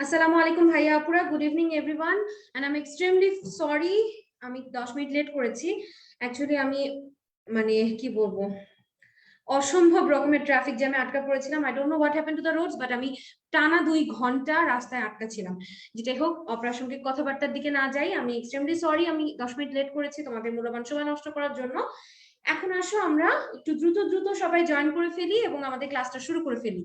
আসসালামু আলাইকুম ভাইয়া আপুরা, good evening everyone, and I am extremely sorry. আমি 10 মিনিট লেট করেছি। অ্যাকচুয়ালি আমি মানে কি বলবো, অসম্ভব রকমের ট্রাফিক জ্যামে আটকা পড়েছিলাম। I don't know what happened to the roads, but আমি টানা 2 ঘন্টা রাস্তায় আটকা ছিলাম। যেটাই হোক, অপ্রাসঙ্গিক কথাবার্তার দিকে না যাই, আমি এক্সট্রিমলি সরি। আমি 10 মিনিট লেট করেছি তোমাদের মূল্যবান সময় নষ্ট করার জন্য। এখন আসো আমরা একটু দ্রুত দ্রুত সবাই জয়েন করে ফেলি এবং আমাদের ক্লাসটা শুরু করে ফেলি।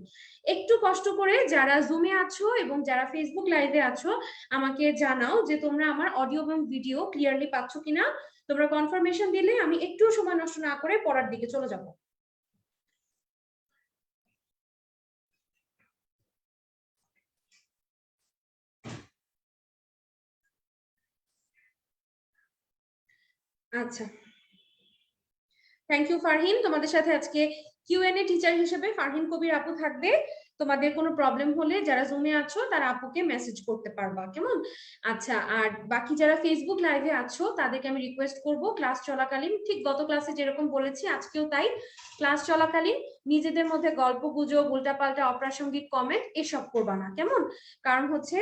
একটু কষ্ট করে যারা জুমে আছো এবং যারা ফেসবুক লাইভে আছো, আমাকে জানাও যে তোমরা আমার অডিও এবং ভিডিও ক্লিয়ারলি পাচ্ছ কিনা। তোমরা কনফার্মেশন দিলে আমি একটু সময় নষ্ট না করে পড়ার দিকে চলে যাব। আচ্ছা, থ্যাংক ইউ ফারহিন। তোমাদের সাথে আজকে কিউএনএ টিচার হিসেবে ফারহিন কবির আপু থাকবে। তোমাদের কোনো প্রবলেম হলে যারা জুমে আছো তারা আপুকে মেসেজ করতে পারবা, কেমন? আচ্ছা, আর বাকি যারা ফেসবুক লাইভে আছো তাদেরকে আমি রিকোয়েস্ট করব, ক্লাস চলাকালীন ঠিক গত ক্লাসে যেরকম বলেছি আজকেও তাই, ক্লাস চলাকালীন নিজেদের মধ্যে গল্প গুজব, উল্টাপাল্টা অপ্রাসঙ্গিক কমেন্ট এসব করবা না, কেমন? কারণ হচ্ছে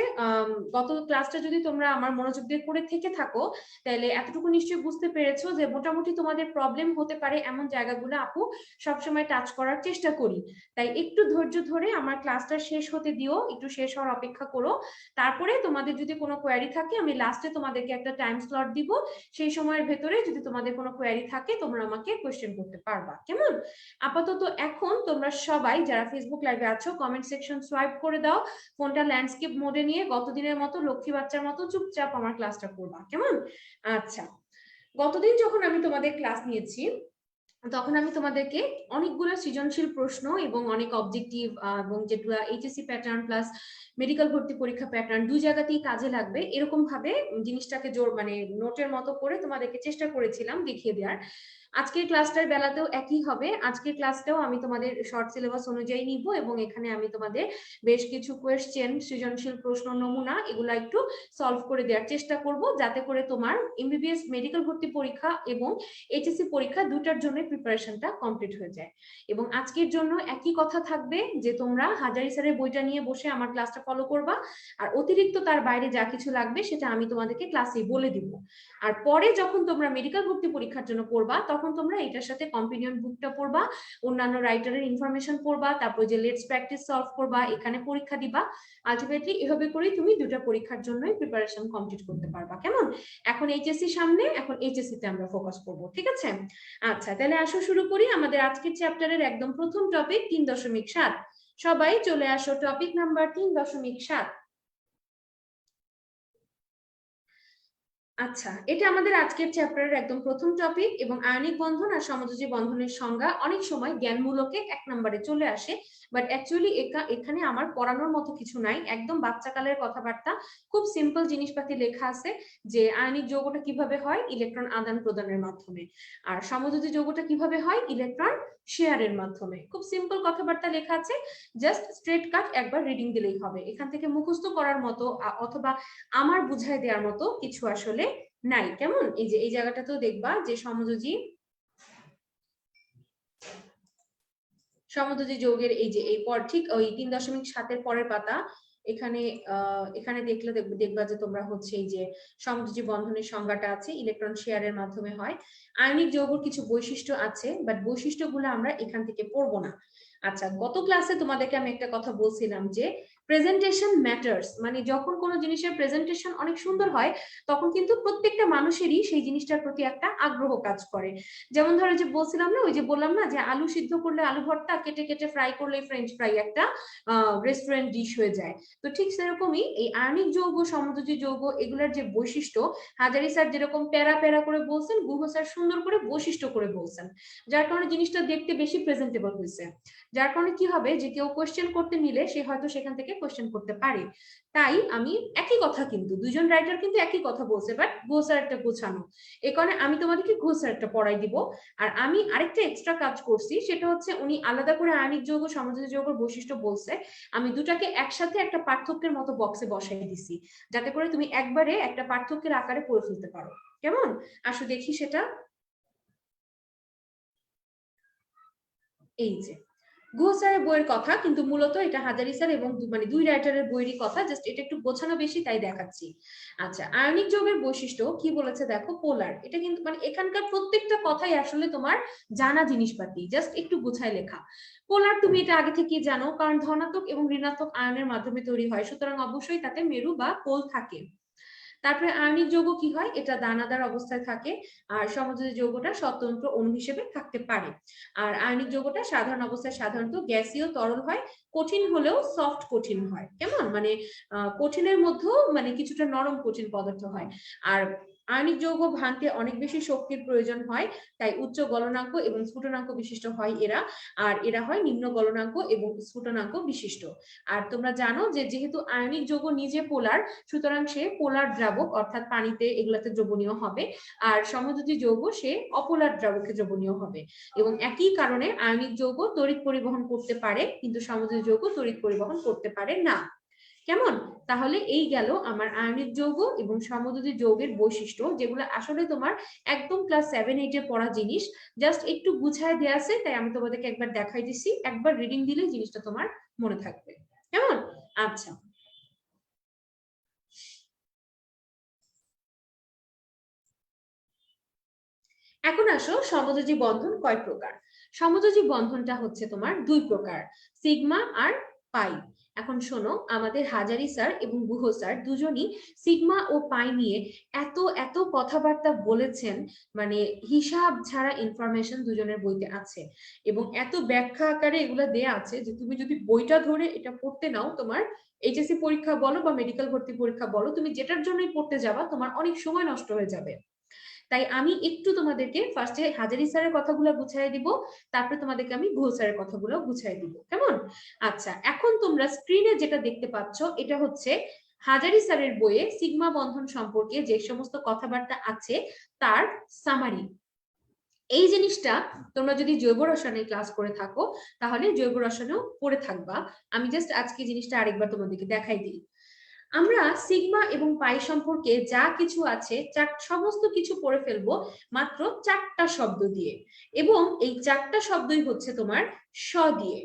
গত ক্লাসটা যদি তোমরা আমার মনোযোগ দিয়ে পড়ে থেকে থাকো, তাহলে এতটুকু নিশ্চয়ই বুঝতে পেরেছো যে মোটামুটি তোমাদের প্রবলেম হতে পারে এমন জায়গাগুলো আপু সবসময় টাচ করার চেষ্টা করি। তাই একটু ধৈর্য ধরে আমার ক্লাসটা শেষ হতে দিও, একটু শেষ হওয়ার অপেক্ষা করো। তারপরে তোমাদের যদি কোনো কোয়ারি থাকে আমি লাস্টে তোমাদেরকে একটা টাইম স্লট দিব, সেই সময়ের ভেতরে যদি তোমাদের কোনো কোয়ারি থাকে তোমরা আমাকে কোয়েশ্চেন করতে পারবা, কেমন? আপাতত এখন তোমরা সবাই যারা ফেসবুক লাইভে আছো কমেন্ট সেকশন সোয়াইপ করে দাও, ফোনটা ল্যান্ডস্কেপ মোডে নিয়ে গতদিনের মতো লক্ষ্মী বাচ্চার মতো চুপচাপ আমার ক্লাসটা করবা, কেমন? আচ্ছা, গতদিন যখন আমি তোমাদের ক্লাস নিয়েছি তখন আমি তোমাদেরকে অনেকগুলো সৃজনশীল প্রশ্ন এবং অনেক অবজেক্টিভ এবং যেগুলো এইচএসসি প্যাটার্ন প্লাস মেডিকেল ভর্তি পরীক্ষা প্যাটার্ন দুই জায়গাতেই কাজে লাগবে এরকম ভাবে জিনিসটাকে জোর মানে নোটের মতো করে তোমাদেরকে চেষ্টা করেছিলাম দেখিয়ে দেওয়ার। আজকের ক্লাসটার বেলাতেও একই হবে। আজকের ক্লাসটাও আমি তোমাদের শর্ট সিলেবাস অনুযায়ী নিব এবং এখানে আমি তোমাদের বেশ কিছু কোয়েশ্চেন, সৃজনশীল প্রশ্ন নমুনা এগুলো একটু সলভ করে দেওয়ার চেষ্টা করব, যাতে করে তোমার এমবিবিএস মেডিকেল ভর্তি পরীক্ষা এবং এইচএসসি পরীক্ষা দুটার জন্য প্রিপারেশনটা কমপ্লিট হয়ে যায়। এবং আজকের জন্য একই কথা থাকবে যে তোমরা হাজারি স্যারের বইটা নিয়ে বসে আমার ক্লাসটা ফলো করবা, আর অতিরিক্ত তার বাইরে যা কিছু লাগবে সেটা আমি তোমাদেরকে ক্লাসে বলে দিব। আর পরে যখন তোমরা মেডিকেল ভর্তি পরীক্ষার জন্য পড়বা তখন তোমরা এটার সাথে কম্পিনিয়ন বুকটা পড়বা, অন্যান্য রাইটারের ইনফরমেশন পড়বা, তারপর যে লেটস প্র্যাকটিস সলভ করবা, এখানে পরীক্ষা দিবা। আলটিমেটলি এভাবে করেই তুমি দুটা পরীক্ষার জন্যই প্রিপারেশন কমপ্লিট করতে পারবা, কেমন? এখন এইচএসসি সামনে, এখন এইচএসসি তে আমরা ফোকাস করব, ঠিক আছে? আচ্ছা, তাহলে আসো শুরু করি আমাদের আজকের চ্যাপ্টারের একদম প্রথম টপিক 3.7। সবাই চলে আসো, টপিক নাম্বার 3.7। আচ্ছা, এটা আমাদের আজকের চ্যাপ্টারের একদম প্রথম টপিক এবং আয়নিক বন্ধন আর সমযোজী বন্ধনের সংজ্ঞা অনেক সময় জ্ঞানমূলকে 1 নম্বরে চলে আসে, বাট অ্যাকচুয়ালি এখানে আমার পড়ানোর মতো কিছু নাই, একদম বাচ্চাকালের কথাবার্তা। খুব সিম্পল জিনিসপাতি লেখা আছে যে আয়নিক যৌগটা কিভাবে হয়, ইলেকট্রন আদান প্রদানের মাধ্যমে, আর সমযোজী যৌগটা কিভাবে হয়, ইলেকট্রন শেয়ারের মাধ্যমে। খুব সিম্পল কথাবার্তা লেখা আছে, জাস্ট স্ট্রেট কাট একবার রিডিং দিলেই হবে। এখান থেকে মুখস্থ করার মতো অথবা আমার বুঝাই দেওয়ার মতো কিছু আসলে নাই, কেমন? এই যে এই জায়গাটাতেও দেখবা যে সমযোজী যৌগের এই যে এই পর ঠিক ওই 3.7 পরের পাতা, এখানে এখানে দেখলে দেখবা যে তোমরা হচ্ছে এই যে সমযোজী বন্ধনের সংজ্ঞাটা আছে, ইলেকট্রন শেয়ারের মাধ্যমে হয়। আয়নিক যৌগের কিছু বৈশিষ্ট্য আছে, বাট বৈশিষ্ট্যগুলো আমরা এখান থেকে পড়বো না। আচ্ছা, গত ক্লাসে তোমাদেরকে আমি একটা কথা বলছিলাম যে প্রেজেন্টেশন ম্যাটার্স, মানে যখন কোনো জিনিসের প্রেজেন্টেশন অনেক সুন্দর হয় তখন কিন্তু প্রত্যেকটা মানুষেরই সেই জিনিসটার প্রতি একটা আগ্রহ কাজ করে। যেমন ধরো যে বলছিলাম না, ওই যে বললাম না যে আলু সিদ্ধ করলে আলু ভর্তা, কেটে কেটে ফ্রাই করলে ফ্রেঞ্চ ফ্রাই একটা রেস্টুরেন্ট ডিশ হয়ে যায়। তো ঠিক সেরকমই এই আয়নিক যৌগ, সমযোজী যৌগ এগুলোর যে বৈশিষ্ট্য, হাজারি স্যার যেরকম প্যারা প্যারা করে বলছেন, গুহ স্যার সুন্দর করে বৈশিষ্ট্য করে বলছেন, যার কারণে জিনিসটা দেখতে বেশি প্রেজেন্টেবল হয়েছে। যার কারণে কি হবে যে কেউ কোয়েশ্চেন করতে নিলে সে হয়তো সেখান থেকে কোয়েশ্চেন করতে পারে। তাই আমি একই কথা, কিন্তু দুইজন রাইটার কিন্তু একই কথা বলছে, বাট গুহ স্যার একটা গোছানো, এ কারণে আমি তোমাদেরকে গুহ স্যার একটা পড়াই দিব। আর আমি আরেকটা এক্সট্রা কাজ করছি, সেটা হচ্ছে উনি আলাদা করে আয়নিক যৌগ, সমযোজী যৌগের বৈশিষ্ট্য বলছে, আমি দুটাকে একসাথে একটা পার্থক্যের মতো বক্সে বসাই দিছি, যাতে করে তুমি একবারে একটা পার্থক্যের আকারে পড়ে ফেলতে পারো, কেমন? আসো দেখি সেটা। এই যে গুহ স্যারের বইয়ের কথা, কিন্তু মূলত এটা হাজারি স্যার এবং মানে দুই রাইটারের বইয়েরই কথা, জাস্ট এটা একটু গোছানো বেশি তাই দেখাচ্ছি। আচ্ছা, আয়নিক যৌগের বৈশিষ্ট্য কি বলেছে দেখো, পোলার। এটা কিন্তু মানে এখানকার প্রত্যেকটা কথাই আসলে তোমার জানা জিনিসপাতি, জাস্ট একটু গোছায় লেখা। পোলার তুমি এটা আগে থেকেই জানো, কারণ ধনাত্মক এবং ঋণাত্মক আয়নের মাধ্যমে তৈরি হয়, সুতরাং অবশ্যই তাতে মেরু বা পোল থাকে। তারপরে আয়নিক যৌগ কি হয়, এটা দানাদার অবস্থায় থাকে, আর সমযোজী যৌগটা স্বতন্ত্র অণু হিসেবে থাকতে পারে। আর আয়নিক যৌগটা সাধারণ অবস্থায় সাধারণত গ্যাসীয় তরল হয়, কঠিন হলেও সফট কঠিন হয়, কেমন মানে কঠিনের মধ্যেও মানে কিছুটা নরম কঠিন পদার্থ হয়। আর আয়নিক যৌগ ভাঙতে অনেক বেশি শক্তির প্রয়োজন হয়, তাই উচ্চ গলনাঙ্ক এবং স্ফুটনাঙ্ক বিশিষ্ট হয় এরা। আর এরা হয় নিম্ন গলনাঙ্ক এবং স্ফুটনাঙ্ক বিশিষ্ট। আর তোমরা জানো যে যেহেতু আয়নিক যৌগ নিজে পোলার, সুতরাং সে পোলার দ্রাবক, অর্থাৎ পানিতে এগুলাতে দ্রবণীয় হবে। আর সমযোজী যৌগ সে অপোলার দ্রাবকে দ্রবণীয় হবে। এবং একই কারণে আয়নিক যৌগ তড়িৎ পরিবহন করতে পারে, কিন্তু সমযোজী যৌগ তড়িৎ পরিবহন করতে পারে না। কেমন? তাহলে এই গেল আমার আয়নিক যৌগ এবং সমযোজী যৌগের বৈশিষ্ট্য, যেগুলো আসলে তোমার একদম ক্লাস 7-8 এ পড়া জিনিস, জাস্ট একটু গুছায় দেওয়া আছে, তাই আমি তোমাদেরকে একবার দেখাই দিছি, একবার রিডিং দিলে জিনিসটা তোমার মনে থাকবে। কেমন? আচ্ছা, এখন আসো সমযোজী বন্ধন কয় প্রকার। সমযোজী বন্ধনটা হচ্ছে তোমার দুই প্রকার, সিগমা আর পাই। এখন শোনো, আমাদের হাজারি স্যার এবং গুহ স্যার দুজনই সিগমা ও পাই নিয়ে এত এত কথাবার্তা বলেছেন, মানে হিসাব ছাড়া ইনফরমেশন দুজনের বইতে আছে, এবং এত ব্যাখ্যা আকারে এগুলা দেয়া আছে যে তুমি যদি বইটা ধরে এটা পড়তে নাও, তোমার এইচএসসি পরীক্ষা বলো বা মেডিকেল ভর্তি পরীক্ষা বলো, তুমি যেটার জন্যই পড়তে যাবা তোমার অনেক সময় নষ্ট হয়ে যাবে। তাই আমি একটু তোমাদেরকে ফার্স্টে হাজারি স্যারের কথাগুলো গুছাই দিব, তারপরে তোমাদেরকে আমি গুহ স্যারের কথাগুলো গুছাই দিব, কেমন? আচ্ছা, এখন তোমরা স্ক্রিনে যেটা দেখতে পাচ্ছ এটা হচ্ছে হাজারি স্যারের বইয়ে সিগমা বন্ধন সম্পর্কে যে সমস্ত কথাবার্তা আছে তার সামারি। এই জিনিসটা তোমরা যদি জৈব রসায়নের ক্লাস করে থাকো তাহলে জৈব রসায়নেও পড়ে থাকবা। আমি জাস্ট আজকে জিনিসটা আরেকবার তোমাদেরকে দেখাই দিই। আমরা সিগমা এবং পাই সম্পর্কে যা কিছু আছে সমস্ত কিছু পড়ে ফেলবো মাত্র 4টা শব্দ দিয়ে, এবং এই 4টা শব্দই হচ্ছে তোমার স দিয়ে।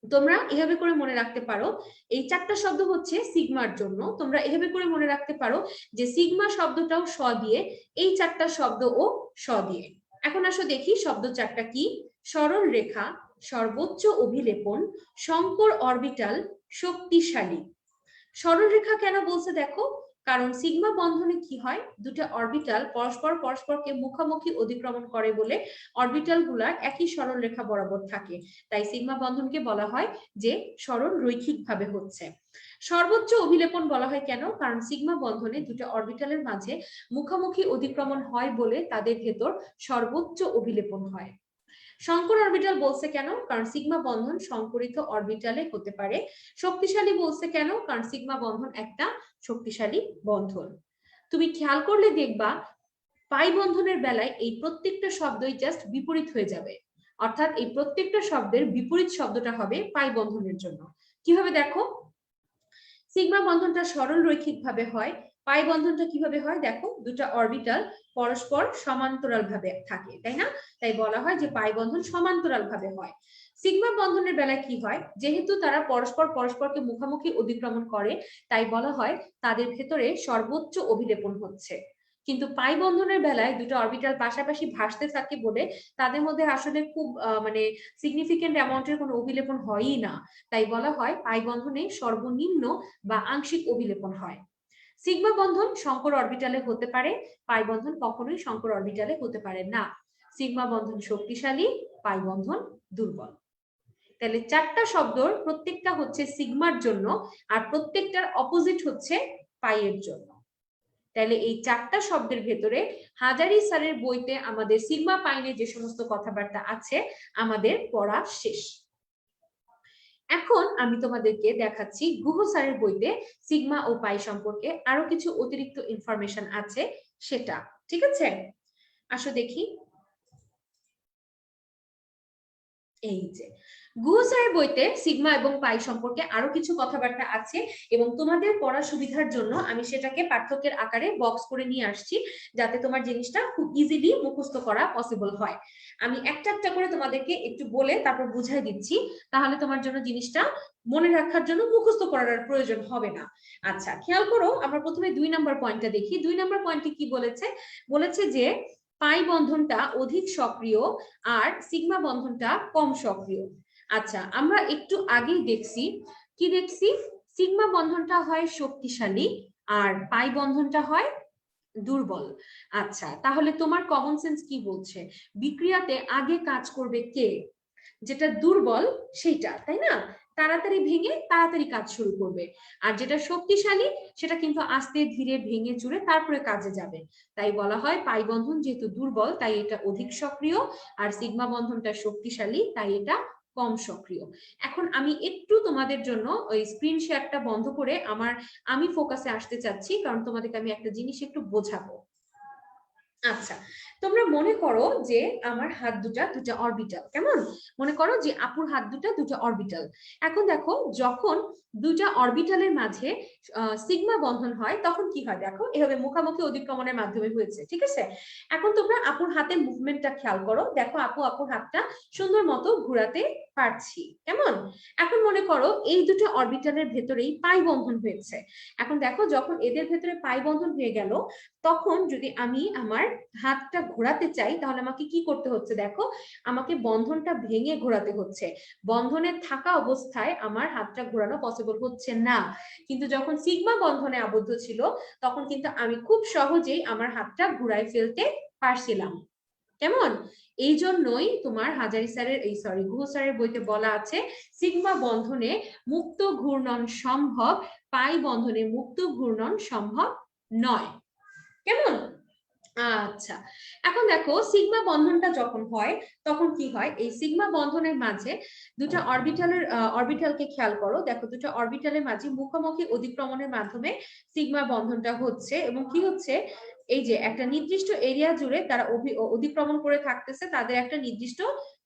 তোমরা এভাবে করে মনে রাখতে পারো, এই 4টা শব্দ হচ্ছে সিগমার জন্য। তোমরা এভাবে করে মনে রাখতে পারো যে সিগমা শব্দটাও স দিয়ে, এই 4টা শব্দ ও স দিয়ে। এখন আসো দেখি শব্দ 4টা কি। সরল রেখা, সর্বোচ্চ অভিলেপন, শঙ্কর অরবিটাল, শক্তিশালী। সরলরেখা কেন বলছে দেখো, কারণ সিগমা বন্ধনে কি হয়, দুটো অরবিটাল পরস্পরকে মুখোমুখি অতিক্রমণ করে বলে অরবিটাল গুলা একই সরল রেখা বরাবর থাকে, তাই সিগমা বন্ধনকে বলা হয় যে সরল রৈখিক ভাবে হচ্ছে। সর্বোচ্চ অভিলেপন বলা হয় কেন, কারণ সিগমা বন্ধনে দুটো অরবিটালের মাঝে মুখোমুখি অতিক্রমণ হয় বলে তাদের ভেতর সর্বোচ্চ অভিলেপন হয়। শঙ্কর অরবিটাল বলছে কেন, কারণ সিগমা বন্ধন সংকরিত অরবিটালে হতে পারে। শক্তিশালী বলছে কেন, কারণ সিগমা বন্ধন একটা শক্তিশালী বন্ধন। তুমি খেয়াল করলে দেখবা পাই বন্ধনের বেলায় এই প্রত্যেকটা শব্দই জাস্ট বিপরীত হয়ে যাবে, অর্থাৎ এই প্রত্যেকটা শব্দের বিপরীত শব্দটা হবে পাই বন্ধনের জন্য। কিভাবে দেখো, সিগমা বন্ধনটা সরল রৈখিক ভাবে হয়, পাই বন্ধনটা কিভাবে হয় দেখো, দুটো অরবিটাল পরস্পর সমান্তরাল ভাবে থাকে, তাই না? তাই বলা হয় যে পাই বন্ধন সমান্তরাল ভাবে হয়। সিগমা বন্ধনের বেলায় কি হয়, যেহেতু তারা পরস্পরকে মুখোমুখি অতিক্রমণ করে, তাই বলা হয় তাদের ভেতরে সর্বোচ্চ অভিলেপন হচ্ছে। কিন্তু পাই বন্ধনের বেলায় দুটো অরবিটাল পাশাপাশি ভাসতে থাকে বলে তাদের মধ্যে আসলে খুব মানে সিগনিফিকেন্ট অ্যামাউন্টের কোনো অভিলেপন হয়ই না, তাই বলা হয় পাই বন্ধনে সর্বনিম্ন বা আংশিক অভিলেপন হয়। সিগমা বন্ধন শঙ্কর অরবিটালে হতে পারে, পাই বন্ধন কখনোই শঙ্কর অরবিটালে হতে পারে না। সিগমা বন্ধন শক্তিশালী, পাই বন্ধন দুর্বল। তাহলে 4টা শব্দর প্রত্যেকটা হচ্ছে সিগমার জন্য, আর প্রত্যেকটার অপোজিট হচ্ছে পাইয়ের জন্য। তাহলে এই 4টা শব্দের ভেতরে হাজারি স্যারের বইতে আমাদের সিগমা পাইনে যে সমস্ত কথাবার্তা আছে আমাদের পড়া শেষ। এখন আমি তোমাদেরকে দেখাচ্ছি গুহ স্যারের বইতে সিগমা ও পাই সম্পর্কে আরো কিছু অতিরিক্ত ইনফরমেশন আছে সেটা, ঠিক আছে? আসো দেখি। এই যে গুহ স্যারের বইতে সিগমা এবং পাই সম্পর্কে আরো কিছু কথাবার্তা আছে এবং তোমাদের পড়ার সুবিধার জন্য আমি সেটাকে পার্থক্যের আকারে বক্স করে নিয়ে আসছি, যাতে তোমার জিনিসটা খুব ইজিলি মুখস্থ করা পসিবল হয়। আমি একটা একটা করে তোমাদেরকে একটু বলে তারপর বুঝাই দিচ্ছি, তাহলে তোমার জন্য জিনিসটা মনে রাখার জন্য মুখস্থ করার প্রয়োজন হবে না। আচ্ছা, খেয়াল করো, আমরা প্রথমে 2 নম্বর পয়েন্টটা দেখি। 2 নম্বর পয়েন্টে কি বলেছে? বলেছে যে পাই বন্ধনটা অধিক সক্রিয় আর সিগমা বন্ধনটা কম সক্রিয়। আচ্ছা, আমরা একটু আগেই দেখছি, কি দেখছি? সিগমা বন্ধনটা হয় শক্তিশালী আর পাই বন্ধনটা হয় দুর্বল। আচ্ছা, তাহলে তোমার কমন সেন্স কি বলছে? বিক্রিয়াতে আগে কাজ করবে কে? যেটা দুর্বল সেটা, তাই না? তাড়াতাড়ি ভেঙে তাড়াতাড়ি কাজ শুরু করবে। আর যেটা শক্তিশালী সেটা কিন্তু আস্তে ধীরে ভেঙে চুরে তারপরে কাজে যাবে। তাই বলা হয় পাই বন্ধন যেহেতু দুর্বল তাই এটা অধিক সক্রিয়, আর সিগমা বন্ধনটা শক্তিশালী তাই এটা কম সক্রিয়। এখন আমি একটু তোমাদের জন্য ওই স্ক্রিন শেয়ারটা বন্ধ করে আমি ফোকাসে আসতে চাচ্ছি, কারণ তোমাদেরকে আমি একটা জিনিস একটু বোঝাবো। আচ্ছা, তোমরা মনে করো যে আমার হাত দুটা অরবিটাল। কেমন? মনে করো যে আপুর হাত দুটা অরবিটাল। এখন দেখো, যখন দুটা অরবিটালের মাঝে সিগমা বন্ধন হয় তখন কি হয়? দেখো, এভাবে মুখামুখি অধিক্রমণের মাধ্যমে হয়েছে, ঠিক আছে? এখন তোমরা আপুর হাতের মুভমেন্টটা খেয়াল করো। দেখো, আপুর হাতটা সুন্দর মতো ঘোরাতে পারছি। কেমন? এখন মনে করো এই দুটো অরবিটালের ভেতরেই পাই বন্ধন হয়েছে। এখন দেখো, যখন এদের ভেতরে পাই বন্ধন হয়ে গেল, তখন যদি আমি আমার হাতটা ঘোরাতে চাই তাহলে আমাকে কি করতে হচ্ছে? দেখো, আমাকে বন্ধনটা ভেঙে ঘোরাতে হচ্ছে। বন্ধনে থাকা অবস্থায় আমার হাতটা ঘোরানো পসিবল হচ্ছে না, কিন্তু যখন সিগমা বন্ধনে আবদ্ধ ছিল তখন কিন্তু আমি খুব সহজেই আমার হাতটা ঘুরাই ফেলতে পারছিলাম। কেমন? এই জন্যই তোমার হাজারি স্যারের গুহ স্যারের বইতে বলা আছে সিগমা বন্ধনে মুক্ত ঘূর্ণন সম্ভব, পাই বন্ধনে মুক্ত ঘূর্ণন সম্ভব নয়। কেমন? আচ্ছা, এখন দেখো সিগমা বন্ধনটা যখন হয় তখন কি হয়? এই সিগমা বন্ধনের মাঝে দুটা অরবিটালকে খেয়াল করো। দেখো, দুটা অরবিটালের মাঝে মুখোমুখি অধিক্রমণের মাধ্যমে সিগমা বন্ধনটা হচ্ছে, এবং কি হচ্ছে? এই যে একটা নির্দিষ্ট এরিয়া জুড়ে তারা অধিক্রমণ করে থাকতেছে, তাদের একটা নির্দিষ্ট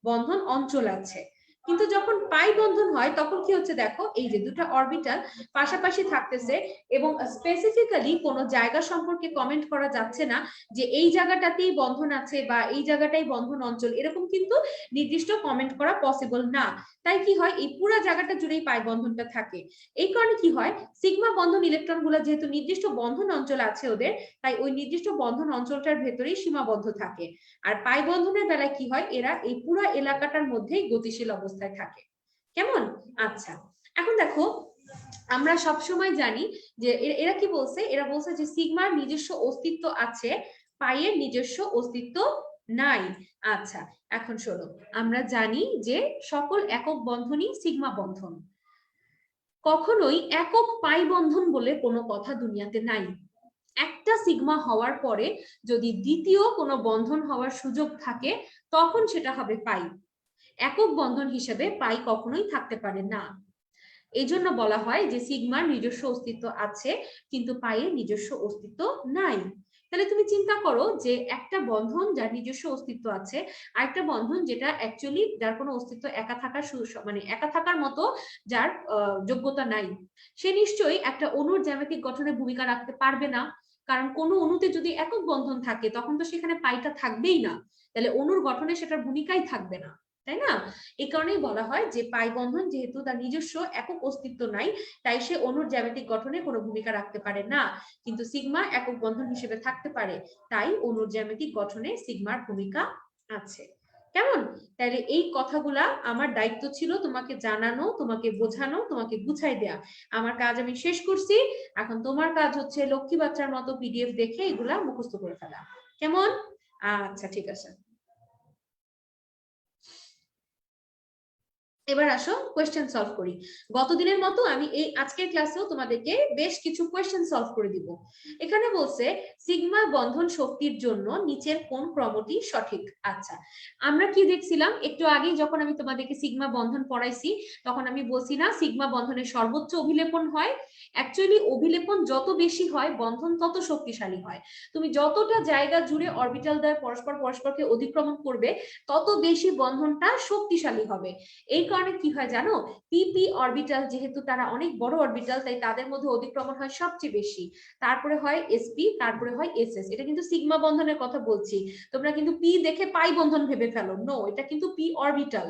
বন্ধন অঞ্চল আছে। কিন্তু যখন পাই বন্ধন হয় তখন কি হচ্ছে? দেখো, এই যে দুটা অরবিটাল পাশাপাশি থাকতেছে এবং স্পেসিফিক্যালি কোনো জায়গা সম্পর্কে কমেন্ট করা যাচ্ছে না যে এই জায়গাটাতেই বন্ধন আছে বা এই জায়গাটাই বন্ধন অঞ্চল, এরকম কিন্তু নির্দিষ্ট কমেন্ট করা পসিবল না। তাই কি হয়? এই পুরো জায়গাটা জুড়েই পাই বন্ধনটা থাকে। এই কারণে কি হয়? সিগমা বন্ধন ইলেকট্রনগুলো যেহেতু নির্দিষ্ট বন্ধন অঞ্চল আছে ওদের, তাই ওই নির্দিষ্ট বন্ধন অঞ্চলটার ভেতরেই সীমাবদ্ধ থাকে। আর পাই বন্ধনের বেলায় কি হয়? এরা এই পুরো এলাকাটার মধ্যেই গতিশীল অবস্থায় থাকে। কেমন? আচ্ছা, এখন দেখো, আমরা সব সময় জানি যে এরা কি বলছে? এরা বলছে যে সিগমার নিজস্ব অস্তিত্ব আছে, পাইয়ের নিজস্ব অস্তিত্ব নাই। আচ্ছা, এখন শোনো, আমরা জানি যে সকল একক বন্ধনই সিগমা বন্ধন। কখনোই একক পাই বন্ধন বলে কোনো কথা দুনিয়াতে নাই। একটা সিগমা হওয়ার পরে যদি দ্বিতীয় কোনো বন্ধন হওয়ার সুযোগ থাকে তখন সেটা হবে পাই। একক বন্ধন হিসেবে পাই কখনোই থাকতে পারে না। এই জন্য বলা হয় যে সিগমার নিজস্ব অস্তিত্ব আছে কিন্তু পাইয়ের নিজস্ব অস্তিত্ব নাই। তাহলে তুমি চিন্তা করো যে একটা বন্ধন যার নিজস্ব অস্তিত্ব আছে, আর একটা বন্ধন যেটা অ্যাকচুয়ালি যার কোনো অস্তিত্ব একা থাকার মতো যার যোগ্যতা নাই, সে নিশ্চয়ই একটা অণুর জ্যামিতিক গঠনে ভূমিকা রাখতে পারবে না। কারণ কোনো অণুতে যদি একক বন্ধন থাকে তখন তো সেখানে পাইটা থাকবেই না, তাহলে অণুর গঠনে সেটার ভূমিকাই থাকবে না, তাই না? এই কারণেই বলা হয় যে পাই বন্ধন যেহেতু তার নিজস্ব একক অস্তিত্ব নাই, তাই সে অণুর জ্যামিতিক গঠনে কোনো ভূমিকা রাখতে পারে না। কিন্তু সিগমা একক বন্ধন হিসেবে থাকতে পারে, তাই অণুর জ্যামিতিক গঠনে সিগমার ভূমিকা আছে। কেমন? তাহলে এই কথাগুলা আমার দায়িত্ব ছিল তোমাকে জানানো, তোমাকে বোঝানো, তোমাকে বুঝাই দেয়া। আমার কাজ আমি শেষ করছি। এখন তোমার কাজ হচ্ছে লক্ষ্মী বাচ্চার মতো পিডিএফ দেখে এগুলা মুখস্থ করে ফেলা। কেমন? আচ্ছা, ঠিক আছে। এবার আসো কোয়েশ্চেন সলভ করি। গতদিনের মতো আমি এই আজকের ক্লাসেও তোমাদেরকে বেশ কিছু কোয়েশ্চেন সলভ করে দিব। এখানে বলছে সিগমা বন্ধন শক্তির জন্য নিচের কোন ক্রমটি সঠিক। আচ্ছা, আমরা কি দেখছিলাম একটু আগে যখন আমি তোমাদেরকে সিগমা বন্ধন পড়াইছি, তখন আমি বলছি না সিগমা বন্ধনের সর্বোচ্চ অভিলেপন হয়। অ্যাকচুয়ালি অভিলেপন যত বেশি হয় বন্ধন তত শক্তিশালী হয়। তুমি যতটা জায়গা জুড়ে অরবিটাল দ্বয় পরস্পরকে অতিক্রমণ করবে তত বেশি বন্ধনটা শক্তিশালী হবে। এই কারণে কি হয় জানো, পিপি অরবিটাল যেহেতু তারা অনেক বড় অরবিটাল, তাই তাদের মধ্যে অতিক্রমণ হয় সবচেয়ে বেশি, তারপরে হয় এসপি, তারপরে হয় এসএস। এটা কিন্তু সিগমা বন্ধনের কথা বলছি, তোমরা কিন্তু পি দেখে পাই বন্ধন ভেবে ফেলো, নো, এটা কিন্তু পি অরবিটাল।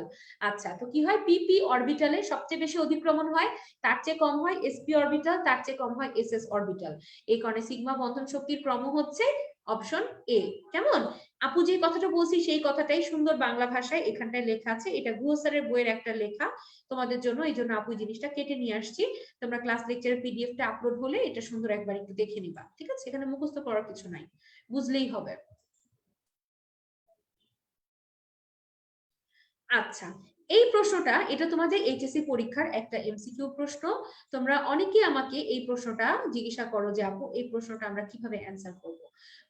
আচ্ছা, তো কি হয়, পিপি অরবিটালে সবচেয়ে বেশি অতিক্রমণ হয়, তার চেয়ে কম হয় এসপি অরবিটাল, তার চেয়ে কম হয় এসএস অরবিটাল। এই কারণে সিগমা বন্ধন শক্তির ক্রম হচ্ছে অপশন এ। কেমন? আপু যে কথাটা বলছি সেই কথাটাই সুন্দর বাংলা ভাষায় এখানটায় লেখা আছে, এটা গুহ স্যারের বইয়ের একটা লেখা তোমাদের জন্য, এই জন্য আপু জিনিসটা কেটে নিয়ে আসছি। তোমরা ক্লাস লেকচারের পিডিএফটা আপলোড হলে এটা সুন্দর একবার একটু দেখে নিবা, ঠিক আছে? এখানে মুখস্থ করার কিছু নাই, বুঝলেই হবে। আচ্ছা, এই প্রশ্নটা এটা তোমাদের এইচএসসি পরীক্ষার একটা এমসিকিউ প্রশ্ন। তোমরা অনেকে আমাকে এই প্রশ্নটা জিজ্ঞাসা করো যে আপু এই প্রশ্নটা আমরা কিভাবে অ্যান্সার করব।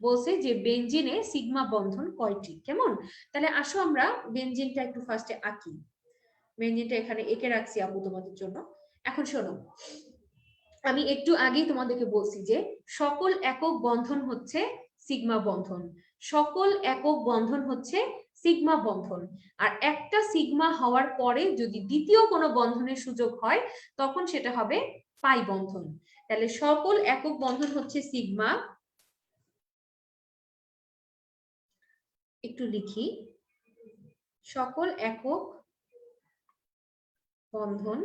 বলছে যে বেনজিনে সিগমা বন্ধন কয়টি। কেমন? তাহলে আসো আমরা বেনজিনটা একটু ফার্স্টে আঁকি। বেনজিনটা এখানে এঁকে রাখছি আপু তোমাদের জন্য। এখন শোনো, আমি একটু আগেই তোমাদেরকে বলছি যে সকল একক বন্ধন হচ্ছে সিগমা বন্ধন, সকল একক বন্ধন হচ্ছে সিগমা বন্ধন। আর একটা সিগমা হওয়ার পরে যদি দ্বিতীয় কোনো বন্ধনের সুযোগ হয় তখন সেটা হবে পাই বন্ধন। তাহলে সকল একক বন্ধন হচ্ছে সিগমা। একটু লিখি, সকল একক বন্ধন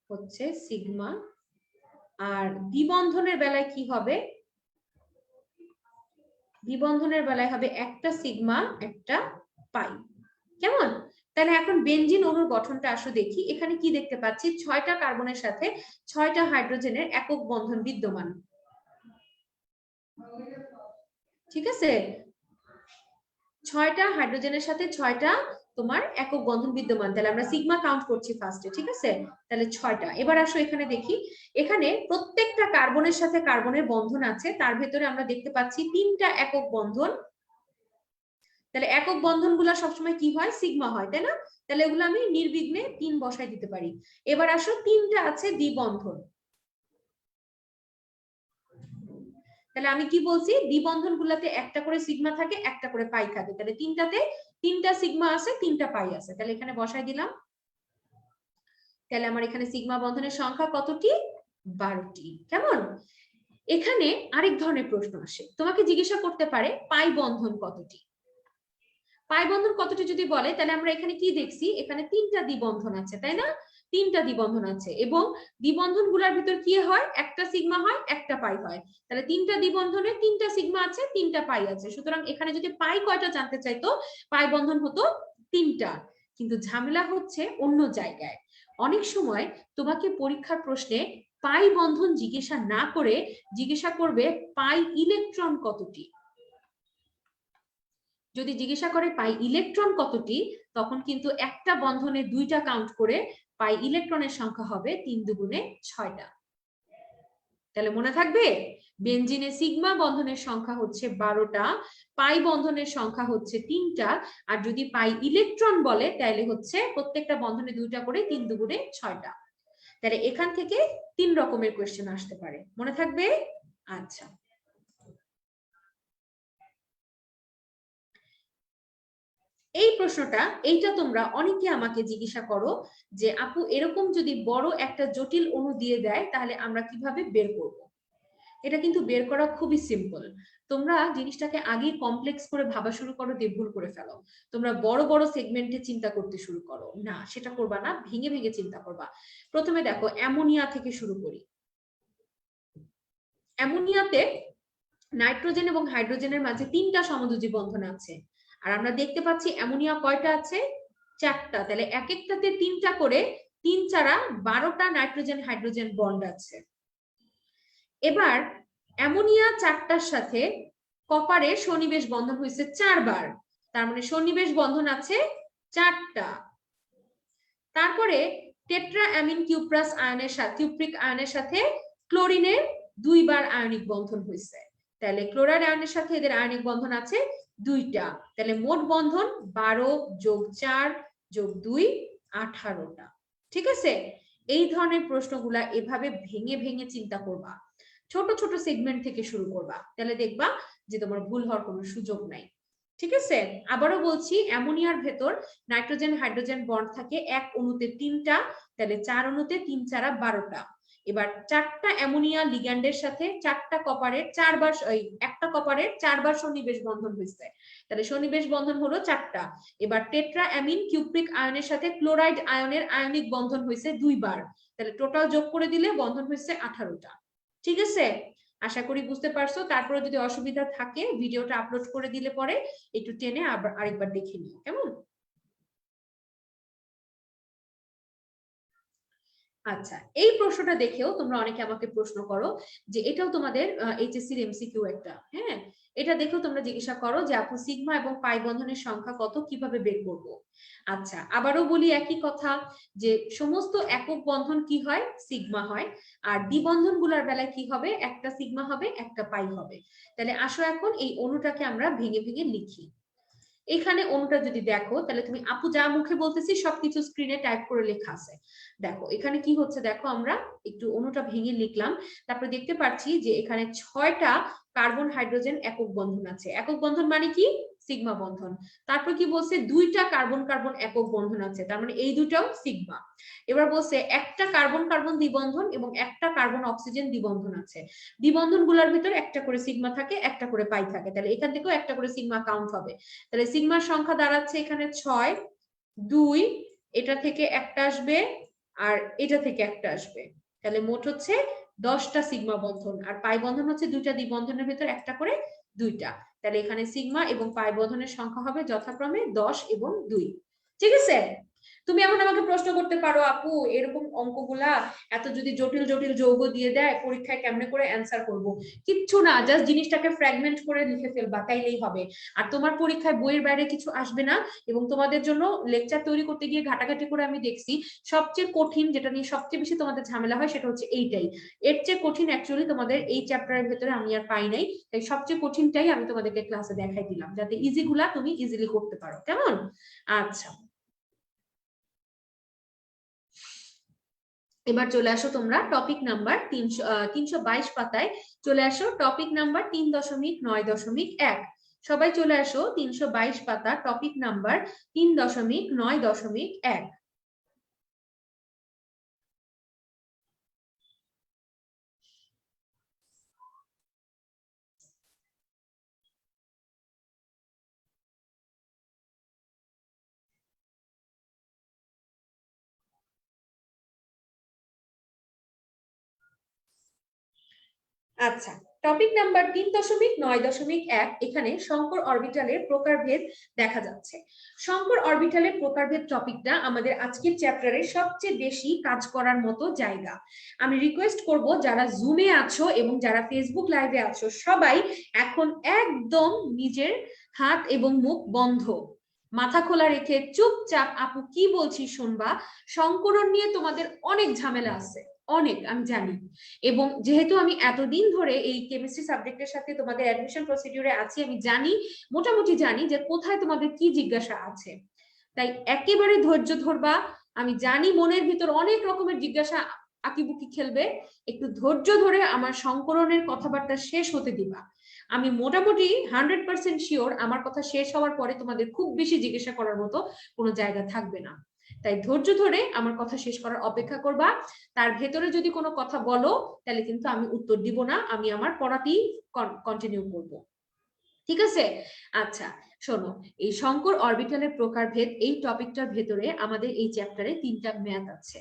হচ্ছে সিগমা। আর দ্বিবন্ধনের বেলায় কি হবে, দ্বিবন্ধনের বেলায় হবে একটা সিগমা একটা পাই। কেমন? তাহলে এখন বেনজিন অণুর গঠনটা আসো দেখি। এখানে কি দেখতে পাচ্ছি, 6টা কার্বনের সাথে 6টা হাইড্রোজেনের একক বন্ধন বিদ্যমান, ঠিক আছে? 6টা হাইড্রোজেনের সাথে 6টা তোমার একক বন্ধন বিদ্যমান। তাহলে আমরা সিগমা কাউন্ট করছি ফার্স্টে, ঠিক আছে? তাহলে 6টা। এবার আসো এখানে দেখি, এখানে প্রত্যেকটা কার্বনের সাথে কার্বনের বন্ধন আছে, তার ভেতরে আমরা দেখতে পাচ্ছি 3টা একক বন্ধন। তাহলে একক বন্ধন গুলা সবসময় কি হয়, সিগমা হয়, তাই না? তাহলে এগুলো আমি নির্বিঘ্নে 3 বসাই দিতে পারি। এবার আসো 3টা আছে দ্বিবন্ধন। তাহলে আমি কি বলছি, দ্বিবন্ধন গুলাতে একটা করে সিগমা থাকে, একটা করে পাই থাকে। তাহলে 3টাতে 3টা সিগমা আছে, 3টা পাই আছে। তাহলে এখানে বসাই দিলাম। তাহলে আমার এখানে সিগমা বন্ধনের সংখ্যা কতটি? 12টি। কেমন? এখানে আরেক ধরনের প্রশ্ন আসে, তোমাকে জিজ্ঞাসা করতে পারে পাই বন্ধন কতটি। পাই বন্ধন কতটি যদি বলে, তাহলে আমরা এখানে কি দেখছি, এখানে 3টা দ্বিবন্ধন আছে, তাই না? 3টা দ্বিবন্ধন আছে, এবং দ্বিবন্ধন গুলার ভিতর কি হয়, একটা সিগমা হয় একটা পাই হয়। তাহলে 3টা দ্বিবন্ধনে 3টা সিগমা আছে 3টা পাই আছে, সুতরাং এখানে যদি পাই কয়টা জানতে চাইতো, পাই বন্ধন হতো 3টা। কিন্তু ঝামেলা হচ্ছে অন্য জায়গায়। অনেক সময় তোমাকে পরীক্ষার প্রশ্নে পাই বন্ধন জিজ্ঞাসা না করে জিজ্ঞাসা করবে পাই ইলেকট্রন কতটি। যদি জিজ্ঞাসা করে পাই ইলেকট্রন কতটি, তখন কিন্তু একটা বন্ধনে 2টা কাউন্ট করে পাই ইলেকট্রনের সংখ্যা হবে 3 দুগুণে 6টা। তাহলে মনে থাকবে, বেনজিনে সিগমা বন্ধনের সংখ্যা হচ্ছে 12টা, পাই বন্ধনের সংখ্যা হচ্ছে 3টা। আর যদি পাই ইলেকট্রন বলে তাহলে হচ্ছে প্রত্যেকটা বন্ধনে 2টা করে 3 দুগুণে 6টা। তাহলে এখান থেকে 3 রকমের কোয়েশ্চেন আসতে পারে, মনে থাকবে? আচ্ছা, এই প্রশ্নটা, এইটা তোমরা অনেকে আমাকে জিজ্ঞাসা করো যে আপু এরকম যদি বড় একটা জটিল অণু দিয়ে দেয় তাহলে আমরা কিভাবে বের করব। এটা কিন্তু বের করা খুবই সিম্পল। তোমরা জিনিসটাকে আগে কমপ্লেক্স করে ভাবা শুরু করো, দিয়ে ভুল করে ফেলো। তোমরা বড় বড় সেগমেন্টে চিন্তা করতে শুরু করো, না সেটা করবা না, ভেঙে ভেঙে চিন্তা করবা। প্রথমে দেখো অ্যামোনিয়া থেকে শুরু করি। অ্যামোনিয়াতে নাইট্রোজেন এবং হাইড্রোজেনের মাঝে 3টা সমযোজী বন্ধন আছে, আর আমরা দেখতে পাচ্ছি অ্যামোনিয়া কয়টা আছে, 4টা। তাহলে এক একটাতে 3টা করে, 3 4 12টা নাইট্রোজেন হাইড্রোজেন বন্ড আছে। এবার অ্যামোনিয়া 4টার সাথে কপারের সন্নিবেশ বন্ধন হয়েছে 4 বার, তার মানে সন্নিবেশ বন্ধন আছে 4টা। তারপরে টেট্রা অ্যামিন কিউপ্রাস আয়নের সাথে কিউপ্রিক আয়নের সাথে ক্লোরিনের 2 বার আয়নিক বন্ধন হয়েছে। তাহলে ক্লোরাইড আয়নের সাথে এদের আয়নিক বন্ধন আছে 2টা। তাহলে মোট বন্ধন 12 যোগ 4 যোগ 2 18টা। ঠিক আছে, এই ধরনের প্রশ্নগুলা এভাবে ভেঙে ভেঙে চিন্তা করবা, ছোট ছোট সেগমেন্ট থেকে শুরু করবা, তাহলে দেখবা যে তোমার ভুল হওয়ার কোনো সুযোগ নাই। ঠিক আছে, আবারও বলছি, অ্যামোনিয়ার ভেতর নাইট্রোজেন হাইড্রোজেন বন্ড থাকে এক অণুতে 3টা, তাহলে 4 অণুতে 3 4 12টা। এবার 4টা অ্যামোনিয়া লিগ্যান্ডের সাথে 4টা কপারের 4 বার একটা কপারের 4 বার সন্নিবেশ বন্ধন হয়েছে, তাহলে সন্নিবেশ বন্ধন হলো 4টা। এবার টেট্রা অ্যামিন কিউপ্রিক আয়নের সাথে ক্লোরাইড আয়নের আয়নিক বন্ধন হয়েছে 2 বার, তাহলে টোটাল যোগ করে দিলে বন্ধন হয়েছে 18টা। ঠিক আছে, আশা করি বুঝতে পারছো। তারপরে যদি অসুবিধা থাকে ভিডিওটা আপলোড করে দিলে পরে একটু টেনে আবার আরেকবার দেখে নিও, কেমন? আচ্ছা, এই প্রশ্নটা দেখেও তোমরা অনেকে আমাকে প্রশ্ন করো যে এটাও তোমাদের এইচএসসি এর এমসিকিউ একটা, হ্যাঁ, এটা দেখেও তোমরা জিজ্ঞাসা করো যে আপু সিগমা এবং পাই বন্ধনের সংখ্যা কত, কিভাবে বের করব? আচ্ছা, আবারও বলি একই কথা, যে সমস্ত একক বন্ধন কি হয়, সিগমা হয়, আর দ্বিবন্ধন গুলার বেলায় কি হবে, একটা সিগমা হবে একটা পাই হবে। তাহলে আসো এখন এই অণুটাকে আমরা ভেঙে ভেঙে লিখি। এখানে অণুটা যদি দেখো, তাহলে তুমি আপু যা মুখে বলতেছি সবকিছু স্ক্রিনে টাইপ করে লেখা আছে। দেখো এখানে কি হচ্ছে, দেখো আমরা একটু অণুটা ভেঙে লিখলাম, তারপরে দেখতে পাচ্ছি যে এখানে 6টা কার্বন হাইড্রোজেন একক বন্ধন আছে। একক বন্ধন মানে কি, সিগমা বন্ধন। তারপর কি বলছে, 2টা কার্বন কার্বন একক বন্ধন আছে, তার মানে এই দুটাও সিগমা। এবার বলছে একটা কার্বন কার্বন দ্বিবন্ধন এবং একটা কার্বন অক্সিজেন দ্বিবন্ধন আছে। দ্বিবন্ধন গুলার ভিতর একটা করে সিগমা থাকে, একটা করে পাই থাকে, তাহলে এখান থেকেও একটা করে সিগমা কাউন্ট হবে। তাহলে সিগমার সংখ্যা দাঁড়াচ্ছে এখানে 6, 2, এটা থেকে একটা আসবে আর এটা থেকে একটা আসবে, তাহলে মোট হচ্ছে 10টা সিগমা বন্ধন। আর পাই বন্ধন হচ্ছে 2টা দ্বিবন্ধনের ভিতর একটা করে 2টা, তাহলে এখানে সিগমা এবং পাই বন্ধনের সংখ্যা হবে যথাক্রমে 10 এবং 2। ঠিক আছে, তুমি এখন আমাকে প্রশ্ন করতে পারো আপু এরকম অঙ্কগুলা এত যদি জটিল জটিল যৌগ দিয়ে দেয় পরীক্ষায় কেমনে করে অ্যান্সার করব? কিচ্ছু না, জাস্ট জিনিসটাকে ফ্র্যাগমেন্ট করে লিখে ফেলবা, তাইলেই হবে। আর তোমার পরীক্ষায় বইয়ের বাইরে কিছু আসবে না। এবং তোমাদের জন্য লেকচার তৈরি করতে গিয়ে ঘাটাঘাটি করে আমি দেখছি সবচেয়ে কঠিন, যেটা নিয়ে সবচেয়ে বেশি তোমাদের ঝামেলা হয় সেটা হচ্ছে এইটাই। এর চেয়ে কঠিন অ্যাকচুয়ালি তোমাদের এই চ্যাপ্টারের ভেতরে আমি আর পাই নাই, তাই সবচেয়ে কঠিনটাই আমি তোমাদেরকে ক্লাসে দেখাই দিলাম, যাতে ইজিগুলা তুমি ইজিলি করতে পারো, কেমন? আচ্ছা, এবার চলে আসো তোমরা টপিক নাম্বার 322 পাতায় চলে আসো, টপিক নাম্বার 3.9.1। সবাই চলে আসো 322 পাতা, টপিক নাম্বার 3.9.1। আচ্ছা, টপিক নাম্বার 3.9.1, এখানে শঙ্কর অরবিটালের প্রকারভেদ দেখা যাচ্ছে। শঙ্কর অরবিটালের প্রকারভেদ টপিকটা আমাদের আজকের চ্যাপ্টারে সবচেয়ে বেশি কাজ করার মতো জায়গা। আমি রিকোয়েস্ট করব যারা জুমে আছো এবং যারা ফেসবুক লাইভে আছো সবাই এখন একদম নিজের হাত এবং মুখ বন্ধ, মাথা খোলা রেখে চুপচাপ আপু কি বলছি শুনবা। শঙ্করণ নিয়ে তোমাদের অনেক ঝামেলা আছে, অনেক, আমি জানি। এবং যেহেতু আমি এতদিন ধরে এই কেমিস্ট্রি সাবজেক্টের সাথে তোমাদের অ্যাডমিশন প্রসিডিউরে আছি, আমি জানি, মোটামুটি জানি যে কোথায় তোমাদের কি জিজ্ঞাসা আছে। তাই একেবারে ধৈর্য ধরবা। আমি জানি মনের ভিতর অনেক রকমের জিজ্ঞাসা আঁকিবুকি খেলবে, একটু ধৈর্য ধরে আমার সংকলনের কথাবার্তা শেষ হতে দিবা। আমি মোটামুটি 100% শিওর আমার কথা শেষ হওয়ার পরে তোমাদের খুব বেশি জিজ্ঞাসা করার মতো কোনো জায়গা থাকবে না। তাই ধৈর্য ধরে আমার কথা শেষ করার অপেক্ষা করবা। তার ভেতরে যদি কোনো কথা বলো তাহলে কিন্তু আমি উত্তর দিব না, আমি আমার পড়াটি কন্টিনিউ করব। ঠিক আছে, আচ্ছা শোনো, এই শঙ্কর অরবিটালের প্রকারভেদ এই টপিকটার ভেতরে আমাদের এই চ্যাপ্টারে 3টা ম্যাথ আছে।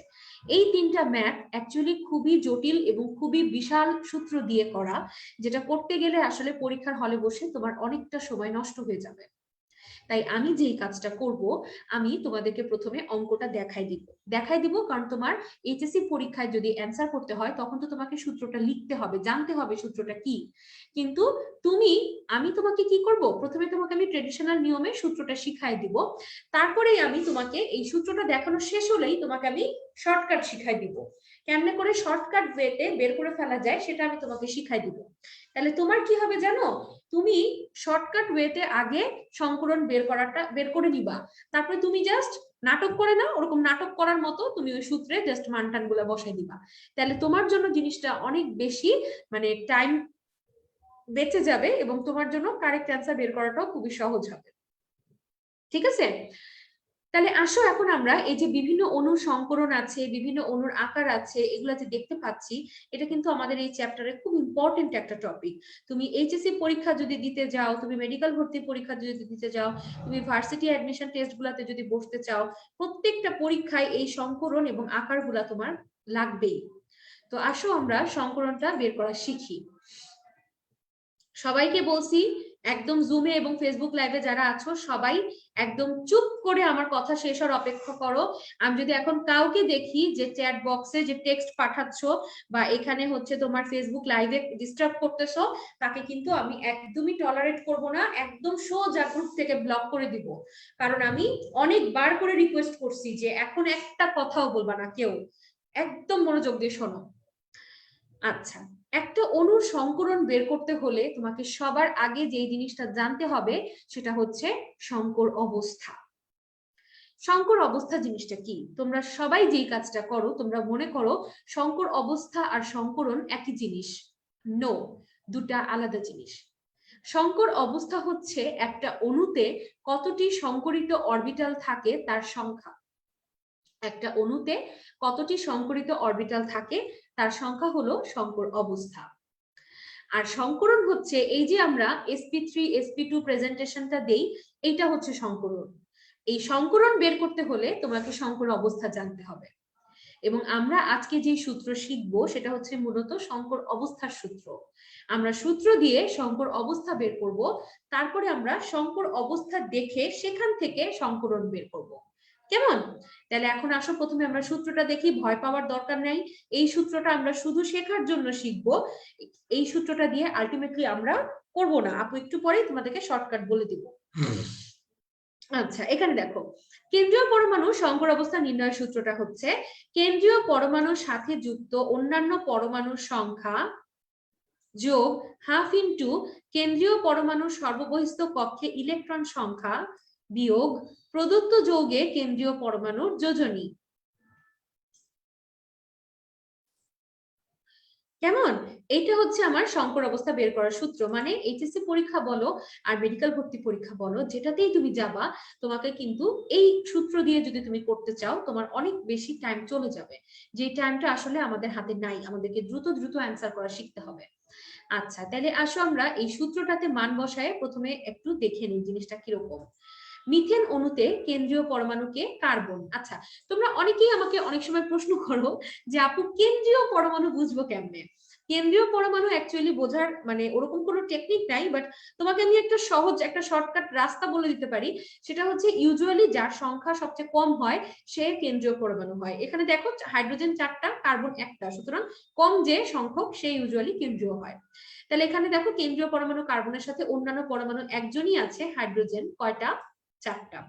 এই 3টা ম্যাথ অ্যাকচুয়ালি খুবই জটিল এবং খুবই বিশাল সূত্র দিয়ে করা, যেটা করতে গেলে আসলে পরীক্ষার হলে বসে তোমার অনেকটা সময় নষ্ট হয়ে যাবে। তাই আমি যেই কাজটা করব, আমি তোমাদেরকে প্রথমে অঙ্কটা দেখাই দিব, কারণ তোমার এইচএসসি পরীক্ষায় যদি অ্যান্সার করতে হয় তখন তো তোমাকে সূত্রটা লিখতে হবে, জানতে হবে সূত্রটা কি। কিন্তু আমি তোমাকে কি করব, প্রথমে তোমাকে আমি ট্রেডিশনাল নিয়মে সূত্রটা শিখাই দিব, তারপরেই আমি তোমাকে এই সূত্রটা দেখানো শেষ হলেই তোমাকে আমি শর্টকাট শিখাই দিব। কেমনে করে শর্টকাট ওয়েতে বের করে ফেলা যায় সেটা আমি তোমাকে শিখাই দিব। তাহলে তোমার কি হবে জানো, তুমি শর্টকাট ওয়েতে আগে সংকলন বের করে নিবা, তারপরে তুমি জাস্ট নাটক করে নাও, ওরকম নাটক করার মতো তুমি ওই সূত্রে জাস্ট মানটান গুলা বসাই দিবা। তাহলে তোমার জন্য জিনিসটা অনেক বেশি মানে টাইম বেঁচে যাবে এবং তোমার জন্য কারেক্ট অ্যান্সার বের করাটাও খুবই সহজ হবে। ঠিক আছে, তাহলে আসো এখন আমরা এই যে বিভিন্ন অণুর সংকরণ আছে, বিভিন্ন অণুর আকার আছে, এগুলা যে দেখতে পাচ্ছি, এটা কিন্তু আমাদের এই চ্যাপ্টারে খুব ইম্পর্টেন্ট একটা টপিক। তুমি এইচএসসি পরীক্ষা যদি দিতে যাও, তুমি মেডিকেল ভর্তি পরীক্ষা যদি দিতে যাও, তুমি ভার্সিটি অ্যাডমিশন টেস্ট গুলাতে যদি বসতে চাও, প্রত্যেকটা পরীক্ষায় এই সংকরণ এবং আকারগুলা তোমার লাগবেই। তো আসো আমরা সংকরণটা বের করা শিখি। সবাইকে বলছি, একদম জুমে এবং ফেসবুক লাইভে যারা আছো সবাই একদম চুপ করে আমার কথা শেষ হওয়ার অপেক্ষা করো। আমি যদি এখন কাউকে দেখি যে চ্যাট বক্সে যে টেক্সট পাঠাচ্ছ বা এখানে হচ্ছে তোমার ফেসবুক লাইভে ডিস্টার্ব করতেছো, তাকে কিন্তু আমি একদমই টলারেট করব না, একদম সোজা গ্রুপ থেকে ব্লক করে দিব। কারণ আমি অনেকবার করে রিকোয়েস্ট করছি যে এখন একটা কথাও বলবা না কেউ, একদম মনোযোগ দিয়ে শোনো। আচ্ছা, একটা অণুর সংকরণ বের করতে হলে তোমাকে সবার আগে যে জিনিসটা জানতে হবে সেটা হচ্ছে সংকর অবস্থা। সংকর অবস্থা জিনিসটা কি? তোমরা সবাই যেই কাজটা করো, তোমরা মনে করো সংকর অবস্থা আর সংকরণ একই জিনিস। নো, দুটা আলাদা জিনিস। সংকর অবস্থা হচ্ছে একটা অণুতে কতটি সংকরিত অরবিটাল থাকে তার সংখ্যা। একটা অণুতে কতটি সংকরিত অরবিটাল থাকে তার সংখ্যা হলো সংকর অবস্থা। আর সংকরণ হচ্ছে এই যে আমরা sp3 sp2 প্রেজেন্টেশনটা দেই, এইটা হচ্ছে সংকরণ। এই সংকরণ বের করতে হলে তোমাকে সংকর অবস্থা জানতে হবে। এবং আমরা আজকে যে সূত্র শিখবো সেটা হচ্ছে মূলত সংকর অবস্থার সূত্র। আমরা সূত্র দিয়ে সংকর অবস্থা বের করব, তারপরে আমরা সংকর অবস্থা দেখে সেখান থেকে সংকরণ বের করব। কেমন? তাহলে এখন আসো প্রথমে আমরা সূত্রটা দেখি, ভয় পাওয়ার দরকার নাই। এই সূত্রটা আমরা শুধু শেখার জন্য শিখবো, এই সূত্রটা দিয়ে আলটিমেটলি আমরা করব না। আপু একটু পরেই তোমাদেরকে শর্টকাট বলে দিব। আচ্ছা, এখানে দেখো কেন্দ্রীয় পরমাণু সংকর অবস্থা নির্ণয়ের সূত্রটা হচ্ছে কেন্দ্রীয় পরমাণুর সাথে যুক্ত অন্যান্য পরমাণুর সংখ্যা যোগ হাফ ইন্টু কেন্দ্রীয় পরমাণুর সর্ববহিস্থ কক্ষে ইলেকট্রন সংখ্যা বিয়োগ প্রদত্ত যৌগে কেন্দ্রীয় পরমাণুর যোজনী। কেমন? এটা হচ্ছে আমার সংকর অবস্থা বের করার সূত্র। মানে এইচএসসি পরীক্ষা বলো আর মেডিকেল ভর্তি পরীক্ষা বলো, যেটাতেই তুমি যাবা, তোমাকে কিন্তু এই সূত্র দিয়ে যদি তুমি করতে চাও তোমার অনেক বেশি টাইম চলে যাবে, যে টাইমটা আসলে আমাদের হাতে নাই। আমাদেরকে দ্রুত দ্রুত অ্যান্সার করা শিখতে হবে। আচ্ছা, তাহলে আসো আমরা এই সূত্রটাতে মান বসায় প্রথমে একটু দেখে নিই জিনিসটা কিরকম। মিথেন অণুতে কেন্দ্রীয় পরমাণুকে কার্বন। আচ্ছা, তোমরা অনেকেই আমাকে অনেক সময় প্রশ্ন করো যে আপু কেন্দ্রীয় পরমাণু বুঝবো কেমনে? কেন্দ্রীয় পরমাণু অ্যাকচুয়ালি বোঝার মানে ওরকম কোনো টেকনিক নাই, বাট তোমাকে আমি একটা সহজ একটা শর্টকাট রাস্তা বলে দিতে পারি। সেটা হচ্ছে ইউজুয়ালি যার সংখ্যা সবচেয়ে কম হয় সে কেন্দ্রীয় পরমাণু হয়। এখানে দেখো হাইড্রোজেন 4টা, কার্বন 1টা, সুতরাং কম যে সংখ্যক সে ইউজুয়ালি কেন্দ্রীয় হয়। তাহলে এখানে দেখো কেন্দ্রীয় পরমাণু কার্বনের সাথে অন্যান্য পরমাণু একজনই আছে, হাইড্রোজেন কয়টা? 4টা।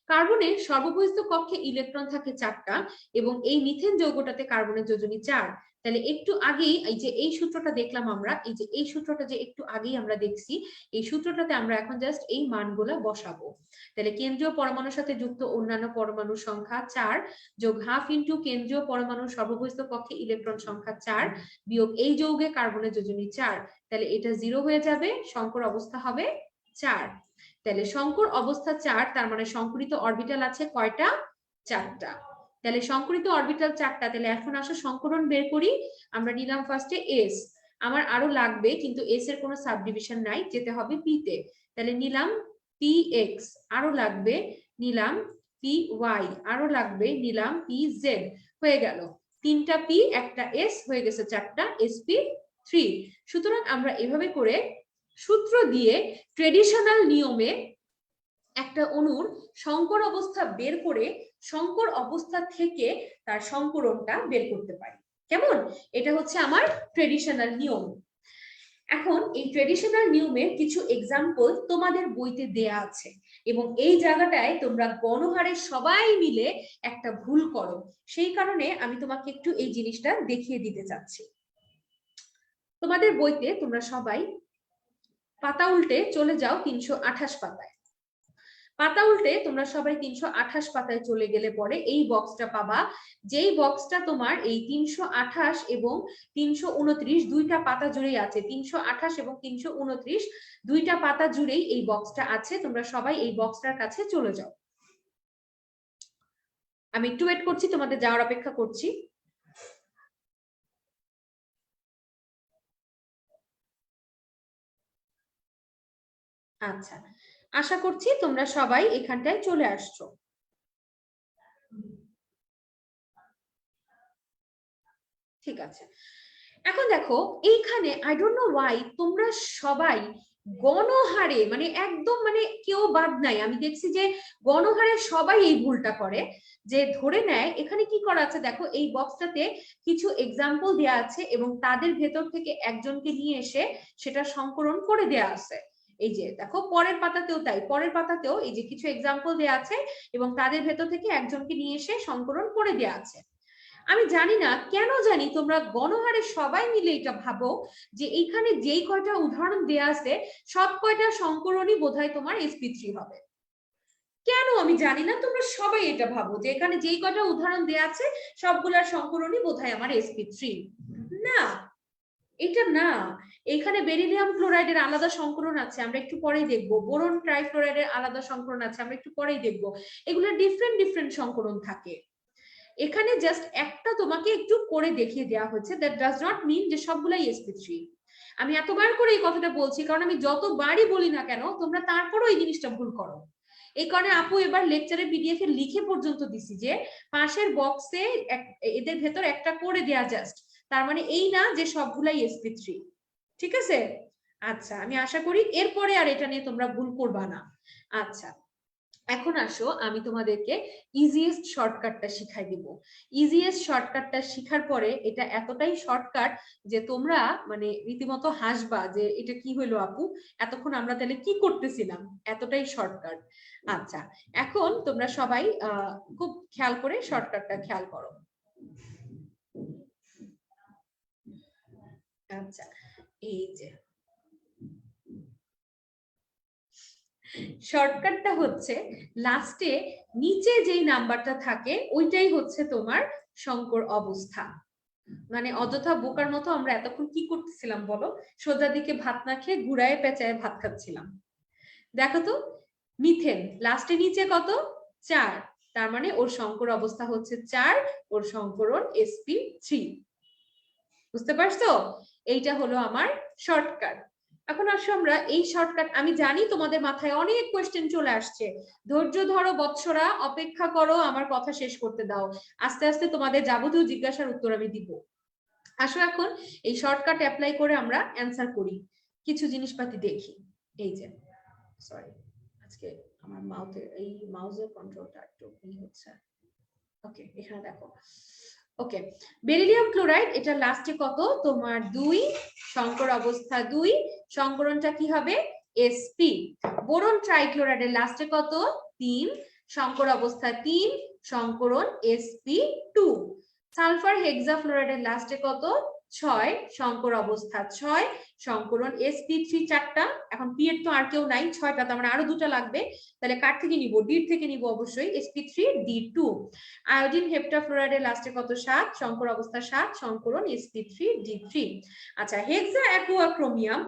কার্বনের সর্ববহিস্থ কক্ষে ইলেকট্রন থাকে 4টা এবং এই মিথেন যৌগটাতে কার্বনের যোজনী 4। তাহলে একটু আগেই এই যে এই সূত্রটা দেখলাম আমরা, এই যে এই সূত্রটা যে একটু আগেই আমরা দেখছি, এই সূত্রটাতে আমরা এখন জাস্ট এই মানগুলো বসাবো। তাহলে কেন্দ্রীয় পরমাণুর সাথে যুক্ত অন্যান্য পরমাণুর সংখ্যা 4 যোগ হাফ ইন্টু কেন্দ্রীয় পরমাণুর সর্ববহিস্থ কক্ষে ইলেকট্রন সংখ্যা 4 বিয়োগ এই যৌগে কার্বনের যোজনী 4। তাহলে এটা 0 হয়ে যাবে, সংকর অবস্থা হবে 4। তাহলে সংকর অবস্থা 4, তার মানে সংকরিত অরবিটাল আছে কয়টা? 4টা। তাহলে সংকরিত অরবিটাল 4টা। তাহলে এখন আসো সংকরণ বের করি। আমরা নিলাম ফার্স্টে এস, আমার আরো লাগবে কিন্তু এস এর কোনো সাবডিভিশন নাই, যেতে হবে পি তে। তাহলে নিলাম পি এক্স, আরো লাগবে নিলাম পি ওয়াই, আরো লাগবে নিলাম পি জেড। হয়ে গেল 3টা পি, একটা এস, হয়ে গেছে 4টা sp3। সুতরাং আমরা এভাবে করে সূত্র দিয়ে ট্রেডিশনাল নিয়মে একটা অণুর সংকর অবস্থা বের করে সংকর অবস্থা থেকে তার সংকরণটা বের করতে পারি। কেমন? এটা হচ্ছে আমার ট্রেডিশনাল নিয়ম। এখন এই ট্রেডিশনাল নিয়মের কিছু এক্সাম্পল তোমাদের বইতে দেয়া আছে এবং এই জায়গাটায় তোমরা গণহারে সবাই মিলে একটা ভুল করো, সেই কারণে আমি তোমাকে একটু এই জিনিসটা দেখিয়ে দিতে চাচ্ছি। তোমাদের বইতে তোমরা সবাই পাতা উল্টে চলে যাও 328 পাতায়। পাতা উল্টে তোমরা সবাই 328 পাতায় চলে গেলে পরে এই বক্সটা পাবা, যেই বক্সটা তোমার এই 328 এবং 329 দুইটা পাতা জুড়েই আছে। 328 এবং 329 দুইটা পাতা জুড়েই এই বক্সটা আছে। তোমরা সবাই এই বক্সটার কাছে চলে যাও। আমি একটু ওয়েট করছি, তোমাদের যাওয়ার অপেক্ষা করছি। আচ্ছা, আশা করছি তোমরা সবাই এখানটায় চলে আসছো। ঠিক আছে, এখন দেখো এইখানে আই ডোন্ট নো ওয়াই তোমরা সবাই গণহারে মানে একদম মানে কেউ বাদ নাই, আমি দেখছি যে গণহারে সবাই এই ভুলটা করে, যে ধরে নেয় এখানে কি করা আছে দেখো এই বক্সটাতে কিছু এক্সাম্পল দেয়া আছে এবং তাদের ভেতর থেকে একজনকে নিয়ে এসে সেটা সংকলন করে দেয়া আছে। এই যে দেখো পরের পাতাতেও তাই, পরের পাতাতেও এই যে কিছু এক্সাম্পল দেয়া আছে এবং তাদের ভেতর থেকে একজনকে নিয়ে এসে সংকলন করে দেয়া আছে। আমি জানি না কেন জানি তোমরা গণহারে সবাই মিলে এটা ভাবো যে এইখানে যেই কয়টা উদাহরণ দেয়া আছে সব কয়টা সংকরণই বোধহয় তোমার sp3 হবে। কেন আমি জানি না, তোমরা সবাই এটা ভাবো যে এখানে যেই কয়টা উদাহরণ দেয়া আছে সবগুলার সংকরণই বোধহয় আমার sp3। না, এটা না। এখানে বেরিলিয়াম ক্লোরাইডের আলাদা সংকরণ আছে, আমরা একটু পরেই দেখবো। বোরন ট্রাইফ্লোরাইডের আলাদা সংকরণ আছে, আমরা একটু পরেই দেখবো। এগুলো ডিফারেন্ট ডিফারেন্ট সংকরণ থাকে। এখানে জাস্ট একটা তোমাকে একটু করে দেখিয়ে দেওয়া হচ্ছে, দ্যাট ডাজ নট মিন যে সবগুলাই sp3। আমি এতবার করে এই কথাটা বলছি কারণ আমি যতবারই বলি না কেন তোমরা তারপরও এই জিনিসটা ভুল করো। এই কারণে আপু এবার লেকচারে পিডিএফ এ লিখে পর্যন্ত দিছি যে পাশের বক্সে এদের ভেতর একটা করে দেয়া জাস্ট, তার মানে এই না যে সবগুলাই sp3। ঠিক আছে? আচ্ছা, আমি আশা করি এরপরে আর এটা নিয়ে তোমরা ভুল করবা না। আচ্ছা, এখন আসো আমি তোমাদেরকে ইজিয়েস্ট শর্টকাটটা শিখাই দিব। ইজিয়েস্ট শর্টকাটটা শিখার পরে এটা এতটাই শর্টকাট যে তোমরা মানে রীতিমতো হাসবা যে এটা কি হলো আপু, এতক্ষণ আমরা তাহলে কি করতেছিলাম, এতটাই শর্টকাট। আচ্ছা, এখন তোমরা সবাই খুব খেয়াল করে শর্টকাটটা খেয়াল করো। আচ্ছা, এই যে শর্টকাটটা হচ্ছে লাস্টে নিচে যেই নাম্বারটা থাকে ওইটাই হচ্ছে তোমার সংকর অবস্থা। মানে অযথা বোকার মতো আমরা এতক্ষণ কি করতেছিলাম বলো, সোজা দিকে ভাত না খেয়ে ঘুরায় পেঁচায় ভাত খাচ্ছিলাম। দেখো তো মিথেন লাস্টে নিচে কত 4, তার মানে ওর সংকর অবস্থা হচ্ছে 4, ওর সংকরণ sp3। বুঝতে পারছো? এইটা হলো আমার শর্টকাট। এখন আসো আমরা এই শর্টকাট, আমি জানি তোমাদের মাথায় অনেক কোয়েশ্চেন চলে আসছে, ধৈর্য ধরো বৎসরা, অপেক্ষা করো, আমার কথা শেষ করতে দাও, আস্তে আস্তে তোমাদের যাবতীয় জিজ্ঞাসার উত্তর আমি দিব। আসো এখন এই শর্টকাট অ্যাপ্লাই করে আমরা অ্যান্সার করি, কিছু জিনিসপাতি দেখি। এই যে সরি, আজকে আমার মাউসের কন্ট্রোলটা একটু হচ্ছে। ওকে, এখানে দেখো। ওকে, বেরিলিয়াম ক্লোরাইড এটা লাস্টে কত তোমার 2, সংকর অবস্থা 2, সংকরণটা কি হবে sp। বোরন ট্রাইক্লোরাইডের লাস্টে কত 3, সংকর অবস্থা 3, সংকরণ sp2। সালফার হেক্সাফ্লোরাইডের লাস্টে কত 6, সংকর অবস্থা 6, সংকরণ sp3 4টা। এখন p এর তো আর কেউ নাই, 6টা, তার মানে আরো 2টা লাগবে, তাহলে কার থেকে নিব, d থেকে নিব অবশ্যই, sp3 d2। আয়োডিন হেপ্টাফ্লোরাইডের লাস্টে কত 7, সংকর অবস্থা 7, সংকরণ sp3 d3। আচ্ছা, হেক্সা অ্যাকুয়াক্রোমিয়াম,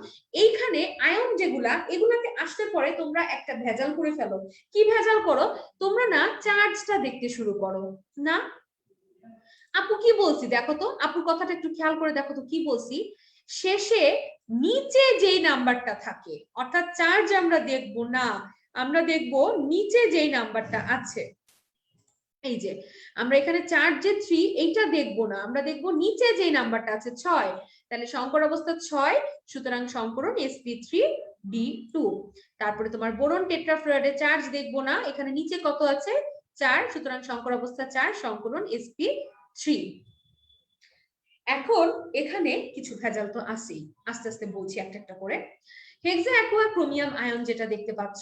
এইখানে আয়ন যেগুলা এগুলাকে আসতে পরে তোমরা একটা ভেজাল করে ফেলো। কি ভেজাল করো তোমরা না, চার্জটা দেখতে শুরু করো না। আপু কি বলছি দেখো তো, আপুর কথাটা একটু খেয়াল করে দেখো তো কি বলছি, শেষে নিচে যেই নাম্বারটা থাকে, অর্থাৎ চার্জ আমরা দেখবো না, আমরা দেখবো নিচে যেই নাম্বারটা আছে। এই যে আমরা এখানে চার্জ যে 3 এইটা দেখবো না, আমরা দেখবো নিচে যেই নাম্বারটা আছে 6, তাহলে সংকর অবস্থা 6, সুতরাং সংকরণ sp3 B2। তারপরে তোমার বোরন টেট্রাফ্লুরাইডের চার্জ দেখবো না, এখানে নিচে কত আছে 4, সুতরাং সংকর অবস্থা 4, সংকরণ sp3। এখন এখানে কিছু ভেজাল তো আছেই, আস্তে আস্তে বলছি একটা একটা করে। হেক্সা অ্যাকোয়া ক্রোমিয়াম আয়ন যেটা দেখতে পাচ্ছ,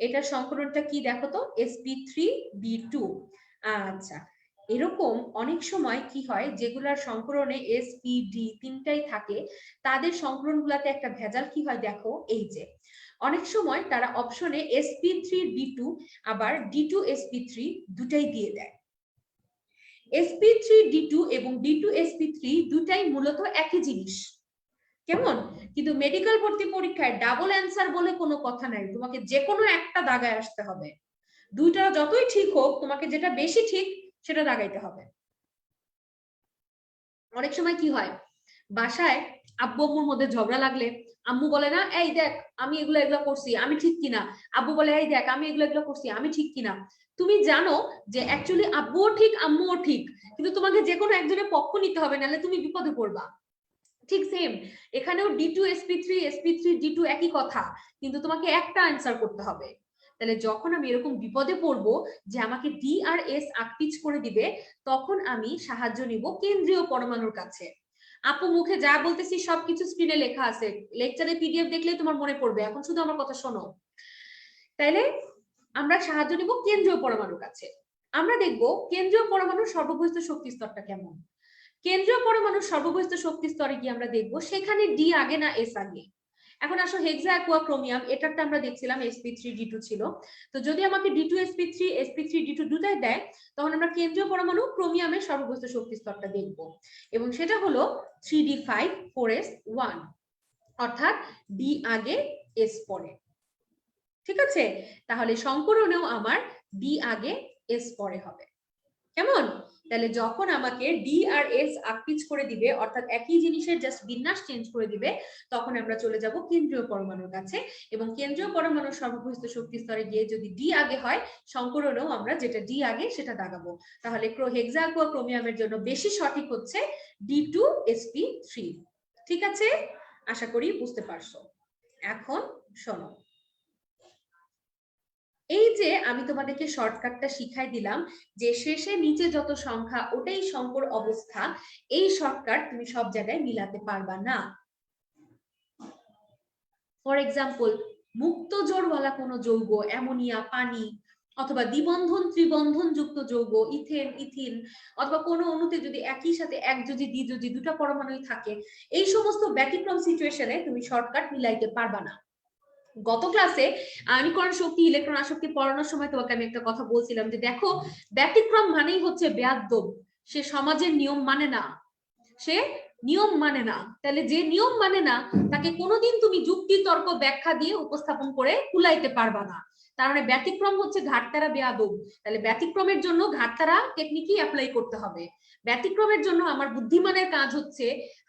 এটার সংকরণটা কি দেখো তো, sp3b2। আচ্ছা, এরকম অনেক সময় কি হয়, যেগুলার সংকরণে sp d তিনটাই থাকে, তাদের সংকরণগুলোতে একটা ভেজাল কি হয় দেখো, এই যে অনেক সময় তারা অপশনে sp3d2 আবার d2sp3 দুটাই দিয়ে দেয়। sp3d2 এবং d2sp3 দুটাই মূলত একই জিনিস, কেমন? কিন্তু মেডিকেল ভর্তি পরীক্ষায় ডাবল অ্যান্সার বলে কোনো কথা নাই, তোমাকে যে কোনো একটা দাগায় আসতে হবে। দুইটা যতই ঠিক হোক, তোমাকে যেটা বেশি ঠিক সেটা দাগাইতে হবে। অনেক সময় কি হয়, বাসায় আব্বু আম্মুর মধ্যে ঝগড়া লাগলে আম্মু বলে না, এই দেখ আমি এগুলো এগুলো করছি, আমি ঠিক কিনা। আব্বু বলে, এই দেখ আমি এগুলো এগুলো করছি, আমি ঠিক কিনা। তুমি জানো যে অ্যাকচুয়ালি আব্বুও ঠিক আম্মুও ঠিক, কিন্তু তোমাকে যে কোনো একজনের পক্ষ নিতে হবে, নাহলে তুমি বিপদে পড়বা। ঠিক সেম এখানেও d2sp3 একই কথা, কিন্তু তোমাকে একটা আনসার করতে হবে। তাহলে যখন আমি এরকম বিপদে পড়বো যে আমাকে ডি আর এস আকপিচ করে দিবে, তখন আমি সাহায্য নিব কেন্দ্রীয় পরমাণুর কাছে। আপু মুখে যা বলতেছি সবকিছু স্ক্রিনে লেখা আছে, লেকচারে পিডিএফ দেখলেই তোমার মনে পড়বে, এখন শুধু আমার কথা শোনো। তাইলে আমরা সাহায্য নিব কেন্দ্রীয় পরমাণুর কাছে। আমরা দেখব কেন্দ্রীয় পরমাণুর সর্ববহিষ্ঠ শক্তি স্তরটা কেমন। কেন্দ্রীয় পরমাণুর সর্ববহিষ্ঠ শক্তি স্তরে গিয়ে আমরা দেখব সেখানে ডি আগে না এস আগে। এখন আসো হেক্সা অ্যাকোয়া ক্রোমিয়াম, এটারটা আমরা দেখছিলাম sp3d2 ছিল। তো যদি আমাকে d2sp3 sp3d2 দুটাই দেয়, তখন আমরা কেন্দ্রীয় পরমাণু ক্রোমিয়ামের সর্ববহিষ্ঠ শক্তি স্তরটা দেখব, এবং সেটা হলো 3d5 4s1, অর্থাৎ ডি আগে এস পরে। ঠিক আছে, তাহলে সংকরণেও আমার ডি আগে এস পরে হবে। কেমন? তাহলে যখন আমাকে ডি আর এস আকপিচ করে দিবে, অর্থাৎ একই জিনিসের জাস্ট বিন্যাস চেঞ্জ করে দিবে, তখন আমরা চলে যাব কেন্দ্রীয় পরমাণুর কাছে, এবং কেন্দ্রীয় পরমাণুর সর্ববহিষ্ঠ শক্তি স্তরে গিয়ে যদি ডি আগে হয়, সংকরণেও আমরা যেটা ডি আগে সেটা দাগাবো। তাহলে হেক্সা অ্যাকোয়া ক্রোমিয়ামের জন্য বেশি সঠিক হচ্ছে d2sp3। ঠিক আছে, আশা করি বুঝতে পারছো। এখন শোনো, এই যে আমি তোমাদেরকে শর্টকাটটা শিখাই দিলাম, যে শেষে নিচে যত সংখ্যা ওটাই সংকর অবস্থা, এই শর্টকাট তুমি সব জায়গায় মিলাতে পারবা না। ফর এক্সাম্পল, মুক্ত জোড়ওয়ালা কোনো যৌগ, অ্যামোনিয়া, পানি, অথবা দ্বিবন্ধন ত্রিবন্ধন যুক্ত যৌগ, ইথেন, ইথিন, অথবা কোনো অণুতে যদি একই সাথে একযোজি দ্বিযোজি দুটা পরমাণুই থাকে, এই সমস্ত ব্যতিক্রম সিচুয়েশনে তুমি শর্টকাট মিলাইতে পারবা না। গত ক্লাসে আয়নীকরণ শক্তি, ইলেকট্রন আসক্তি পড়ানোর সময় তোমাকে আমি একটা কথা বলছিলাম যে দেখো, ব্যতিক্রম মানেই হচ্ছে বেয়াদ্দব, সে সমাজের নিয়ম মানে না, সে নিয়ম মানে না। তাহলে যে নিয়ম মানে না, তাকে কোনোদিন তুমি যুক্তি তর্ক ব্যাখ্যা দিয়ে উপস্থাপন করে কুলাইতে পারবা না। তার মানে ব্যতিক্রম হচ্ছে ঘাটতারা বেয়াদব। তাহলে ব্যতিক্রমের জন্য ঘাটতারা টেকনিকই অ্যাপ্লাই করতে হবে। ব্যতিক্রমের জন্য আমার বুদ্ধিমানের কাজ হচ্ছে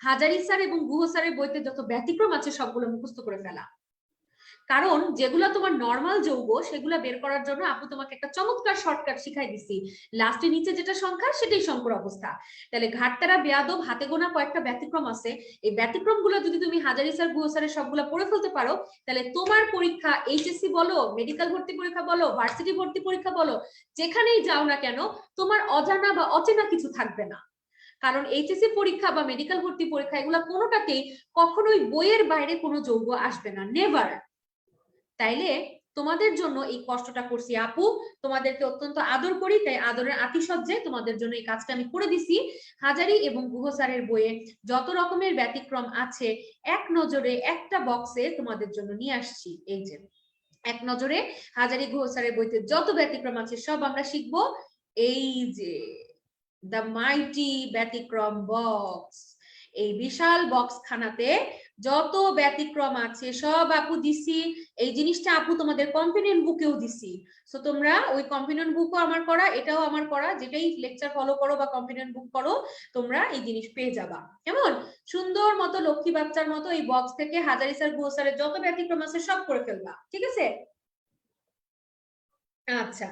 হাজারি স্যার এবং গুহ স্যারের বইতে যত ব্যতিক্রম আছে সবগুলো মুখস্থ করে ফেলা। কারণ যেগুলো তোমার নরমাল যৌগ, সেগুলো বের করার জন্য আপু তোমাকে একটা চমৎকার শর্টকাট শিখাই দিছি, লাস্টে নিচে যেটা সংখ্যা সেটাই সংকর অবস্থা। তাহলে ঘাটতারা বেয়াদব হাতে গোনা কয়েকটা ব্যতিক্রম আছে, এই ব্যতিক্রম গুলো যদি তুমি হাজারি স্যার গুহ স্যারের সবগুলো পড়ে ফেলতে পারো, তাহলে তোমার পরীক্ষা এইচএসসি বলো, মেডিকেল ভর্তি পরীক্ষা বলো, ভার্সিটি ভর্তি পরীক্ষা বলো, যেখানেই যাও না কেন, তোমার অজানা বা অচেনা কিছু থাকবে না। কারণ এইচএসসি পরীক্ষা বা মেডিকেল ভর্তি পরীক্ষা এগুলো কোনোটাতেই কখনোই বইয়ের বাইরে কোনো যৌগ আসবে না, নেভার। তাইলে তোমাদের জন্য এই কষ্টটা করছি আপু, তোমাদেরকে অত্যন্ত আদর করি, তাই আদরের আতিশয্যে তোমাদের জন্য এই কাজটা আমি করে দিছি। হাজারি এবং গুহ স্যারের বইয়ে যত রকমের ব্যতিক্রম আছে, এক নজরে একটা বক্সে তোমাদের জন্য নিয়ে আসছি। এই যে এক নজরে হাজারি গুহ স্যারের বইতে যত ব্যতিক্রম আছে সব আমরা শিখবো। এই যে দ্য মাইটি ব্যতিক্রম বক্স, এই বিশাল বক্স খানাতে যত ব্যতিক্রম আছে সব আপু দিছি। এই জিনিসটা আপু তোমাদের কম্পিনিয়ন বুকেও দিছি, সো তোমরা ওই কম্পিনিয়ন বুকও আমার করা, এটাও আমার করা, যেটাই লেকচার ফলো করো বা কম্পিনিয়ন বুক করো, তোমরা এই জিনিস পেয়ে যাবা। কেমন সুন্দর মতো লক্ষ্মী বাচ্চার মতো এই বক্স থেকে হাজারি স্যার গুহ স্যারের যত ব্যতিক্রম আছে সব করে ফেলবা, ঠিক আছে? আচ্ছা,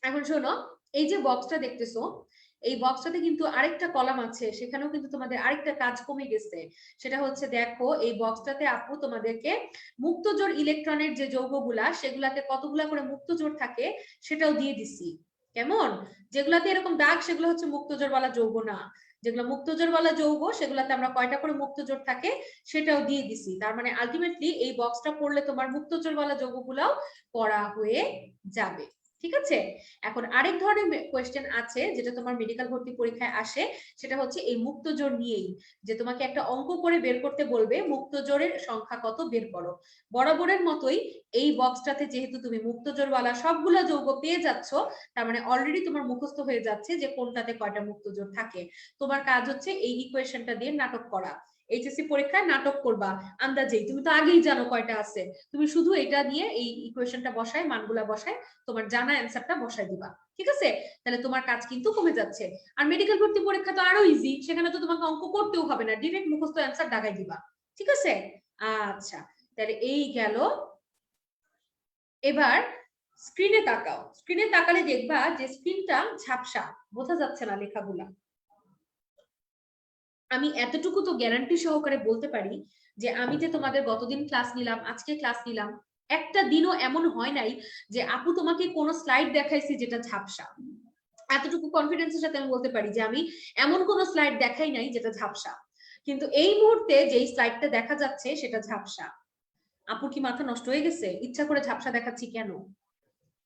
এখন শোনো, এই যে বক্সটা দেখতেছো, এই বক্সটাতে কিন্তু আরেকটা কলাম আছে, সেখানেও কিন্তু তোমাদের আরেকটা কাজ কমে গেছে। সেটা হচ্ছে দেখো এই বক্সটাতে আপু তোমাদেরকে মুক্তজোড় ইলেকট্রনের যে যৌগগুলা সেগুলাতে কতগুলা করে মুক্তজোড় থাকে সেটাও দিয়ে দিছি। কেমন? যেগুলাতে এরকম দাগ সেগুলো হচ্ছে মুক্তজোড়ওয়ালা যৌগ না, যেগুলো মুক্তজোড়ওয়ালা যৌগ সেগুলাতে আমরা কয়টা করে মুক্তজোড় থাকে সেটাও দিয়ে দিছি। তার মানে আলটিমেটলি এই বক্সটা পড়লে তোমার মুক্তজোড়ওয়ালা যৌগগুলাও পড়া হয়ে যাবে। ঠিক আছে? এখন আরেক ধরনের কোয়েশ্চেন আছে যেটা তোমার মেডিকেল ভর্তি পরীক্ষায় আসে, সেটা হচ্ছে এই মুক্তজোড় নিয়েই, যে তোমাকে একটা অঙ্ক করে বের করতে বলবে মুক্তজোড়ের সংখ্যা কত বের করো। বরাবরের মতোই এই বক্সটাতে যেহেতু তুমি মুক্তজোড়ওয়ালা সবগুলো যৌগ পেয়ে যাচ্ছ, তার মানে অলরেডি তোমার মুখস্থ হয়ে যাচ্ছে যে কোনটাতে কয়টা মুক্তজোড় থাকে। তোমার কাজ হচ্ছে এই ইকুয়েশনটা দিয়ে নাটক করা। এইচএসসি পরীক্ষায় নাটক করবা আন্দাজেই, তুমি তো আগেই জানো কয়টা আছে, তুমি শুধু এটা নিয়ে এই ইকুয়েশনটা বসায় মানগুলা বসায় তোমার জানা অ্যান্সারটা বসাই দিবা। ঠিক আছে? তাহলে তোমার কাজ কিন্তু কমে যাচ্ছে। আর মেডিকেল ভর্তি পরীক্ষা তো আরো ইজি, সেখানে তো তোমাকে অঙ্ক করতেও হবে না, ডিরেক্ট মুখস্থ অ্যান্সার দাগাই দিবা। ঠিক আছে? আচ্ছা, তাহলে এই গেল। এবার স্ক্রিনে তাকাও, স্ক্রিনে তাকালে দেখবা যে স্ক্রিনটা ঝাপসা, বোঝা যাচ্ছে না লেখাগুলা। আমি এতটুকু তো গ্যারান্টি সহকারে বলতে পারি যে আমি যে তোমাদের গতদিন ক্লাস নিলাম, আজকে ক্লাস নিলাম, একটা দিনও এমন হয় নাই যে আপু তোমাকে কোনো স্লাইড দেখাইছি যেটা ঝাপসা। এতটুকু কনফিডেন্সের সাথে আমি বলতে পারি যে আমি এমন কোনো স্লাইড দেখাই নাই যেটা ঝাপসা। কিন্তু এই মুহূর্তে যেই স্লাইডটা দেখা যাচ্ছে সেটা ঝাপসা। আপুর কি মাথা নষ্ট হয়ে গেছে? ইচ্ছা করে ঝাপসা দেখাচ্ছি কেন?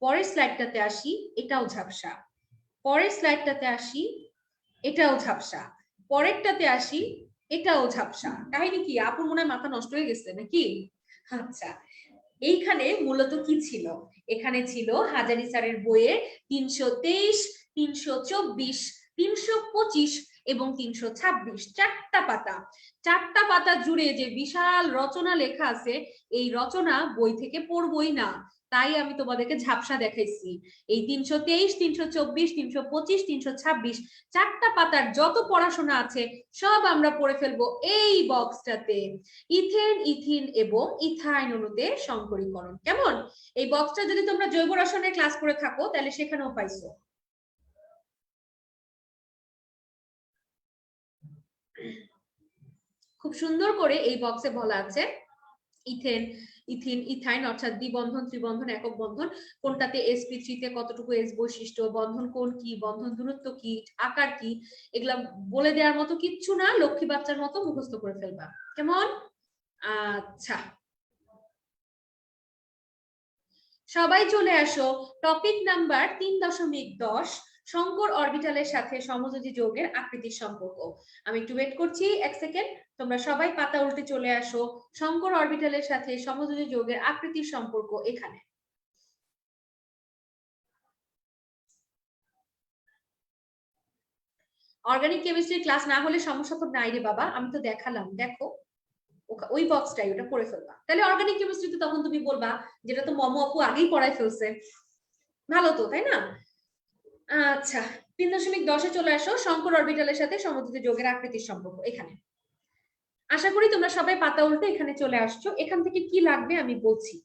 পরের স্লাইডটাতে আসি, এটাও ঝাপসা। পরের স্লাইডটাতে আসি, এটাও ঝাপসা। পরেরটাতে আসি, এটাও ঝাপসা। কাহিনী কি? আপুর মনে হয় মাথা নষ্ট হয়ে গেছে নাকি? আচ্ছা, এইখানে মূলত কি ছিল? এখানে ছিল হাজারি স্যারের বইয়ের 323, 324, 325 এবং 326 চারটা পাতা। চারটা পাতা জুড়ে যে বিশাল রচনা লেখা আছে, এই রচনা বই থেকে পড়বই না, তাই আমি তোমাদেরকে ঝাপসা দেখাইছি। এই 323, 324, 325, 326 চারটা পাতার যত পড়াশোনা আছে সব আমরা পড়ে ফেলবো এই বক্সটাতে। ইথেন, ইথিন এবং ইথাইন অণুতে সংকরীকরণ। কেমন? এই বক্সটা যদি তোমরা জৈব রসায়নের ক্লাস করে থাকো তাহলে সেখানেও পাইছো। খুব সুন্দর করে এই বক্সে বলা আছে ইথেন, ইথিন, ইথাইন অর্থাৎ দ্বিবন্ধন, ত্রিবন্ধন, একক বন্ধন, কোনটাতে sp3 তে কতটুকু s বৈশিষ্ট্য, বন্ধন কোণ কি, বন্ধন দূরত্ব কি, আকার কি, এগুলা বলে দেওয়ার মতো কিচ্ছু না, লক্ষ্মী বাচ্চার মতো মুখস্থ করে ফেলবা। কেমন? আচ্ছা, সবাই চলে আসো টপিক নাম্বার 3.10, শঙ্কর অরবিটালের সাথে সমযোজী যৌগের আকৃতির সম্পর্ক। আমি একটু ওয়েট করছি এক সেকেন্ড, তোমরা সবাই পাতা উল্টে চলে আসো। শঙ্কর অরবিটালের সাথে সমযোজী যৌগের আকৃতির সম্পর্ক এখানে। অর্গানিক কেমিস্ট্রি ক্লাস না হলে সমস্যা তো নাই রে বাবা, আমি তো দেখালাম, দেখো ওই বক্সটাই ওটা পড়ে ফেলবা। তাহলে অর্গানিক কেমিস্ট্রিতে তখন তুমি বলবা যেটা তো মমো আপু আগেই পড়াই ফেলছে, ভালো তো, তাই না? আচ্ছা, 3.10 চলে আসো, শঙ্কর অরবিটালের সাথে সমযোজী যৌগের আকৃতির সম্পর্ক এখানে। আশা করি তোমরা সবাই পাতা উল্টে এখানে চলে আসছো। এখান থেকে কি লাগবে আমি বলছি।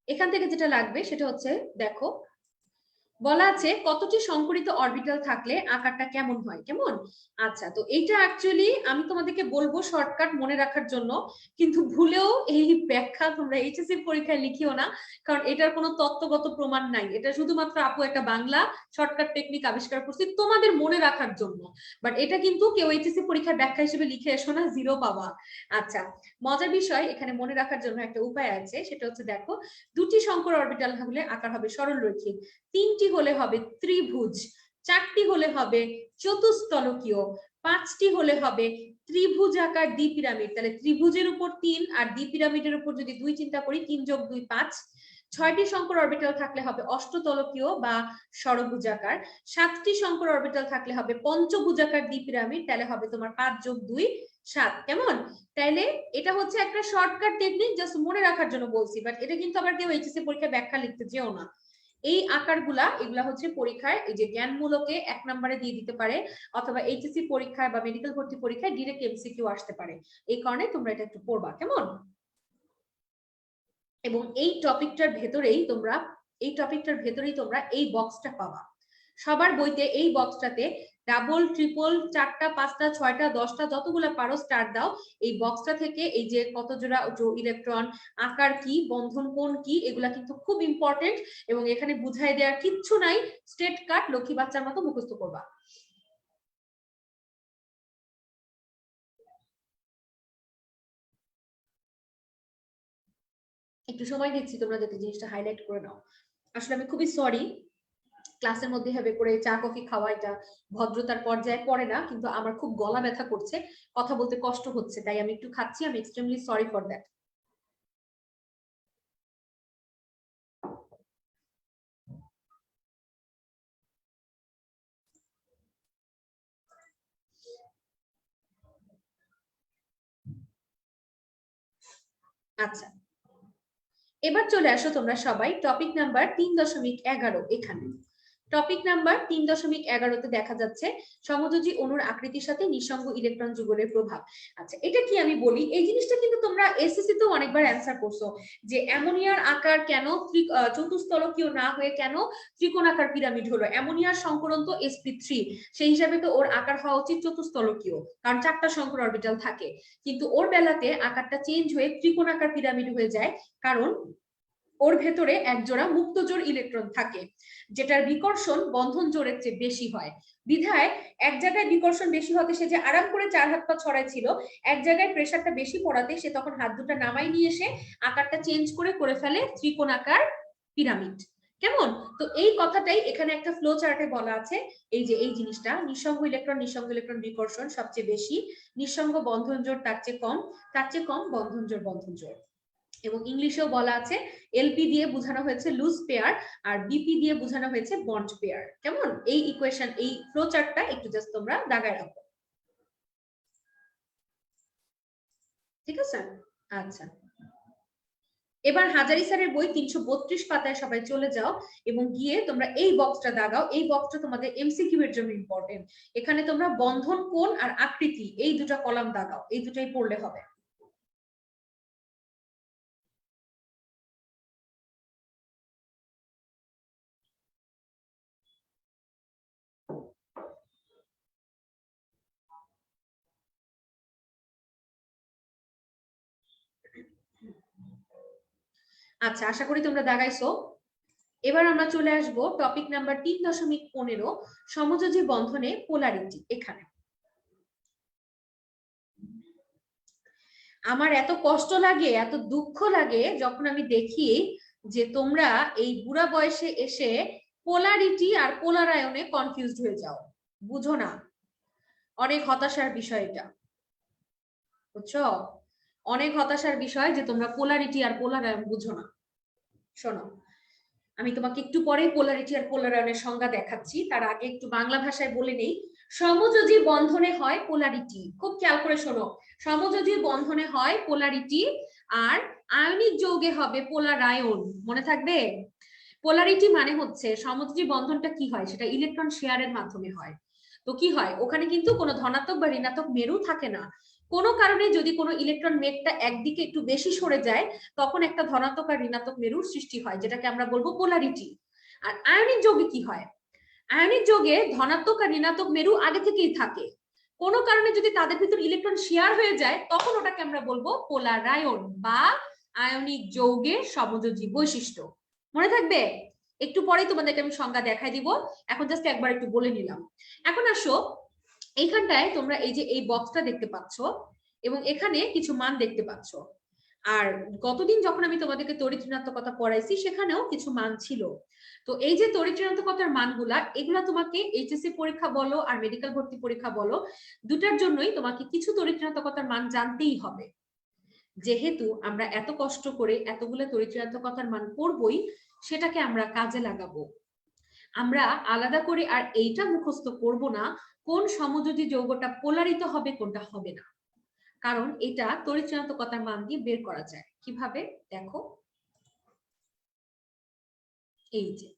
এখান থেকে যেটা লাগবে সেটা হচ্ছে, দেখো বলা আছে কতটি সংকরিত অরবিটাল থাকলে আকারটা কেমন হয়। কেমন? আচ্ছা, তো এইটা অ্যাকচুয়ালি আমি তোমাদেরকে বলবো শর্টকাট মনে রাখার জন্য, কিন্তু ভুলেও এই ব্যাখ্যা তোমরা এইচএসসি পরীক্ষায় লিখিও না, কারণ এটার কোনো তত্ত্বগত প্রমাণ নাই। এটা শুধুমাত্র আপু একটা বাংলা শর্টকাট টেকনিক আবিষ্কার করছি তোমাদের মনে রাখার জন্য, বাট এটা কিন্তু কেউ এইচএসসি পরীক্ষার ব্যাখ্যা হিসেবে লিখে এসো না, জিরো পাবা। আচ্ছা, মজার বিষয় এখানে মনে রাখার জন্য একটা উপায় আছে, সেটা হচ্ছে দেখো দুটি সংকর অরবিটাল হলে আকার হবে সরলরৈখিক, তিনটি হলে হবে ত্রিভুজ, চারটি হলে হবে চতুস্তলকীয়, পাঁচটি হলে হবে ত্রিভুজ আকার দ্বিপিরামিড। তাহলে ত্রিভুজের উপর 3 আর দ্বিপিরামিডের উপর যদি 2 চিন্তা করি, 3 + 2 5। 6টি শঙ্কর অরবিটাল থাকলে হবে অষ্টতলকীয় বা ষড়ভুজাকার। 7টি শঙ্কর অরবিটাল থাকলে হবে পঞ্চভুজাকার দ্বিপিরামিড, তাহলে হবে তোমার 5 + 2 7। কেমন? তাইলে এটা হচ্ছে একটা শর্টকাট টেকনিক, জাস্ট মনে রাখার জন্য বলছি, বাট এটা কিন্তু আবার কেউ এইচএসসি পরীক্ষায় ব্যাখ্যা লিখতে যেও না। এই আকারগুলা এগুলা হচ্ছে পরীক্ষায় এই যে জ্ঞানমূলকে 1 নম্বরে দিয়ে দিতে পারে, অথবা এইচএসসি পরীক্ষায় বা মেডিকেল ভর্তি পরীক্ষায় ডিরেক্ট এমসিকিউ আসতে পারে। এই কারণে তোমরা এটা একটু পড়বা, কেমন? এবং এই টপিকটার ভেতরেই তোমরা এই বক্সটা পাবা। সবার বইতে এই বক্সটাতে ডাবল, ট্রিপল, 4টা, 5টা, 6টা, 10টা যতগুলা পারো স্টার দাও। এই বক্সটা থেকে এই যে কত জোড়া ইলেকট্রন, আকার কি, বন্ধন কোণ কি, এগুলা কিন্তু খুব ইম্পর্টেন্ট, এবং এখানে বুঝাই দেওয়ার কিচ্ছু নাই, স্ট্রেট কাট লক্ষ্মী বাচ্চার মতো মুখস্থ করবা। একটু সময় দিচ্ছি তোমরা যাতে জিনিসটা হাইলাইট করে নাও। আসলে আমি খুবই সরি, ক্লাসের মধ্যে হবে করে চা কফি খাওয়া এটা ভদ্রতার পর্যায়ে পড়ে না, কিন্তু আমার খুব গলা ব্যথা করছে, কথা বলতে কষ্ট হচ্ছে, তাই আমি একটু খাচ্ছি। আমি এক্সট্রিমলি সরি ফর দ্যাট। আচ্ছা, এবার চলে আসো তোমরা সবাই টপিক নাম্বার 3.11। এখানে টপিক নাম্বার 3.11তে দেখা যাচ্ছে সমযোজী অণুর আকৃতির সাথে নিঃসঙ্গ ইলেকট্রন যুগলের প্রভাব। আচ্ছা, এটা কি আমি বলি, এই জিনিসটা কিন্তু তোমরা এসএসসি তেও অনেকবার অ্যান্সার করছো, যে অ্যামোনিয়ার আকার কেন চতুস্তলকীয় না হয়ে কেন ত্রিকোণাকার পিরামিড হলো। অ্যামোনিয়ার সংকরণ তো sp3, সেই হিসাবে তো ওর আকার হওয়া উচিত চতুস্তলকীয়, কারণ 4টা সংকর অরবিটাল থাকে, কিন্তু ওর বেলাতে আকারটা চেঞ্জ হয়ে ত্রিকোণাকার পিরামিড হয়ে যায়, কারণ ওর ভেতরে এক জোড়া মুক্ত জোড় ইলেকট্রন থাকে, যেটার বিকর্ষণ বন্ধন জোড়ের চেয়ে বেশি হয়। বিধায় এক জায়গায় বিকর্ষণ বেশি হতে সে যে আরাম করে 4 হাত পা ছড়াই ছিল, এক জায়গায় প্রেসারটা বেশি পড়াতে সে তখন হাত দুটো নামাই নিয়ে এসে আকারটা চেঞ্জ করে ফেলে ত্রিকোণাকার পিরামিড, কেমন? তো এই কথাটাই এখানে একটা ফ্লো চার্টে বলা আছে, এই যে এই জিনিসটা, নিঃসঙ্গ ইলেকট্রন বিকর্ষণ সবচেয়ে বেশি, নিঃসঙ্গ বন্ধন জোড় তার চেয়ে কম বন্ধন জোড়। এবং ইংলিশেও বলা আছে এলপি দিয়ে বোঝানো হয়েছে লুজ পেয়ার, আর বিপি দিয়ে বোঝানো হয়েছে বন্ড পেয়ার, কেমন? এই ইকুয়েশন, এই ফ্লো চার্টটা একটু জাস্ট তোমরা দাগায় রাখো, ঠিক আছে? আচ্ছা, এবার হাজারি স্যারের বই 332 পাতায় সবাই চলে যাও এবং গিয়ে তোমরা এই বক্সটা দাগাও। এই বক্সটা তোমাদের এমসিকিউ এর জন্য ইম্পর্টেন্ট। এখানে তোমরা বন্ধন কোণ আর আকৃতি এই দুটো কলাম দাগাও, এই দুটাই পড়লে হবে। আচ্ছা, আশা করি তোমরা দাগাইছো। এবার আমরা চলে আসব টপিক নাম্বার 3.15, সমযোজী বন্ধনে পোলারিটি। এখানে আমার এত কষ্ট লাগে, এত দুঃখ লাগে যখন আমি দেখি যে তোমরা এই বুড়া বয়সে এসে পোলারিটি আর পোলারায়নে কনফিউজড হয়ে যাও, বুঝো না। অনেক হতাশার বিষয় এটা, বুঝছো? অনেক হতাশার বিষয় যে তোমরা পোলারিটি আর পোলারায়ন বুঝো না। শোনো, আমি তোমাকে একটু পরে পোলারিটি আর পোলারায়নের সংজ্ঞা দেখাচ্ছি, তার আগে একটু বাংলা ভাষায় বলে নেই। সমযোজী বন্ধনে হয় পোলারিটি, খুব খেয়াল করে শোনো, সমযোজী বন্ধনে হয় পোলারিটি, আর আয়নিক যৌগে হবে পোলারায়ন, মনে থাকবে? পোলারিটি মানে হচ্ছে সমযোজী বন্ধনটা কি হয়, সেটা ইলেকট্রন শেয়ারের মাধ্যমে হয়। তো কি হয়, ওখানে কিন্তু কোনো ধনাত্মক বা ঋণাত্মক মেরু থাকে না। কোনো কারণে যদি কোনো ইলেকট্রন মেঘটা একদিকে একটু বেশি সরে যায়, তখন একটা ধনাত্মক আর ঋণাত্মক মেরুর সৃষ্টি হয়, যেটাকে আমরা বলবো পোলারিটি। আর আয়নিক যৌগে কি হয়, আয়নিক যৌগে ধনাত্মক আর ঋণাত্মক মেরু আগে থেকেই থাকে, কোনো কারণে যদি তাদের ভিতর ইলেকট্রন শেয়ার হয়ে যায়, তখন ওটাকে আমরা বলবো পোলারায়ন বা আয়নিক যৌগের সমযোজী বৈশিষ্ট্য। মনে থাকবে? একটু পরেই তোমাদেরকে আমি সংজ্ঞা দেখাই দিব, এখন জাস্ট একবার একটু বলে নিলাম। এখন আসো, এইখানটায় তোমরা এই যে এই বক্সটা দেখতে পাচ্ছ এবং এখানে কিছু মান দেখতে পাচ্ছ। আর গতদিন যখন আমি তোমাদেরকে তড়িৎ ঋণাত্মকতা পড়াইছি সেখানেও কিছু মান ছিল। তো এই যে তড়িৎ ঋণাত্মকতার মানগুলা, এগুলা তোমাকে এইচএসসি পরীক্ষা বলো আর মেডিকেল ভর্তি পরীক্ষা বলো, দুটার জন্যই তোমাকে কিছু তড়িৎ ঋণাত্মকতার মান জানতেই হবে। যেহেতু আমরা এত কষ্ট করে এতগুলো তড়িৎ ঋণাত্মকতার মান পড়বই, সেটাকে আমরা কাজে লাগাবো। আমরা আলাদা করে আর এইটা মুখস্থ করব না কোন সমযোজী যৌগটা পোলারিত হবে কোনটা হবে না, কারণ এটা তড়িৎ ঋণাত্মকতার মান দিয়ে বের করা যায়। কিভাবে? দেখো, এই যে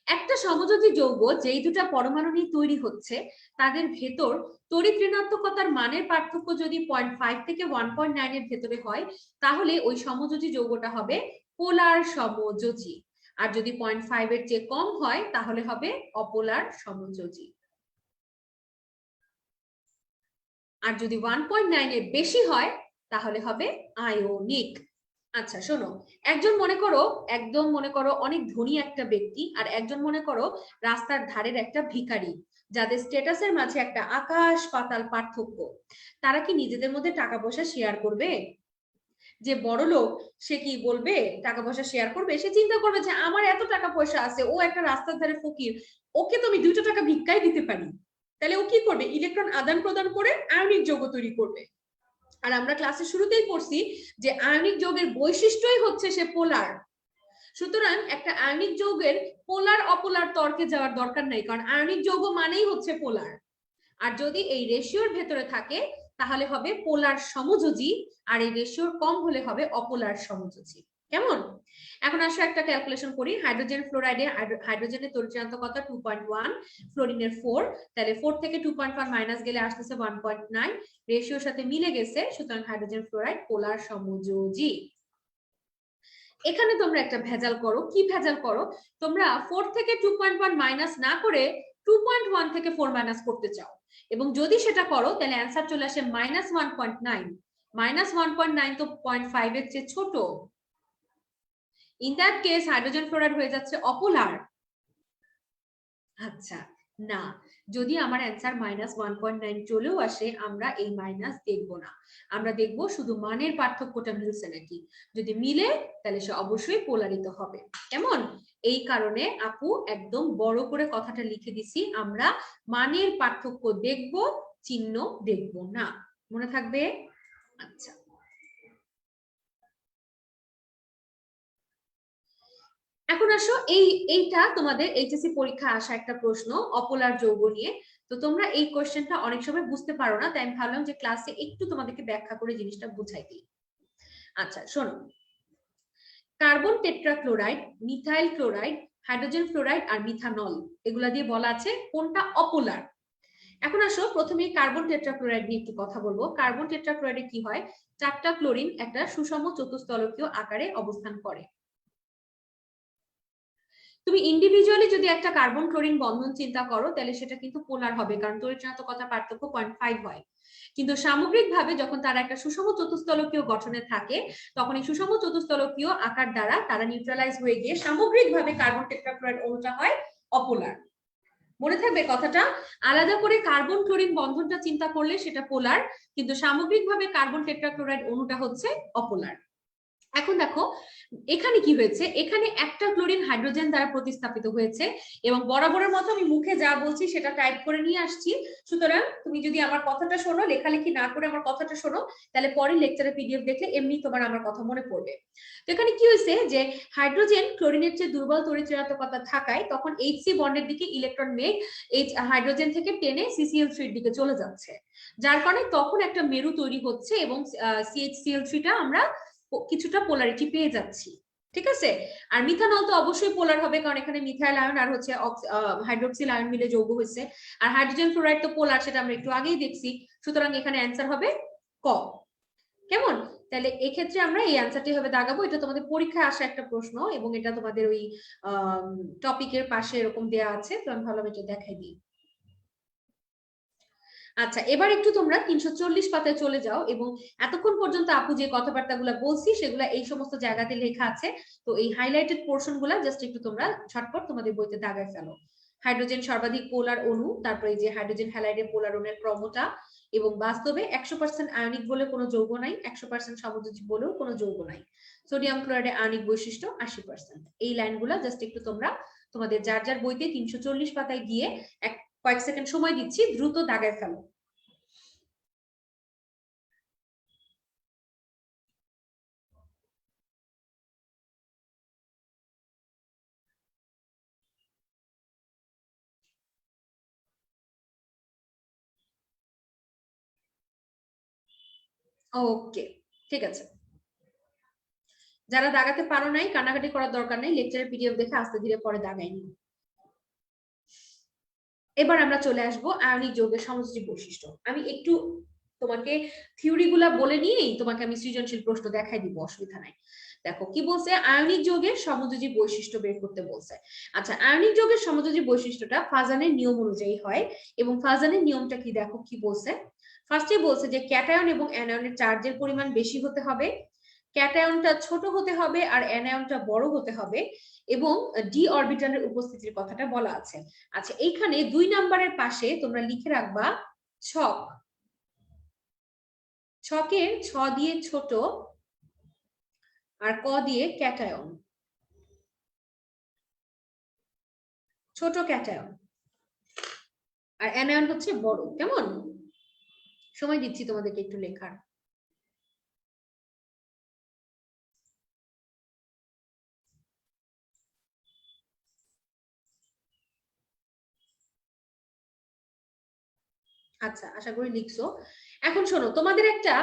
একটা সমযোজী যৌগ যেই দুটা পরমাণু নিয়ে তৈরি হচ্ছে তাদের ভেতর তড়িৎ ঋণাত্মকতার মানের পার্থক্য যদি 0.5 থেকে 1.9 এর ভেতরে হয় তাহলে ওই সমযোজী যৌগটা হবে পোলার সমযোজী, আর যদি 0.5 এর চেয়ে কম হয় তাহলে হবে অপোলার সমযোজী, আর যদি 1.9 এর বেশি হয় তাহলে হবে আয়নিক। আচ্ছা শোনো, একজন মনে করো অনেক ধনী একটা ব্যক্তি, আর একজন মনে করো রাস্তার ধারের একটা ভিখারি, যাদের স্ট্যাটাসের মাঝে একটা আকাশ পাতাল পার্থক্য। তারা কি নিজেদের মধ্যে টাকা পয়সা শেয়ার করবে? যে বড় লোক সে কি বলবে টাকা পয়সা শেয়ার করবে? সে চিন্তা করবে যে আমার এত টাকা পয়সা আছে, ও একটা রাস্তার ধারে ফকির, ওকে তো আমি 2টা টাকা ভিক্ষাই দিতে পারি। তাহলে ও কি করবে? ইলেকট্রন আদান প্রদান করে আয়নিক যৌগ তৈরি করবে। আর আমরা ক্লাসের শুরুতেই পড়ছি যে আয়নিক যৌগের বৈশিষ্ট্যই হচ্ছে সে পোলার। সুতরাং একটা আয়নিক যৌগের পোলার অপোলার তর্কে যাওয়ার দরকার নাই, কারণ আয়নিক যৌগ মানেই হচ্ছে পোলার। আর যদি এই রেশিওর ভেতরে থাকে তাহলে হবে পোলার সমযোজী, আর এই রেশিওর কম হলে হবে অপোলার সমযোজী। কেমন? এখন আসো একটা ক্যালকুলেশন করি। হাইড্রোজেন ফ্লোরাইডে হাইড্রোজেনের তড়িৎ ঋণাত্মকতা 2.1, ফ্লোরিনের 4, তাহলে 4 থেকে 2.1 মাইনাস গেলে আসতেছে 1.9, রেশিওর সাথে মিলে গেছে, সুতরাং হাইড্রোজেন ফ্লোরাইড পোলার সমযোজী। এখানে তোমরা একটা ভেজাল করো। কি ভেজাল করো? তোমরা 4 থেকে 2.1 মাইনাস না করে 2.1 থেকে 4 মাইনাস করতে চাও, এবং যদি সেটা করো তাহলে অ্যান্সার চলে আসে -1.9। -1.9 তো 0.5 এর চেয়ে ছোট। In that case hydrogen fluoride হয়ে যাচ্ছে অপোলার। আচ্ছা না, যদি আমার অ্যান্সার -1.9 চলেও আসে আমরা এই মাইনাস দেখবো না, আমরা দেখবো শুধু মানের পার্থক্যটা মিলছে নাকি। যদি মিলে তাহলে সে অবশ্যই পোলারিত হবে। কেমন? এই কারণে আপু একদম বড় করে কথাটা লিখে দিছি, আমরা মানের পার্থক্য দেখব, চিহ্ন দেখব না। মনে থাকবে? আচ্ছা, এখন আসো এইটা তোমাদের এইচএসসি পরীক্ষা আসা একটা প্রশ্ন অপোলার যৌগ নিয়ে। তো তোমরা এই কোশ্চেনটা অনেক সময় বুঝতে পারো না, তাই আমি ভাবলাম যে ক্লাসে একটু তোমাদেরকে ব্যাখ্যা করে জিনিসটা বুঝাই দিই। আচ্ছা শোনো, carbon tetrachloride, methyl chloride, hydrogen fluoride আর মিথানল, এগুলা দিয়ে বলা আছে কোনটা অপোলার। এখন আসো প্রথমে কার্বন টেট্রাক্লোরাইড নিয়ে একটু কথা বলবো। কার্বন টেট্রাক্লোরাইডে কি হয়? 4টা ক্লোরিন একটা সুষম চতুস্তলকীয় আকারে অবস্থান করে। তুমি ইন্ডিভিজুয়ালি যদি একটা কার্বন ক্লোরিন বন্ধন চিন্তা করো তাহলে সেটা কিন্তু পোলার হবে, কারণ তড়িৎ ঋণাত্মকতার পার্থক্য 0.5 হয়। কিন্তু সামগ্রিকভাবে যখন তারা একটা সুষম চতুস্তলকীয় গঠনে থাকে তখন এই সুষম চতুস্তলকীয় আকার দ্বারা তারা নিউট্রালাইজ হয়ে গিয়ে সামগ্রিকভাবে কার্বন টেট্রাক্লোরাইড অণুটা হয় অপোলার। মনে থাকবে কথাটা? আলাদা করে কার্বন ক্লোরিন বন্ধনটা চিন্তা করলে সেটা পোলার, কিন্তু সামগ্রিকভাবে কার্বন টেট্রাক্লোরাইড অণুটা হচ্ছে অপোলার। এখন দেখো এখানে কি হয়েছে, এখানে একটা ক্লোরিন হাইড্রোজেন দ্বারা প্রতিস্থাপিত হয়েছে, এবং বরাবরের মতো আমি মুখে যা বলছি সেটা টাইপ করে নিয়ে আসছি। সুতরাং তুমি যদি আমার কথাটা শোনো, লেখালেখি না করে আমার কথাটা শোনো, তাহলে পরে লেকচারে পিডিএফ দেখলে এমনি তোমার আমার কথা মনে পড়বে। তো এখানে কি হয়েছে যে হাইড্রোজেন ক্লোরিনের চেয়ে দুর্বল তড়িৎ ঋণাত্মকতা থাকায় তখন এইচসি বন্ডের দিকে ইলেকট্রন মেঘ এই হাইড্রোজেন থেকে টেনে CCl3 এর দিকে চলে যাচ্ছে, যার কারণে তখন একটা মেরু তৈরি হচ্ছে এবং CHCl3টা আমরা কিছুটা পোলারিটি পেয়ে যাচ্ছি। ঠিক আছে? আর মিথানল তো অবশ্যই পোলার হবে, কারণ এখানে মিথাইল আয়ন আর হচ্ছে হাইড্রোক্সিল আয়ন মিলে যৌগ হয়েছে। আর হাইড্রোজেন ফ্লোরাইড তো পোলার, সেটা আমরা একটু আগেই দেখছি। সুতরাং এখানে অ্যান্সার হবে ক। কেমন? তাহলে এক্ষেত্রে আমরা এই অ্যান্সারটি হবে দাগাবো। এটা তোমাদের পরীক্ষায় আসা একটা প্রশ্ন, এবং এটা তোমাদের ওই টপিকের পাশে এরকম দেয়া আছে, তো আমি ভালো এটা দেখাই দিই। আচ্ছা এবার একটু তোমরা 340 পাতায় চলে যাও, এবং এতক্ষণ পর্যন্ত আপু যে কথাবার্তাগুলো বলছি সেগুলো এই সমস্ত জায়গাতে লেখা আছে। তো এই হাইলাইটেড পোর্শন গুলা জাস্ট একটু তোমরা ঝটপট তোমাদের বইতে দাগায় ফেলো। হাইড্রোজেন সর্বাধিক পোলার অণু, তারপরে যে হাইড্রোজেন হ্যালাইডের পোলার অণুর ক্রমটা, এবং বাস্তবে 100% আয়নিক বলে কোনো যৌগ নাই, 100% সমযোজী বলেও কোনো যৌগ নাই। সোডিয়াম ক্লোরাইডে আয়নিক বৈশিষ্ট্য 80%। এই লাইনগুলো জাস্ট একটু তোমরা তোমাদের যার যার বইতে 340 পাতায় গিয়ে কয়েক সেকেন্ড সময় দিচ্ছি, দ্রুত দাগায় ফেলো। ওকে, ঠিক আছে। যারা দাগাতে পারো নাই কান্নাকাটি করার দরকার নাই, লেকচারের পিডিএফ দেখে আস্তে ধীরে পরে দাগাই নিও। এবার আমরা চলে আসবো আয়নিক যৌগের সমযোজী বৈশিষ্ট্য। আমি একটু তোমাকে থিওরি গুলা বলে নিয়েই তোমাকে আমি সৃজনশীল প্রশ্ন দেখাই দিব, অসুবিধা নাই। দেখো কি বলছে, আয়নিক যৌগের সমযোজী বৈশিষ্ট্য বের করতে বলছে। আচ্ছা, আয়নিক যৌগের সমযোজী বৈশিষ্ট্যটা ফাজানের নিয়ম অনুযায়ী হয়, এবং ফাজানের নিয়মটা কি দেখো কি বলছে। ফার্স্টে বলছে যে ক্যাটায়ন এবং অ্যানায়নের চার্জের পরিমাণ বেশি হতে হবে, ক্যাটায়নটা ছোট হতে হবে আর অ্যানায়নটা বড় হতে হবে, এবং ডি অরবিটালের উপস্থিতির কথাটা বলা আছে। আচ্ছা, এইখানে 2 নাম্বারের পাশে তোমরা লিখে রাখবা ছক, ছকের ছ দিয়ে ছোট আর ক দিয়ে ক্যাটায়ন, ছোট ক্যাটায়ন, আর অ্যানায়ন হচ্ছে বড়। কেমন? সময় দিচ্ছি তোমাদেরকে একটু লেখার। আচ্ছা, আশা করি লিখছো। এখন শোনো, তোমাদের একটা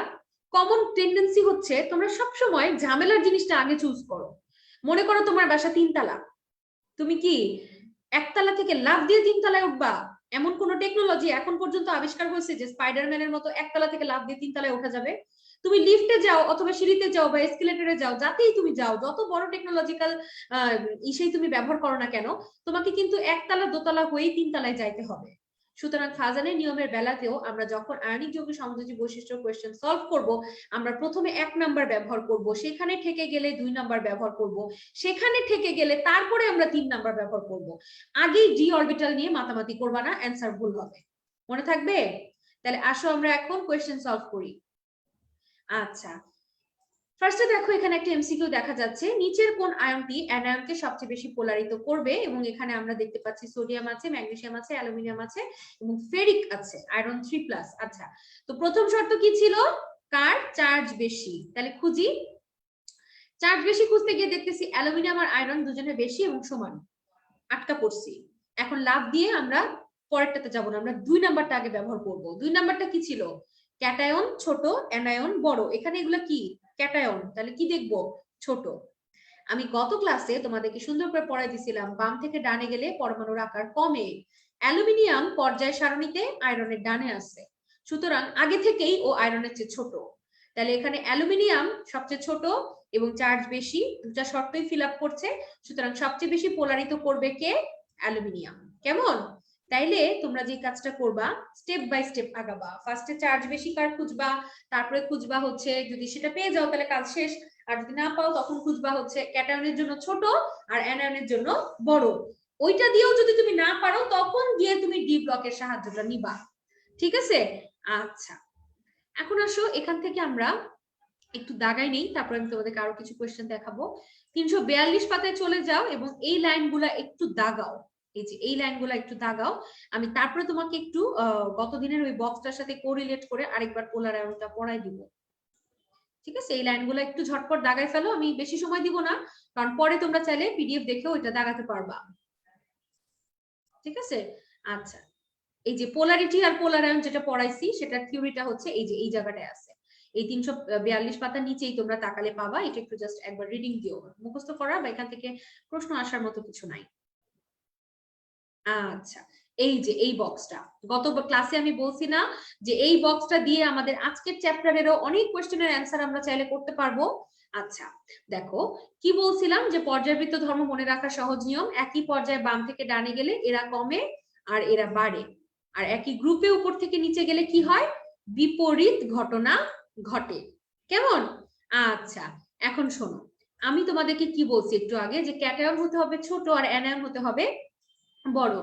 কমন টেন্ডেন্সি হচ্ছে তোমরা সবসময় ঝামেলার জিনিসটা আগে চুজ করো। মনে করো তোমার বাসা 3 তালা, তুমি কি একতলা থেকে লাফ দিয়ে 3 তলায় উঠবা? এমন কোন টেকনোলজি এখন পর্যন্ত আবিষ্কার হয়েছে যে স্পাইডারম্যানের মতো একতলা থেকে লাফ দিয়ে 3 তলায় ওঠা যাবে? তুমি লিফটে যাও অথবা সিঁড়িতে যাও বা এসকেলেটরে যাও, যাতেই তুমি যাও, যত বড় টেকনোলজিক্যাল ইসেই তুমি ব্যবহার করো না কেন, তোমাকে কিন্তু একতলা দোতলা হয়েই 3 তলায় যাইতে হবে। সুতরাং ফাজানের নিয়মের বেলাতেও আমরা যখন আয়নিক যৌগের সমযোজী বৈশিষ্ট্য কোয়েশ্চেন সলভ করব, আমরা প্রথমে 1 নাম্বার ব্যবহার করব, সেখানে ঠেকে গেলে 2 নাম্বার ব্যবহার করব, সেখানে ঠেকে গেলে তারপরে আমরা 3 নাম্বার ব্যবহার করব। আগেই ডি অরবিটাল নিয়ে মাতামাতি করবা না, অ্যান্সার ভুল হবে। মনে থাকবে? তাহলে আসো আমরা এখন কোয়েশ্চেন সলভ করি। আচ্ছা, ফার্স্টে দেখো এখানে একটা এমসিকিউ দেখা যাচ্ছে, নিচের কোন আয়নটি অ্যানায়নকে সবচেয়ে বেশি পোলারিত করবে? এবং এখানে আমরা দেখতে পাচ্ছি সোডিয়াম আছে, ম্যাগনেসিয়াম আছে, অ্যালুমিনিয়াম আছে এবং ফেরিক আছে, আয়রন 3+। আচ্ছা, তো প্রথম শর্ত কি ছিল? কার চার্জ বেশি। তাহলে খুঁজি, চার্জ বেশি খুঁজতে গিয়ে দেখতেছি অ্যালুমিনিয়াম আর আয়রন দুজনে বেশি এবং সমান, আটকা পড়ছি। এখন লাভ দিয়ে আমরা পরেরটাতে যাব না, আমরা 2 নাম্বারটা আগে ব্যবহার করব। 2 নাম্বারটা কি ছিল? ক্যাটায়ন ছোট, অ্যানায়ন বড়। এখানে এগুলা কি? ক্যাটায়ন, তাহলে কি দেখব? ছোট। আমি গত ক্লাসে তোমাদেরকে সুন্দর করে পড়াই দিছিলাম, বাম থেকে ডানে গেলে পরমাণুর আকার কমে। অ্যালুমিনিয়াম পর্যায় সারণীতে আয়রনের ডানে আছে, সুতরাং আগে থেকেই ও আয়রনের চেয়ে ছোট। তাহলে এখানে অ্যালুমিনিয়াম সবচেয়ে ছোট এবং চার্জ বেশি, দুটা শর্তই ফিল আপ করছে, সুতরাং সবচেয়ে বেশি পোলারিত করবে কে? অ্যালুমিনিয়াম। কেমন? তাইলে তোমরা যে কাজটা করবা, স্টেপ বাই স্টেপ আগাবা। ফার্স্টে চার্জ বেশি কার খুঁজবা, তারপরে খুঁজবা হচ্ছে, যদি সেটা পেয়ে যাও তাহলে কাজ শেষ, আর যদি না পাও তখন খুঁজবা হচ্ছে ক্যাটায়নের জন্য ছোট আর অ্যানায়নের জন্য বড়। ওইটা দিয়েও যদি তুমি না পারো তখন গিয়ে তুমি ডি ব্লকের সাহায্যটা নিবা। ঠিক আছে? আচ্ছা, এখন আসো এখান থেকে আমরা একটু দাগাই নেই, তারপর আমি তোমাদেরকে আরো কিছু কোয়েশ্চেন দেখাবো। 342 পাতায় চলে যাও এবং এই লাইনগুলা একটু দাগাও। এই যে এই লাইনগুলা একটু দাগাও, আমি তারপরে তোমাকে একটু গত দিনের ওই বক্সটার সাথে কোরিলেট করে আরেকবার পোলার আয়নটা পড়াই দিব। ঠিক আছে? এই লাইনগুলো একটু ঝটপট দাগাই ফেলো, আমি বেশি সময় দিব না, কারণ পরে তোমরা চাইলে পিডিএফ দেখেও এটা দাগাতে পারবা। ঠিক আছে? আচ্ছা, এই যে পোলারিটি আর পোলার আয়ন যেটা পড়াইছি সেটার থিওরিটা হচ্ছে এই যে এই জায়গাটায় আছে, এই 342 পাতার নিচেই তোমরা তাকালে পাবা। এটা একটু জাস্ট একবার রিডিং দিও, মুখস্থ করা বা এখান থেকে প্রশ্ন আসার মতো কিছু নাই। আচ্ছা, এই যে এই বক্সটা, গত ক্লাসে আমি বলছি না যে এই বক্সটা দিয়ে আমাদের আজকের চ্যাপ্টারেরও অনেক কোশ্চেনের অ্যান্সার আমরা চাইলে করতে পারবো। আচ্ছা, দেখো কি বলছিলাম, যে পর্যায়বৃত্ত ধর্ম মনে রাখার সহজ নিয়ম, একই পর্যায়ে বাম থেকে ডানে গেলে এরা কমে আর এরা বাড়ে, আর একই গ্রুপে উপর থেকে নিচে গেলে কি হয়? বিপরীত ঘটনা ঘটে। কেমন? আচ্ছা, এখন শোনো, আমি তোমাদেরকে কি বলছি একটু আগে, যে ক্যাটায়ন হতে হবে ছোট আর অ্যানায়ন হতে হবে বড়।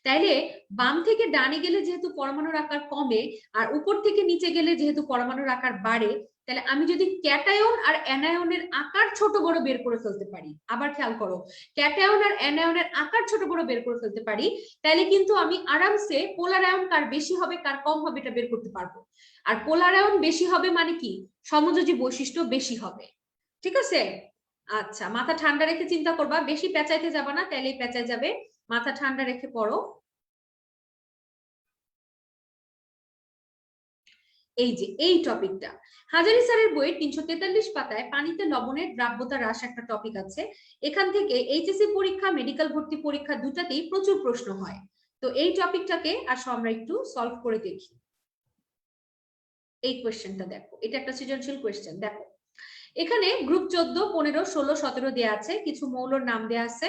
তাইলে বাম থেকে ডানে গেলে যেহেতু পরমাণুর আকার কমে আর উপর থেকে নিচে গেলে যেহেতু পরমাণুর আকার বাড়ে, তাহলে আমি যদি ক্যাটায়ন আর অ্যানায়নের আকার ছোট বড় বের করে ফেলতে পারি, আবার খেয়াল করো, ক্যাটায়ন আর অ্যানায়নের আকার ছোট বড় বের করে ফেলতে পারি, তাহলে কিন্তু আমি আরামসে পোলার আয়ন কার বেশি হবে কার কম হবে এটা বের করতে পারবো। আর পোলার আয়ন বেশি হবে মানে কি? সমযোজী বৈশিষ্ট্য বেশি হবে। ঠিক আছে? আচ্ছা, মাথা ঠান্ডা রেখে চিন্তা করবা, বেশি পেঁচাইতে যাবা না, তাইলেই পেঁচায় যাবে। মাথা ঠান্ডা রেখে পড়ো। এই যে এই টপিকটা হাজারি স্যারের বইয়ের 343 পাতায় পানিতে লবণের দ্রাব্যতা হ্রাস একটা টপিক আছে। এখান থেকে এইচএসসি পরীক্ষা, মেডিকেল ভর্তি পরীক্ষা দুটাতেই প্রচুর প্রশ্ন হয়। তো এই টপিকটাকে আসো আমরা একটু সলভ করে দেখি। এই কোয়েশ্চেনটা দেখো, এটা একটা সৃজনশীল কোয়েশ্চেন। দেখো এখানে গ্রুপ 14, 15, 16, 17 দেয়া আছে, কিছু মৌলর নাম দেয়া আছে।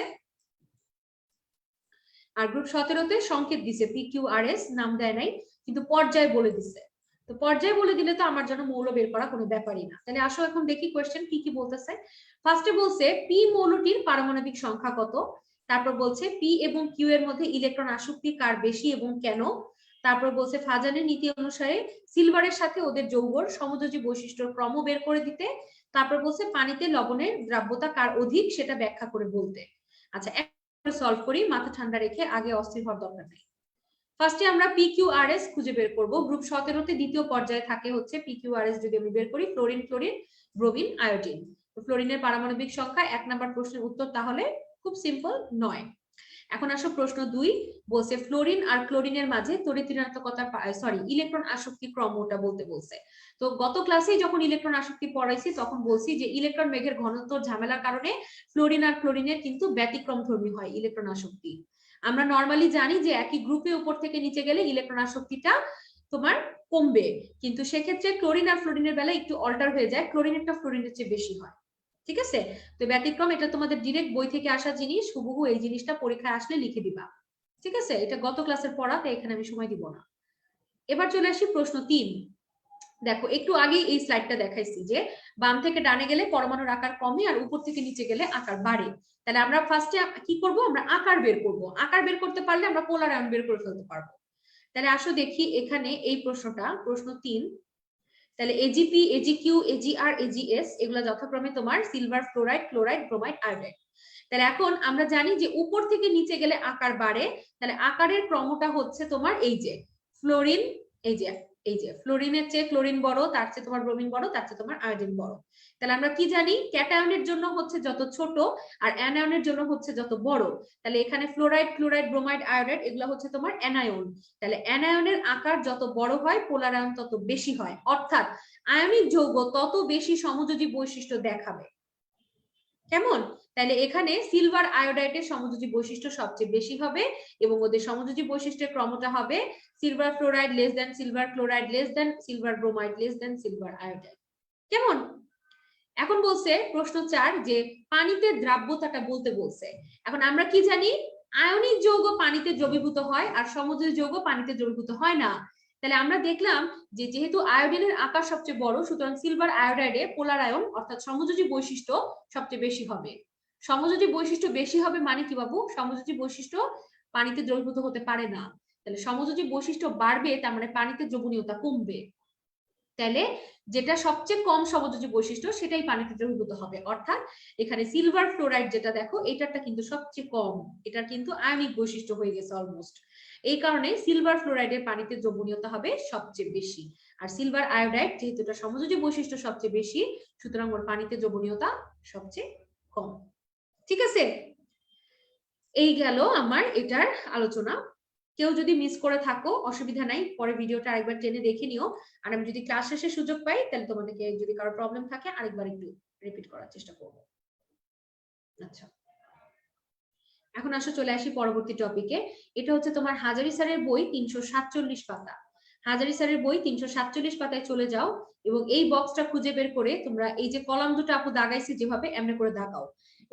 আর গ্রুপ 17-তে সংকেত দিছে PQRS, নাম দেয় নাই, কিন্তু পর্যায় বলে দিছে। তো পর্যায় বলে দিলে তো আমার জন্য মৌল বের করা কোনো ব্যাপারই না। তাহলে আসো এখন দেখি কোয়েশ্চেন কি কি বলতেছে। ফার্স্টে বলছে পি মৌলটির পারমাণবিক সংখ্যা কত, তারপর বলছে পি এবং কিউ এর মধ্যে ইলেকট্রন আসক্তি কার বেশি এবং কেন, তারপর বলছে ফাজানের নীতি অনুসারে সিলভারের সাথে ওদের যৌগর সমযোজী বৈশিষ্ট্যর ক্রম বের করে দিতে, তারপর বলছে পানিতে লবণের দ্রাব্যতা কার অধিক সেটা ব্যাখ্যা করে বলতে। আচ্ছা সলভ করি, মাথা ঠান্ডা রেখে, আগে অস্থির হওয়ার দরকার নেই। ফার্স্টে আমরা PQRS খুঁজে বের করব। গ্রুপ 17-তে দ্বিতীয় পর্যায়ে থাকে হচ্ছে PQRS। যদি আমি বের করি ফ্লোরিন, ক্লোরিন, ব্রোমিন, আয়োডিন। তো ফ্লোরিনের পারমাণবিক সংখ্যা 1 নাম্বার প্রশ্নের উত্তর তাহলে খুব সিম্পল 9। এখন আসো প্রশ্ন 2, বলছে ফ্লোরিন আর ক্লোরিনের মাঝে তড়িৎ ঋণাত্মকতা ইলেকট্রন আসক্তি ক্রমটা বলতে বলছে। তো গত ক্লাসেই যখন ইলেকট্রন আসক্তি পড়াইছি তখন বলছি যে ইলেকট্রন মেঘের ঘনত্ব ঝামেলার কারণে ফ্লোরিন আর ক্লোরিনের কিন্তু ব্যতিক্রমধর্মী হয় ইলেকট্রন আসক্তি। আমরা নরমালি জানি যে একই গ্রুপে উপর থেকে নিচে গেলে ইলেকট্রন আসক্তিটা তোমার কমবে, কিন্তু সেক্ষেত্রে ক্লোরিন আর ফ্লোরিনের বেলা একটু অল্টার হয়ে যায়, ক্লোরিনেরটা ফ্লোরিনের চেয়ে বেশি হয়। ঠিক আছে, তো ব্যতিক্রম, এটা তোমাদের ডিরেক্ট বই থেকে আসা জিনিস, হুবহু এই জিনিসটা পরীক্ষায় আসলে লিখে দিবা। ঠিক আছে, এটা গত ক্লাসের পড়া, তাই এখানে আমি সময় দিব না। এবার চলে আসি প্রশ্ন 3। দেখো একটু আগে এই স্লাইডটা দেখাইছি যে বাম থেকে ডানে গেলে পরমাণুর আকার কমে আর উপর থেকে নিচে গেলে আকার বাড়ে। তাহলে আমরা ফার্স্টে কি করব, আমরা আকার বের করব। আকার বের করতে পারলে আমরা পোলার আয়ন বের করে ফেলতে পারবো। তাহলে আসো দেখি এখানে এই প্রশ্নটা, প্রশ্ন 3। তাহলে এজিপি, এজিকিউ, এজিআর, এজিএস এগুলো যথাক্রমে তোমার silver, fluoride, chloride, bromide, iodide. তাহলে এখন আমরা জানি যে উপর থেকে নিচে গেলে আকার বাড়ে, তাহলে আকারের ক্রমটা হচ্ছে তোমার এই যে ফ্লোরিন, এই যে ফ্লোরিনের চেয়ে ক্লোরিন বড়, তার চেয়ে তোমার ব্রোমিন বড়, তার চেয়ে তোমার আয়োডিন বড়। তাহলে আমরা কি জানি, ক্যাটায়নের জন্য হচ্ছে যত ছোট আর অ্যানায়নের জন্য হচ্ছে যত বড়। তাহলে এখানে ফ্লোরাইড, ক্লোরাইড, ব্রোমাইড, আয়োডাইড এগুলো হচ্ছে তোমার অ্যানায়ন। তাহলে অ্যানায়নের আকার যত বড় হয় পোলার আয়ন তত বেশি হয়, অর্থাৎ আয়নিক যৌগ তত বেশি সমযোজী বৈশিষ্ট্য দেখাবে। কেমন? তাহলে এখানে সিলভার আয়োডাইডের সমযোজী বৈশিষ্ট্য সবচেয়ে বেশি হবে এবং ওদের সমযোজী বৈশিষ্ট্যের ক্রমটা হবে silver fluoride less than silver chloride less than silver bromide less than silver iodide. কেমন? এখন বলছে প্রশ্ন 4 যে পানিতে দ্রাব্যতাটা বলতে বলছে। এখন আমরা কি জানি, আয়নিক যৌগ পানিতে দ্রবীভূত হয় আর সমযোজী যৌগ পানিতে দ্রবীভূত হয় না। তাহলে আমরা দেখলাম যে যেহেতু আয়োডিনের আকার সবচেয়ে বড়, সুতরাং সিলভার আয়োডাইডে পোলার আয়ন অর্থাৎ সমযোজী বৈশিষ্ট্য সবচেয়ে বেশি হবে। সমযোজী বৈশিষ্ট্য বেশি হবে মানে কি বাবু, সমযোজী বৈশিষ্ট্য পানিতে দ্রবীভূত হতে পারে না। তাহলে সমযোজী বৈশিষ্ট্য বাড়বে, তার মানে পানিতে দ্রবণীয়তা কমবে। তাহলে যেটা সবচেয়ে কম সমযোজী বৈশিষ্ট্য সেটাই পানিতে দ্রবীভূত হবে, অর্থাৎ এখানে সিলভার ফ্লোরাইড যেটা দেখো এটারটা কিন্তু সবচেয়ে কম, এটা কিন্তু আয়নিক বৈশিষ্ট্য হয়ে গেছে অলমোস্ট। এই কারণে সিলভার ফ্লোরাইডের পানিতে দ্রবণীয়তা হবে সবচেয়ে বেশি, আর সিলভার আয়োডাইড যেহেতু এটা সমযোজী বৈশিষ্ট্য সবচেয়ে বেশি, সুতরাং ওর পানিতে দ্রবণীয়তা সবচেয়ে কম। ঠিক আছে, এই গেল আমার এটার আলোচনা। কেউ যদি মিস করে থাকো অসুবিধা নাই, পরে ভিডিওটা আরেকবার টেনে দেখে নিও। আর আমি যদি ক্লাস শেষে সুযোগ পাই তাহলে তোমাদেরকে যদি কারো প্রবলেম থাকে আরেকবার একটু রিপিট করার চেষ্টা করব। আচ্ছা, এখন আসো চলে আসি পরবর্তী টপিকে। এটা হচ্ছে তোমার হাজারি স্যারের বই 347 পাতা। হাজারি স্যারের বই 347 পাতায় চলে যাও এবং এই বক্সটা খুঁজে বের করে তোমরা এই যে কলাম দুটো আপু দাগাইছি যেভাবে এমনি করে দাগাও।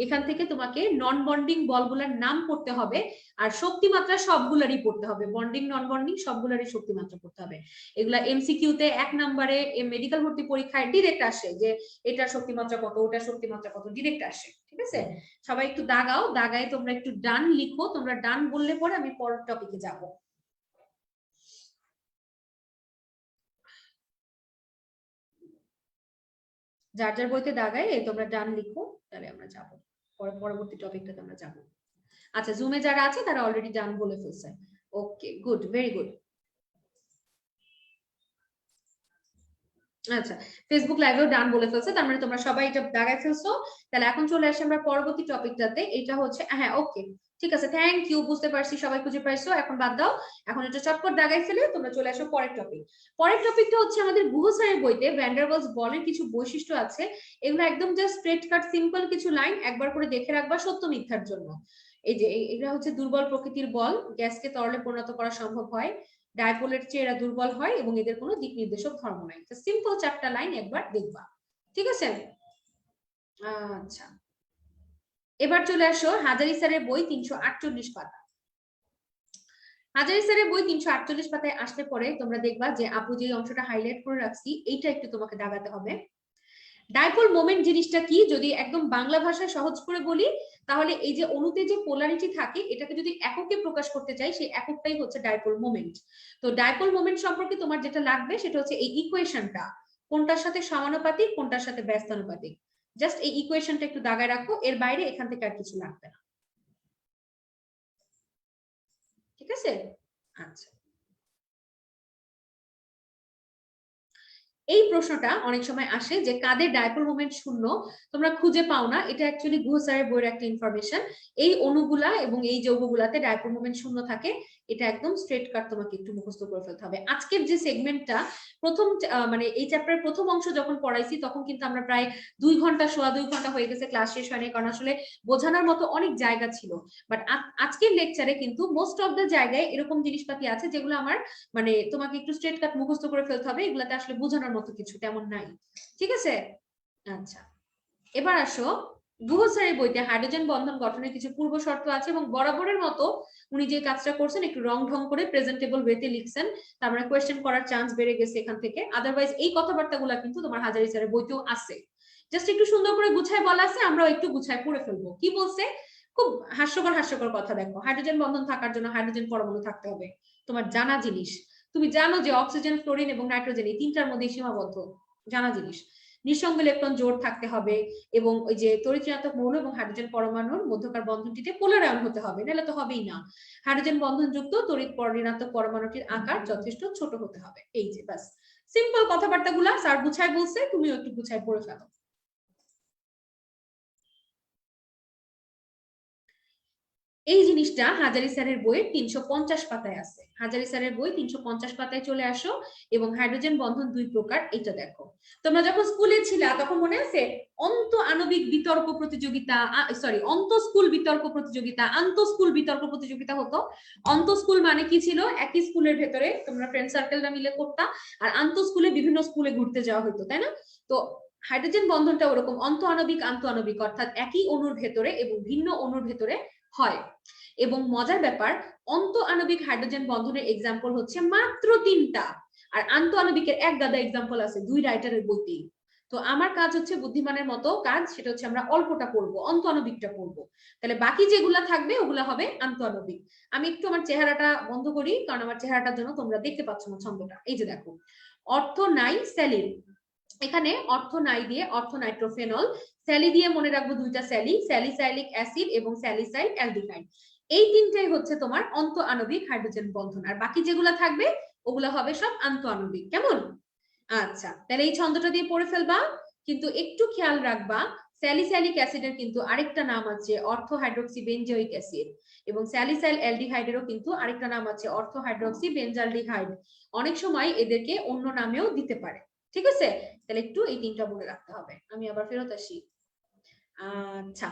এখান থেকে তোমাকে নন বন্ডিং বলগুলোর নাম পড়তে হবে আর শক্তিমাত্রা সবগুলারই পড়তে হবে, বন্ডিং নন বন্ডিং সবগুলারই শক্তিমাত্রা পড়তে হবে। এগুলা এমসিকিউতে 1 নম্বরে মেডিকেল ভর্তি পরীক্ষায় ডিরেক্ট আসে যে এটা শক্তিমাত্রা কত, ওটা শক্তিমাত্রা কত, ডিরেক্ট আসে। ঠিক আছে, সবাই একটু দাগাও, দাগায় তোমরা একটু ডান লিখো। তোমরা ডান বললে পরে আমি পরের টপিকে যাব। যার যার বইতে দাগায় তোমরা ডান লিখো, তাহলে আমরা যাব পরবর্তী টপিকটাতে আমরা যাব। আচ্ছা, জুমে যারা আছে তারা অলরেডি ডান বলে ফেলছে। ওকে, গুড, ভেরি গুড। আচ্ছা, ফেসবুক লাইভেও ডান বলে ফেলছে, তার মানে তোমরা সবাই এটা দাগায় ফেলছো। তাহলে এখন চলে আসি আমরা পরবর্তী টপিকটাতে। এটা হচ্ছে, হ্যাঁ ওকে ঠিক আছে, থ্যাংক ইউ, বুঝতে পারছি সবাই খুঁজে পাইছো। এখন বাদ দাও, এখন এটা চটপট দাগাই ফেলে তোমরা চলে আসো পরের টপিক। পরের টপিকটা হচ্ছে আমাদের গুহ স্যারের বইতে ভ্যান ডার ওয়ালস বলের কিছু বৈশিষ্ট্য আছে। এগুলো একদম জাস্ট স্ট্রেট কাট সিম্পল কিছু লাইন, একবার করে দেখে রাখবা সত্য মিথ্যার জন্য। এই যে এটা হচ্ছে দুর্বল প্রকৃতির বল, গ্যাসকে তরলে পরিণত করা সম্ভব হয়, ডাইপোলের চেয়ে এরা দুর্বল হয় এবং এদের কোনো দিক নির্দেশক ধর্ম নাই। সিম্পল 4টা লাইন একবার দেখবা, ঠিক আছে? আচ্ছা, এবার চলে আসো হাজারি স্যারের বই 348 পাতা। হাজারি স্যারের বই 348 পাতায় আসলে পরে তোমরা দেখবা যে আপু যে অংশটা হাইলাইট করে রাখছি এইটা একটু তোমাকে দাগাতে হবে। ডাইপোল মোমেন্ট জিনিসটা কি, যদি একদম বাংলা ভাষায় সহজ করে বলি তাহলে এই যে অণুতে যে পোলারিটি থাকে এটাকে যদি এককে প্রকাশ করতে চাই সেই এককটাই হচ্ছে ডাইপোল মোমেন্ট। তো ডাইপোল মোমেন্ট সম্পর্কে তোমার যেটা লাগবে সেটা হচ্ছে এই ইকুয়েশনটা, কোনটার সাথে সমানুপাতিক কোনটার সাথে ব্যস্তানুপাতিক। জাস্ট এই ইকুয়েশনটা একটু দাগায় রাখো, এর বাইরে এখান থেকে আর কিছু লাগবে না, ঠিক আছে? আচ্ছা, এই প্রশ্নটা অনেক সময় আসে যে কাদের ডাইপোল মোমেন্ট শূন্য তোমরা খুঁজে পাও না, এটা অ্যাকচুয়ালি গুহ স্যারের বইয়ের একটা ইনফরমেশন। এই অণুগুলা এবং এই যৌগগুলাতে ডাইপোল মোমেন্ট শূন্য থাকে, এটা একদম স্ট্রেট কাট তোমাকে একটু মুখস্থ করে ফেলতে হবে। আজকের যে সেগমেন্টটা প্রথম মানে এই চ্যাপ্টারের প্রথম অংশ যখন পড়াইছি তখন কিন্তু আমরা প্রায় 2 ঘন্টা, সোয়া 2 ঘন্টা হয়ে গেছে, ক্লাস শেষ হয়নি, কারণ আসলে বোঝানোর মতো অনেক জায়গা ছিল। বাট আজকের লেকচারে কিন্তু মোস্ট অফ দ্য জায়গায় এরকম জিনিসপাতি আছে যেগুলো আমার মানে তোমাকে একটু স্ট্রেট কাট মুখস্থ করে ফেলতে হবে, এগুলাতে আসলে বোঝানোর মতো কিছু তেমন নাই, ঠিক আছে? আচ্ছা, এবার আসো গুহ স্যারের বইতে হাইড্রোজেন বন্ধন গঠনের কিছু পূর্ব শর্ত আছে এবং বরাবরের মতো উনি যে কাজটা করছেন একটু রং ঢং করে প্রেজেন্টেবল ওয়েতে লিখছেন, তার মানে কোয়েশ্চেন করার চান্স বেড়ে গেছে এখান থেকে। আদারওয়াইজ এই কথাবার্তাগুলো কিন্তু তোমার হাজারি স্যারের বইতেও আছে, জাস্ট একটু সুন্দর করে গুছায় বলা আছে, আমরাও একটু গুছায় পড়ে ফেলবো। কি বলছে, খুব হাস্যকর হাস্যকর কথা। দেখো, হাইড্রোজেন বন্ধন থাকার জন্য হাইড্রোজেন পরমাণু থাকতে হবে, তোমার জানা জিনিস। তুমি জানো যে অক্সিজেন, ফ্লোরিন এবং নাইট্রোজেন এই তিনটার মধ্যে সীমাবদ্ধ, জানা জিনিস। নিঃসঙ্গ ইলেকট্রন জোড় থাকতে হবে এবং ওই যে তড়িৎ ঋণাত্মক মৌল এবং হাইড্রোজেন পরমাণুর মধ্যকার বন্ধনটিতে পোলার আয়ন হতে হবে, নাহলে তো হবেই না। হাইড্রোজেন বন্ধনযুক্ত তড়িৎ ঋণাত্মক পরমাণুটির আকার যথেষ্ট ছোট হতে হবে। এই যে বাস সিম্পল কথাবার্তাগুলা স্যার গুছায় বলছে, তুমিও একটু গুছায় পড়ে ফেলো। এই জিনিসটা হাজারি স্যারের বইয়ের 350 পাতায় আছে। হাজারি স্যারের বই 350 পাতায় চলে আসো এবং হাইড্রোজেন বন্ধন 2 প্রকার, এটা দেখো। তোমরা যখন স্কুলে ছিলা তখন মনে আছে অন্ত আণবিক বিতর্ক প্রতিযোগিতা, সরি অন্ত স্কুল বিতর্ক প্রতিযোগিতা, আন্ত স্কুল বিতর্ক প্রতিযোগিতা হতো। অন্ত স্কুল মানে কি ছিল, একই স্কুলের ভেতরে তোমরা ফ্রেন্ড সার্কেলরা মিলে করতা, আর আন্ত স্কুলে বিভিন্ন স্কুলে ঘুরতে যাওয়া হতো, তাই না? তো হাইড্রোজেন বন্ধনটা ওরকম অন্ত আণবিক আন্ত আণবিক, অর্থাৎ একই অণুর ভেতরে এবং ভিন্ন অণুর ভেতরে হয়। এবং মজার ব্যাপার, অন্ত আণবিক হাইড্রোজেন বন্ধনের এক্সাম্পল হচ্ছে মাত্র 3টা, আর আন্ত আণবিকের এক গাদা এক্সাম্পল আছে 2 রাইটারের বইতেই। তো আমার কাজ হচ্ছে বুদ্ধিমানের মতো কাজ, সেটা হচ্ছে আমরা অল্পটা পড়বো, অন্ত আণবিকটা পড়বো, তাহলে বাকি যেগুলা থাকবে ওগুলা হবে আন্ত আণবিক। আমি একটু আমার চেহারাটা বন্ধ করি, কারণ আমার চেহারাটার জন্য তোমরা দেখতে পাচ্ছ না ছন্দটা। এই যে দেখো, অর্থ নাই স্যালিন, এখানে অর্থ নাই দিয়ে অর্থ নাইট্রোফেনল, স্যালি দিয়ে মনে রাখবো 2টা স্যালি, স্যালিসাইলিক অ্যাসিড এবং স্যালিসাইল অ্যালডিহাইড। এই তিনটাই হচ্ছে তোমার অন্ত আণবিক হাইড্রোজেন বন্ধন, আর বাকি যেগুলো থাকবে ওগুলো হবে সব আন্ত আণবিক। কেমন? আচ্ছা, তাহলে এই ছন্দটা দিয়ে পড়ে ফেলবা, কিন্তু একটু খেয়াল রাখবা স্যালিসাইলিক অ্যাসিডের কিন্তু আরেকটা নাম আছে অর্থো হাইড্রোক্সি বেনজোইক অ্যাসিড, এবং স্যালিসাইল অ্যালডিহাইডেরও কিন্তু আরেকটা নাম আছে অর্থো হাইড্রোক্সি বেনজালডিহাইড। অনেক সময় এদেরকে অন্য নামেও দিতে পারে, ঠিক আছে? তাহলে একটু এই তিনটা বলে রাখতে হবে। আমি আবার ফেরত আসি। আচ্ছা,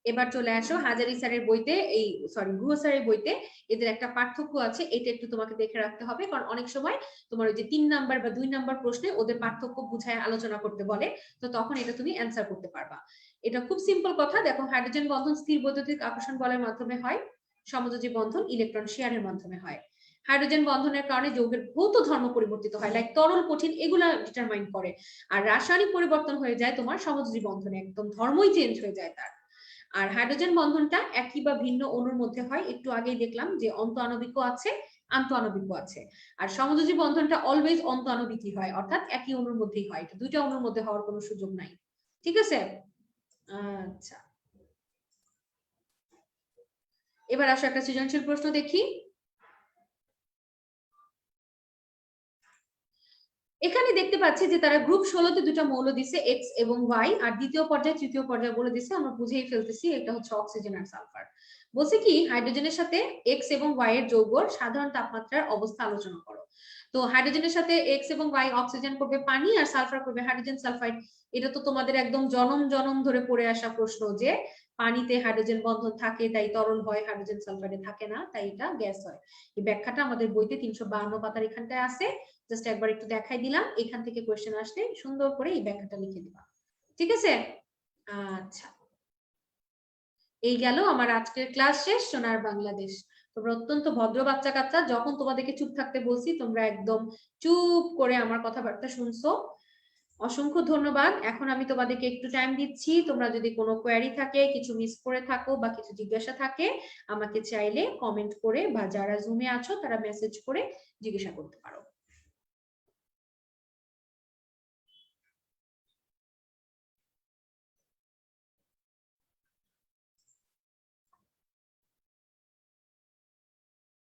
এবার চলে আসো হাজারি স্যারের বইতে, এই সরি গুহ স্যারের বইতে এদের একটা পার্থক্য আছে, এটা একটু তোমাকে দেখে রাখতে হবে, কারণ অনেক সময় তোমার ওই যে 3 নাম্বার বা 2 নাম্বার প্রশ্নে ওদের পার্থক্য বুঝায় আলোচনা করতে বলে, তো তখন এটা তুমি অ্যান্সার করতে পারবা। এটা খুব সিম্পল কথা। দেখো, হাইড্রোজেন বন্ধন স্থির বৈদ্যুতিক আকর্ষণ বলের মাধ্যমে হয়, সমযোজী বন্ধন ইলেকট্রন শেয়ারের মাধ্যমে হয়। হাইড্রোজেন বন্ধনের কারণে যৌগের ভৌত ধর্ম পরিবর্তিত হয়, লাইক তরল কঠিন এগুলা ডিটারমাইন করে, আর রাসায়নিক পরিবর্তন হয়ে যায় তোমার সমযোজী বন্ধনে, একদম ধর্মই চেঞ্জ হয়ে যায় তার। আর হাইড্রোজেন বন্ধনটা একই বা ভিন্ন অণুর মধ্যে হয়, একটু আগেই দেখলাম যে অন্ত আণবিকও আছে আন্ত আণবিকও আছে, আর সমযোজী বন্ধনটা অলওয়েজ অন্ত আণবিকই হয়, অর্থাৎ একই অণুর মধ্যেই হয়, এটা 2টা অণুর মধ্যে হওয়ার কোনো সুযোগ নাই, ঠিক আছে? আচ্ছা, এবার আসো একটা সৃজনশীল প্রশ্ন দেখি। এখানে দেখতে পাচ্ছি যে তারা গ্রুপ 16তে 2টা মৌল দিছে এক্স এবং ওয়াই, আর দ্বিতীয় পর্যায়ে তৃতীয় পর্যায়ে বলে দিছে, আমরা বুঝেই ফেলতেছি এটা হচ্ছে অক্সিজেন আর সালফার। বলছে কি হাইড্রোজেনের সাথে এক্স এবং ওয়াই এর যৌগর সাধারণ তাপমাত্রার অবস্থা আলোচনা করো। তো হাইড্রোজেনের সাথে এক্স এবং ওয়াই অক্সিজেন করবে পানি আর সালফার করবে হাইড্রোজেন সালফাইড। এটা তো তোমাদের একদম জনম জনম ধরে পড়ে আসা প্রশ্ন যে পানিতে হাইড্রোজেন বন্ধন থাকে তাই তরল হয়, হাইড্রোজেন সালফাইডে থাকে না তাই এটা গ্যাস হয়। এই ব্যাখ্যাটা আমাদের বইতে 352 পাতার এখানটায় আছে, জাস্ট একবার একটু দেখাই দিলাম। এখান থেকে কোয়েশ্চেন আসলে সুন্দর করে এই ব্যাখ্যাটা লিখে দিবা, ঠিক আছে? আচ্ছা, এই গেল আমার আজকের ক্লাস শেষ। সোনার বাংলাদেশ, তোমরা অত্যন্ত ভদ্র বাচ্চা কাচ্চা, যখন তোমাদেরকে চুপ থাকতে বলছি তোমরা একদম চুপ করে আমার কথাবার্তা শুনছো, অসংখ্য ধন্যবাদ। এখন আমি তোমাদেরকে একটু টাইম দিচ্ছি, তোমরা যদি কোনো কোয়েরি থাকে, কিছু মিস করে থাকো বা কিছু জিজ্ঞাসা থাকে, আমাকে চাইলে কমেন্ট করে বা যারা জুমে আছো তারা মেসেজ করে জিজ্ঞাসা করতে পারো।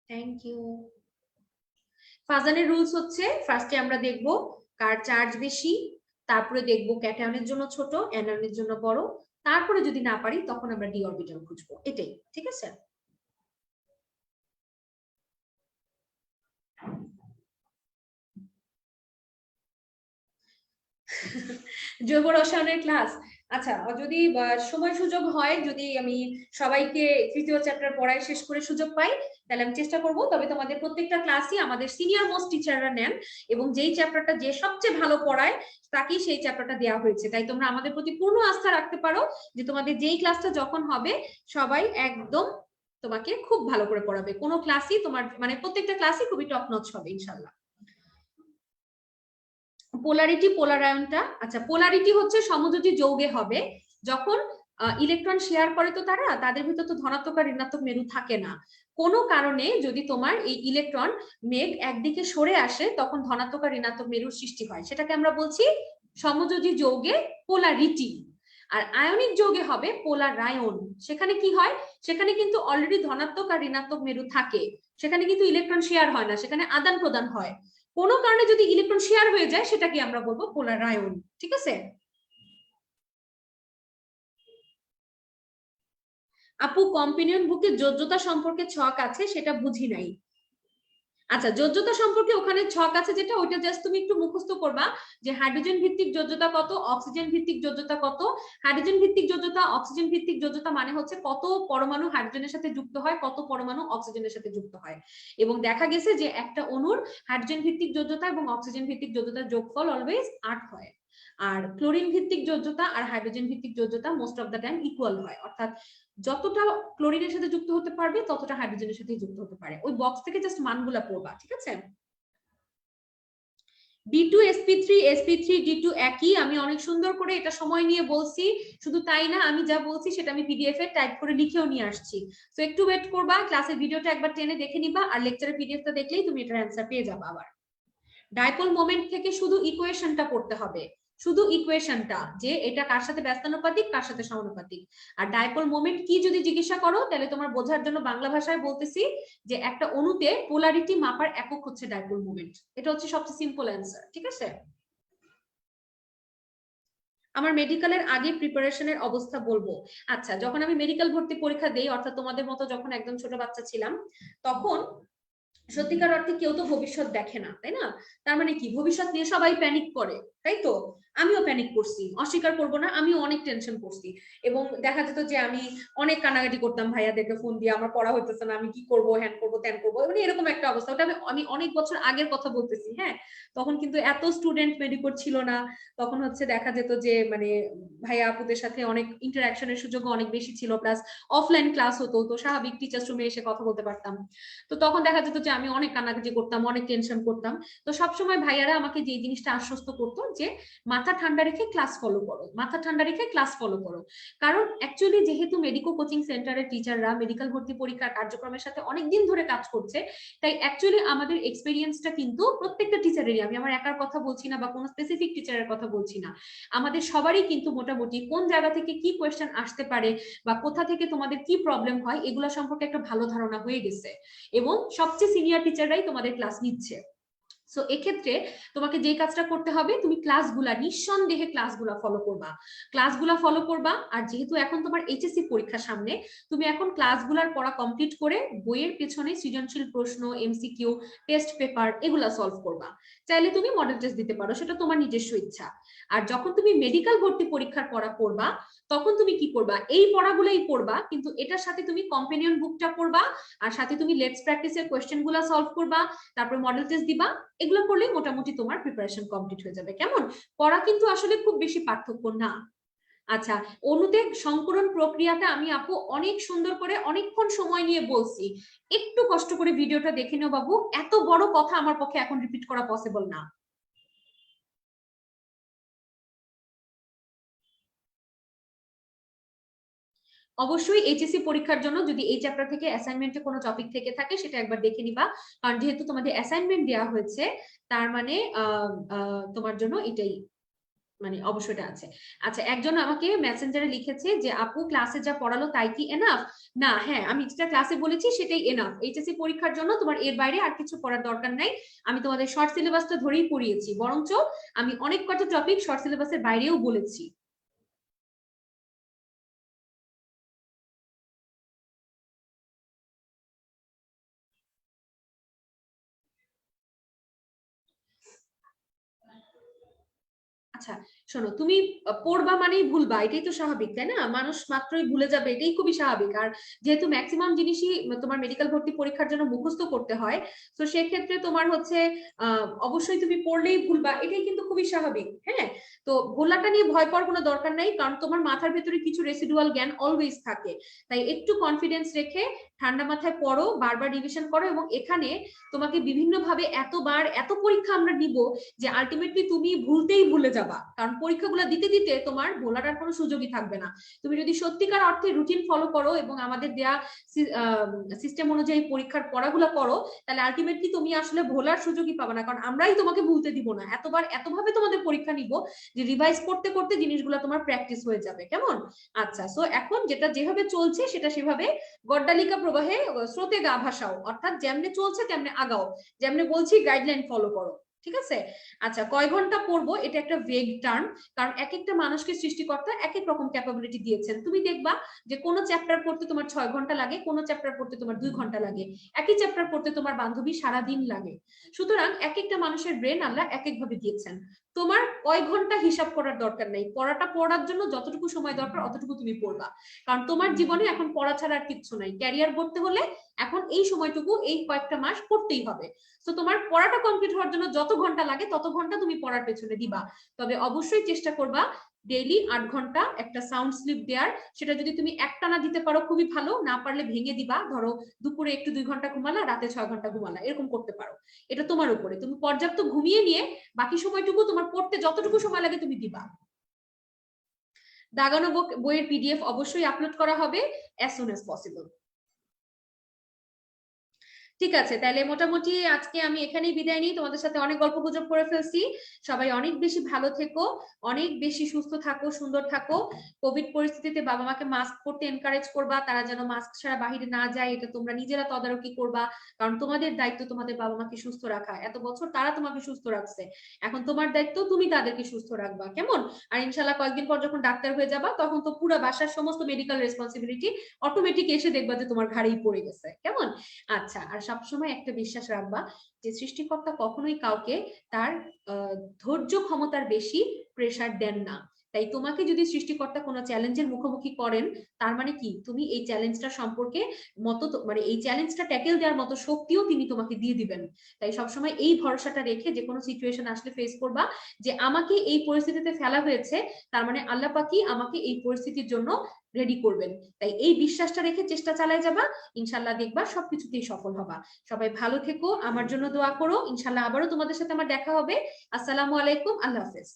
Thank you. ফাজানের রুলস হচ্ছে ফার্স্টে আমরা দেখব কার চার্জ বেশি, তারপরে দেখব ক্যাটায়নের জন্য ছোট, অ্যানায়নের জন্য বড়, তারপরে যদি না পারি তখন আমরা ডি অরবিটাল খুঁজবো, এটাই, ঠিক আছে? জৈব রসায়নের ক্লাস, আচ্ছা যদি সময় সুযোগ হয়, যদি আমি সবাইকে তৃতীয় চ্যাপ্টার পড়ায় শেষ করে সুযোগ পাই তাহলে আমি চেষ্টা করব। তবে তোমাদের প্রত্যেকটা ক্লাসই আমাদের সিনিয়র মোস্ট টিচাররা নেন এবং যেই চ্যাপ্টারটা যে সবচেয়ে ভালো পড়ায় তাকেই সেই চ্যাপ্টারটা দেওয়া হয়েছে। তাই তোমরা আমাদের প্রতি পূর্ণ আস্থা রাখতে পারো যে তোমাদের যেই ক্লাসটা যখন হবে সবাই একদম তোমাকে খুব ভালো করে পড়াবে। কোনো ক্লাসই তোমার মানে প্রত্যেকটা ক্লাসই খুবই টপ নচ হবে ইনশাআল্লাহ। পোলারিটি, পোলারায়নটা, আচ্ছা পোলারিটি হচ্ছে সমযোজী যৌগে হবে যখন ইলেকট্রন শেয়ার করে, তো তারা তাদের ভিতর তো ধনাত্মক আর ঋণাত্মক মেরু থাকে না। কোনো কারণে যদি তোমার এই ইলেকট্রন মেঘ একদিকে সরে আসে তখন ধনাত্মক আর ঋণাত্মক মেরুর সৃষ্টি হয়, সেটাকে আমরা বলছি সমযোজী যৌগে পোলারিটি। আর আয়নিক যৌগে হবে পোলারায়ন। সেখানে কি হয়, সেখানে কিন্তু অলরেডি ধনাত্মক আর ঋণাত্মক মেরু থাকে, সেখানে কিন্তু ইলেকট্রন শেয়ার হয় না, সেখানে আদান প্রদান হয়। কোনো কারণে যদি ইলেকট্রন শেয়ার হয়ে যায় সেটাকে আমরা বলবো পোলারায়ন, ঠিক আছে? আপু কম্পিনিয়ন বুকে যোজ্যতা সম্পর্কে ছক আছে, সেটা বুঝি নাই। আচ্ছা যোজ্যতা সম্পর্কে ওখানে ছক আছে যেটা, ওইটা জাস্ট তুমি একটু মুখস্থ করবা যে হাইড্রোজেন ভিত্তিক যোজ্যতা কত, অক্সিজেন ভিত্তিক যোজ্যতা কত। হাইড্রোজেন ভিত্তিক যোজ্যতা, অক্সিজেন ভিত্তিক যোজ্যতা মানে হচ্ছে কত পরমাণু হাইড্রোজেনের সাথে যুক্ত হয়, কত পরমাণু অক্সিজেনের সাথে যুক্ত হয়। এবং দেখা গেছে যে একটা অণুর হাইড্রোজেন ভিত্তিক যোজ্যতা এবং অক্সিজেন ভিত্তিক যোজ্যতার যোগফল অলওয়েজ 8 হয়। আর ক্লোরিন ভিত্তিক যোজ্যতা আর হাইড্রোজেন ভিত্তিক যোজ্যতা most of the time equal হয়, অর্থাৎ যতটা ক্লোরিনের সাথে যুক্ত হতে পারবে ততটা হাইড্রোজেনের সাথে যুক্ত হতে পারে। ওই বক্স থেকে জাস্ট মানগুলা পড়বা, ঠিক আছে? D2 sp3 sp3 D2 একই, আমি অনেক সুন্দর করে এটা সময় নিয়ে বলছি। শুধু তাই না, আমি যা বলছি সেটা আমি পিডিএফ এ টাইপ করে লিখেও নিয়ে আসছি। তো একটু ওয়েট করবা, ক্লাসের ভিডিওটা একবার টেনে দেখে নিবা আর লেকচারের পিডিএফটা দেখলেই তুমি এটার অ্যান্সার পেয়ে যাবে। আবার ডাইপোল মোমেন্ট থেকে শুধু ইকুয়েশনটা পড়তে হবে, শুধু ইকুয়েশনটা যে এটা কার সাথে ব্যস্তানুপাতিক কার সাথে সমানুপাতিক। আর ডাইপোল মোমেন্ট কি যদি জিজ্ঞাসা করো তাহলে তোমার বোঝার জন্য বাংলা ভাষায় বলতেছি যে একটা অণুতে পোলারিটি মাপার একক হচ্ছে ডাইপোল মোমেন্ট, এটা হচ্ছে সবচেয়ে সিম্পল অ্যান্সার, ঠিক আছে? আমার মেডিকেলের আগে প্রিপারেশনের অবস্থা বলবো। আচ্ছা যখন আমি মেডিকেল ভর্তি পরীক্ষা দেই, অর্থাৎ তোমাদের মতো যখন একদম ছোট বাচ্চা ছিলাম, তখন সত্যিকার অর্থে কেউ তো ভবিষ্যৎ দেখে না, তাই না? তার মানে কি, ভবিষ্যৎ নিয়ে সবাই প্যানিক করে, তাই তো? আমিও প্যানিক করছি, অস্বীকার করবো না, আমিও অনেক টেনশন করছি। এবং দেখা যেত যে আমি অনেক কান্নাকাটি করতাম ভাইয়াদেরকে ফোন দিয়ে, আমার পড়া হইতেছে না, আমি কি করবো, হ্যান করবো ত্যান করবো, মানে এরকম একটা অবস্থা। ওটা আমি অনেক বছর আগের কথা বলতেছি, হ্যাঁ। তখন কিন্তু এত স্টুডেন্ট মেডিকোর ছিল না, তখন হচ্ছে দেখা যেত যে মানে ভাইয়া আপুদের সাথে অনেক ইন্টারাকশনের সুযোগ অনেক বেশি ছিল, প্লাস অফলাইন ক্লাস হতো, তো স্বাভাবিক টিচার্স রুমে এসে কথা বলতে পারতাম। তো তখন দেখা যেত যে আমি অনেক কান্নাকাটি করতাম, অনেক টেনশন করতাম। তো সবসময় ভাইয়ারা আমাকে যে জিনিসটা আশ্বস্ত করতো যে মাথা ঠান্ডা রেখে ক্লাস ফলো করো, মাথা ঠান্ডা রেখে ক্লাস ফলো করো। কারণ অ্যাকচুয়ালি যেহেতু মেডিকো কোচিং সেন্টারের টিচাররা মেডিকেল ভর্তি পরীক্ষার কার্যক্রমের সাথে অনেকদিন ধরে কাজ করছে, তাই অ্যাকচুয়ালি আমাদের এক্সপেরিয়েন্সটা কিন্তু প্রত্যেকটা টিচারেরই, আমি আমার একার কথা বলছি না বা কোনো স্পেসিফিক টিচারের কথা বলছি না, আমাদের সবারই কিন্তু মোটামুটি কোন জায়গা থেকে কি কোয়েশ্চেন আসতে পারে বা কোথা থেকে তোমাদের কি প্রবলেম হয় এগুলো সম্পর্কে একটা ভালো ধারণা হয়ে গেছে। এবং সবচেয়ে সিনিয়র টিচাররাই তোমাদের ক্লাস নিচ্ছে। সো এক্ষেত্রে তোমাকে যে কাজটা করতে হবে, তুমি ক্লাসগুলা নিঃসন্দেহে ক্লাসগুলা ফলো করবা, ক্লাসগুলা ফলো করবা। আর যেহেতু এখন তোমার এইচএসসি পরীক্ষা সামনে, তুমি এখন ক্লাসগুলার পড়া কমপ্লিট করে বইয়ের পেছনে সৃজনশীল প্রশ্ন, এমসিকিউ, টেস্ট পেপার এগুলা সলভ করবা। চাইলে তুমি মডেল টেস্ট দিতে পারো, সেটা তোমার নিজস্ব ইচ্ছা। আর যখন তুমি মেডিকেল ভর্তি পরীক্ষার পড়া পড়বা, তখন তুমি কি করবা, এই পড়াগুলোই পড়বা, কিন্তু এটার সাথে তুমি কম্পেনিয়ন বুকটা পড়বা, আর সাথে তুমি লেটস প্র্যাকটিসের কোয়েশ্চেন গুলা সলভ করবা, তারপর মডেল টেস্ট দিবা। এগুলো করলেই মোটামুটি তোমার প্রিপারেশন কমপ্লিট হয়ে যাবে। কেমন? পড়া কিন্তু আসলে খুব বেশি পার্থক্য না। আচ্ছা, অনুতে সংকরণ প্রক্রিয়াটা আমি আপু অনেক সুন্দর করে অনেকক্ষণ সময় নিয়ে বলছি, একটু কষ্ট করে ভিডিওটা দেখে নিও বাবু, এত বড় কথা আমার পক্ষে এখন রিপিট করা পসিবল না। অবশ্যই এইচএসসি পরীক্ষার জন্য যদি এই চ্যাপ্টার থেকে অ্যাসাইনমেন্টে কোনো টপিক থেকে থাকে সেটা একবার দেখে নিবা, কারণ যেহেতু তোমাদের অ্যাসাইনমেন্ট দেওয়া হয়েছে, তার মানে তোমার জন্য এটাই মানে অবশ্যই আছে। আচ্ছা, একজন আমাকে মেসেঞ্জারে লিখেছে যে আপু ক্লাসে যা পড়ালো তাই কি এনাফ? না, হ্যাঁ, আমি যেটা ক্লাসে বলেছি সেটাই এনাফ। এইচএসসি পরীক্ষার জন্য তোমার এর বাইরে আর কিছু পড়ার দরকার নাই। আমি তোমাদের শর্ট সিলেবাসটা ধরেই পড়িয়েছি, বরঞ্চ আমি অনেক কটা টপিক শর্ট সিলেবাসের বাইরেও বলেছি। আচ্ছা শোনো, তুমি পড়বা মানেই ভুলবা, এটাই তো স্বাভাবিক, তাই না? মানুষ মাত্রই ভুলে যাবে, এটাই খুবই স্বাভাবিক। আর যেহেতু ম্যাক্সিমাম জিনিসই তোমার মেডিকেল ভর্তি পরীক্ষার জন্য মুখস্থ করতে হয়, তো সেক্ষেত্রে তোমার হচ্ছে অবশ্যই তুমি পড়লেই ভুলবা, এটাই কিন্তু খুবই স্বাভাবিক। হ্যাঁ, তো ভোলাটা নিয়ে ভয় পাওয়ার কোনো দরকার নাই, কারণ তোমার মাথার ভেতরে কিছু রেসিডুয়াল জ্ঞান অলওয়েজ থাকে। তাই একটু কনফিডেন্স রেখে ঠান্ডা মাথায় পড়ো, বারবার রিভিশন করো, এবং এখানে তোমাকে বিভিন্ন ভাবে এতবার এত পরীক্ষা আমরা নিব যে আলটিমেটলি তুমি ভুলতেই ভুলে যাবা, কারণ পরীক্ষাগুলো দিতে দিতে তোমার ভোলার আর কোনো সুযোগই থাকবে না। তুমি যদি সত্যিকার অর্থে রুটিন ফলো করো এবং আমাদের দেয়া সিস্টেম অনুযায়ী পরীক্ষার পড়াগুলো করো, তাহলে আলটিমেটলি তুমি আসলে ভোলার সুযোগই পাবে না, কারণ আমরাই তোমাকে ভুলতে দিব না। এতবার এতভাবে তোমাদের পরীক্ষা নিব যে রিভাইজ করতে করতে জিনিসগুলো তোমার প্র্যাকটিস হয়ে যাবে। কেমন? আচ্ছা, সো এখন যেটা যেভাবে চলছে সেটা সেভাবে গড্ডালিকা প্রবাহে স্রোতে গা ভাসাও, অর্থাৎ যেমনে চলছে তেমনে আগাও, যেমনে বলছি গাইডলাইন ফলো করো। ঠিক আছে? আচ্ছা, কয় ঘন্টা পড়বো এটা একটা ভেগ টার্ম, কারণ এক একটা মানুষকে সৃষ্টিকর্তা এক এক রকম ক্যাপাবিলিটি দিয়েছেন। তুমি দেখবা যে কোনো চ্যাপ্টার পড়তে তোমার 6 ঘন্টা লাগে, কোনো চ্যাপ্টার পড়তে তোমার 2 ঘন্টা লাগে, একই চ্যাপ্টার পড়তে তোমার বান্ধবী সারা দিন লাগে। সুতরাং এক একটা মানুষের ব্রেন আল্লাহ এক এক ভাবে দিয়েছেন। তোমার কয় ঘন্টা হিসাব করার দরকার নেই, পড়াটা পড়ার জন্য যতটুকু সময় দরকার অতটুকু তুমি পড়বা, কারণ তোমার জীবনে এখন পড়া ছাড়া আর কিচ্ছু নাই। ক্যারিয়ার গড়তে হলে এখন এই সময়টুকু, এই কয়েকটা মাস পড়তেই হবে। তো তোমার পড়াটা কমপ্লিট হওয়ার জন্য যত ঘন্টা লাগে তত ঘন্টা তুমি পড়ার পেছনে দিবা। তবে অবশ্যই চেষ্টা করবা ডেইলি 8 ঘন্টা একটা সাউন্ড স্লিপ দেওয়ার। সেটা যদি তুমি একটানা দিতে পারো খুবই ভালো, না পারলে ভেঙে দিবা, ধরো দুপুরে একটু 2 ঘন্টা ঘুমালা, রাতে 6 ঘন্টা ঘুমালা, এরকম করতে পারো। এটা তোমার উপরে, তুমি পর্যাপ্ত ঘুমিয়ে নিয়ে বাকি সময়টুকু তোমার পড়তে যতটুকু সময় লাগে তুমি দিবা। দাগানো বইয়ের পিডিএফ অবশ্যই আপলোড করা হবে as soon as possible। ঠিক আছে, তাহলে মোটামুটি আজকে আমি এখানেই বিদায় নিই। তোমাদের সাথে অনেক গল্প গুজব করে ফেলছি। সবাই অনেক বেশি ভালো থেকো, অনেক বেশি সুস্থ থাকো, সুন্দর থাকো। কোভিড পরিস্থিতিতে বাবা মাকে মাস্ক পরতে এনকারেজ করবা, তারা যেন মাস্ক ছাড়া বাহিরে না যায়, এটা তোমরা নিজেরা তদারকি করবা, কারণ তোমাদের দায়িত্ব তোমাদের বাবা মাকে সুস্থ রাখা। এত বছর তারা তোমাকে সুস্থ রাখছে, এখন তোমার দায়িত্ব তুমি তাদেরকে সুস্থ রাখবা। কেমন? আর ইনশাল্লাহ কয়েকদিন পর যখন ডাক্তার হয়ে যাবা, তখন তো পুরো বাসার সমস্ত মেডিকেল রেসপন্সিবিলিটি অটোমেটিক এসে দেখবা যে তোমার ঘাড়েই পড়ে গেছে। কেমন? আচ্ছা, আর সবসময় একটা বিশ্বাস রাখবা যে সৃষ্টিকর্তা কখনোই কাউকে তার ধৈর্য ক্ষমতার বেশি প্রেসার দেন না। তাই তোমাকে যদি সৃষ্টিকর্তা কোনো চ্যালেঞ্জের মুখোমুখি করেন, তার মানে কি তুমি এই চ্যালেঞ্জটা সম্পর্কে মতো মানে এই চ্যালেঞ্জটা ট্যাকেল দেওয়ার মতো শক্তিও তিনি তোমাকে দিয়ে দিবেন। তাই সবসময় এই ভরসাটা রেখে যে কোনো সিচুয়েশন আসলে ফেস করবা, যে আমাকে এই পরিস্থিতিতে ফেলা হয়েছে, তার মানে আল্লাহ পাকই আমাকে এই পরিস্থিতির জন্য রেডি করবেন। তাই এই বিশ্বাসটা রেখে চেষ্টা চালায় যাবা, ইনশাল্লাহ দেখবা সবকিছুতেই সফল হবা। সবাই ভালো থেকো, আমার জন্য দোয়া করো। ইনশাল্লাহ আবারও তোমাদের সাথে আমার দেখা হবে। আসসালামু আলাইকুম, আল্লাহ হাফেজ।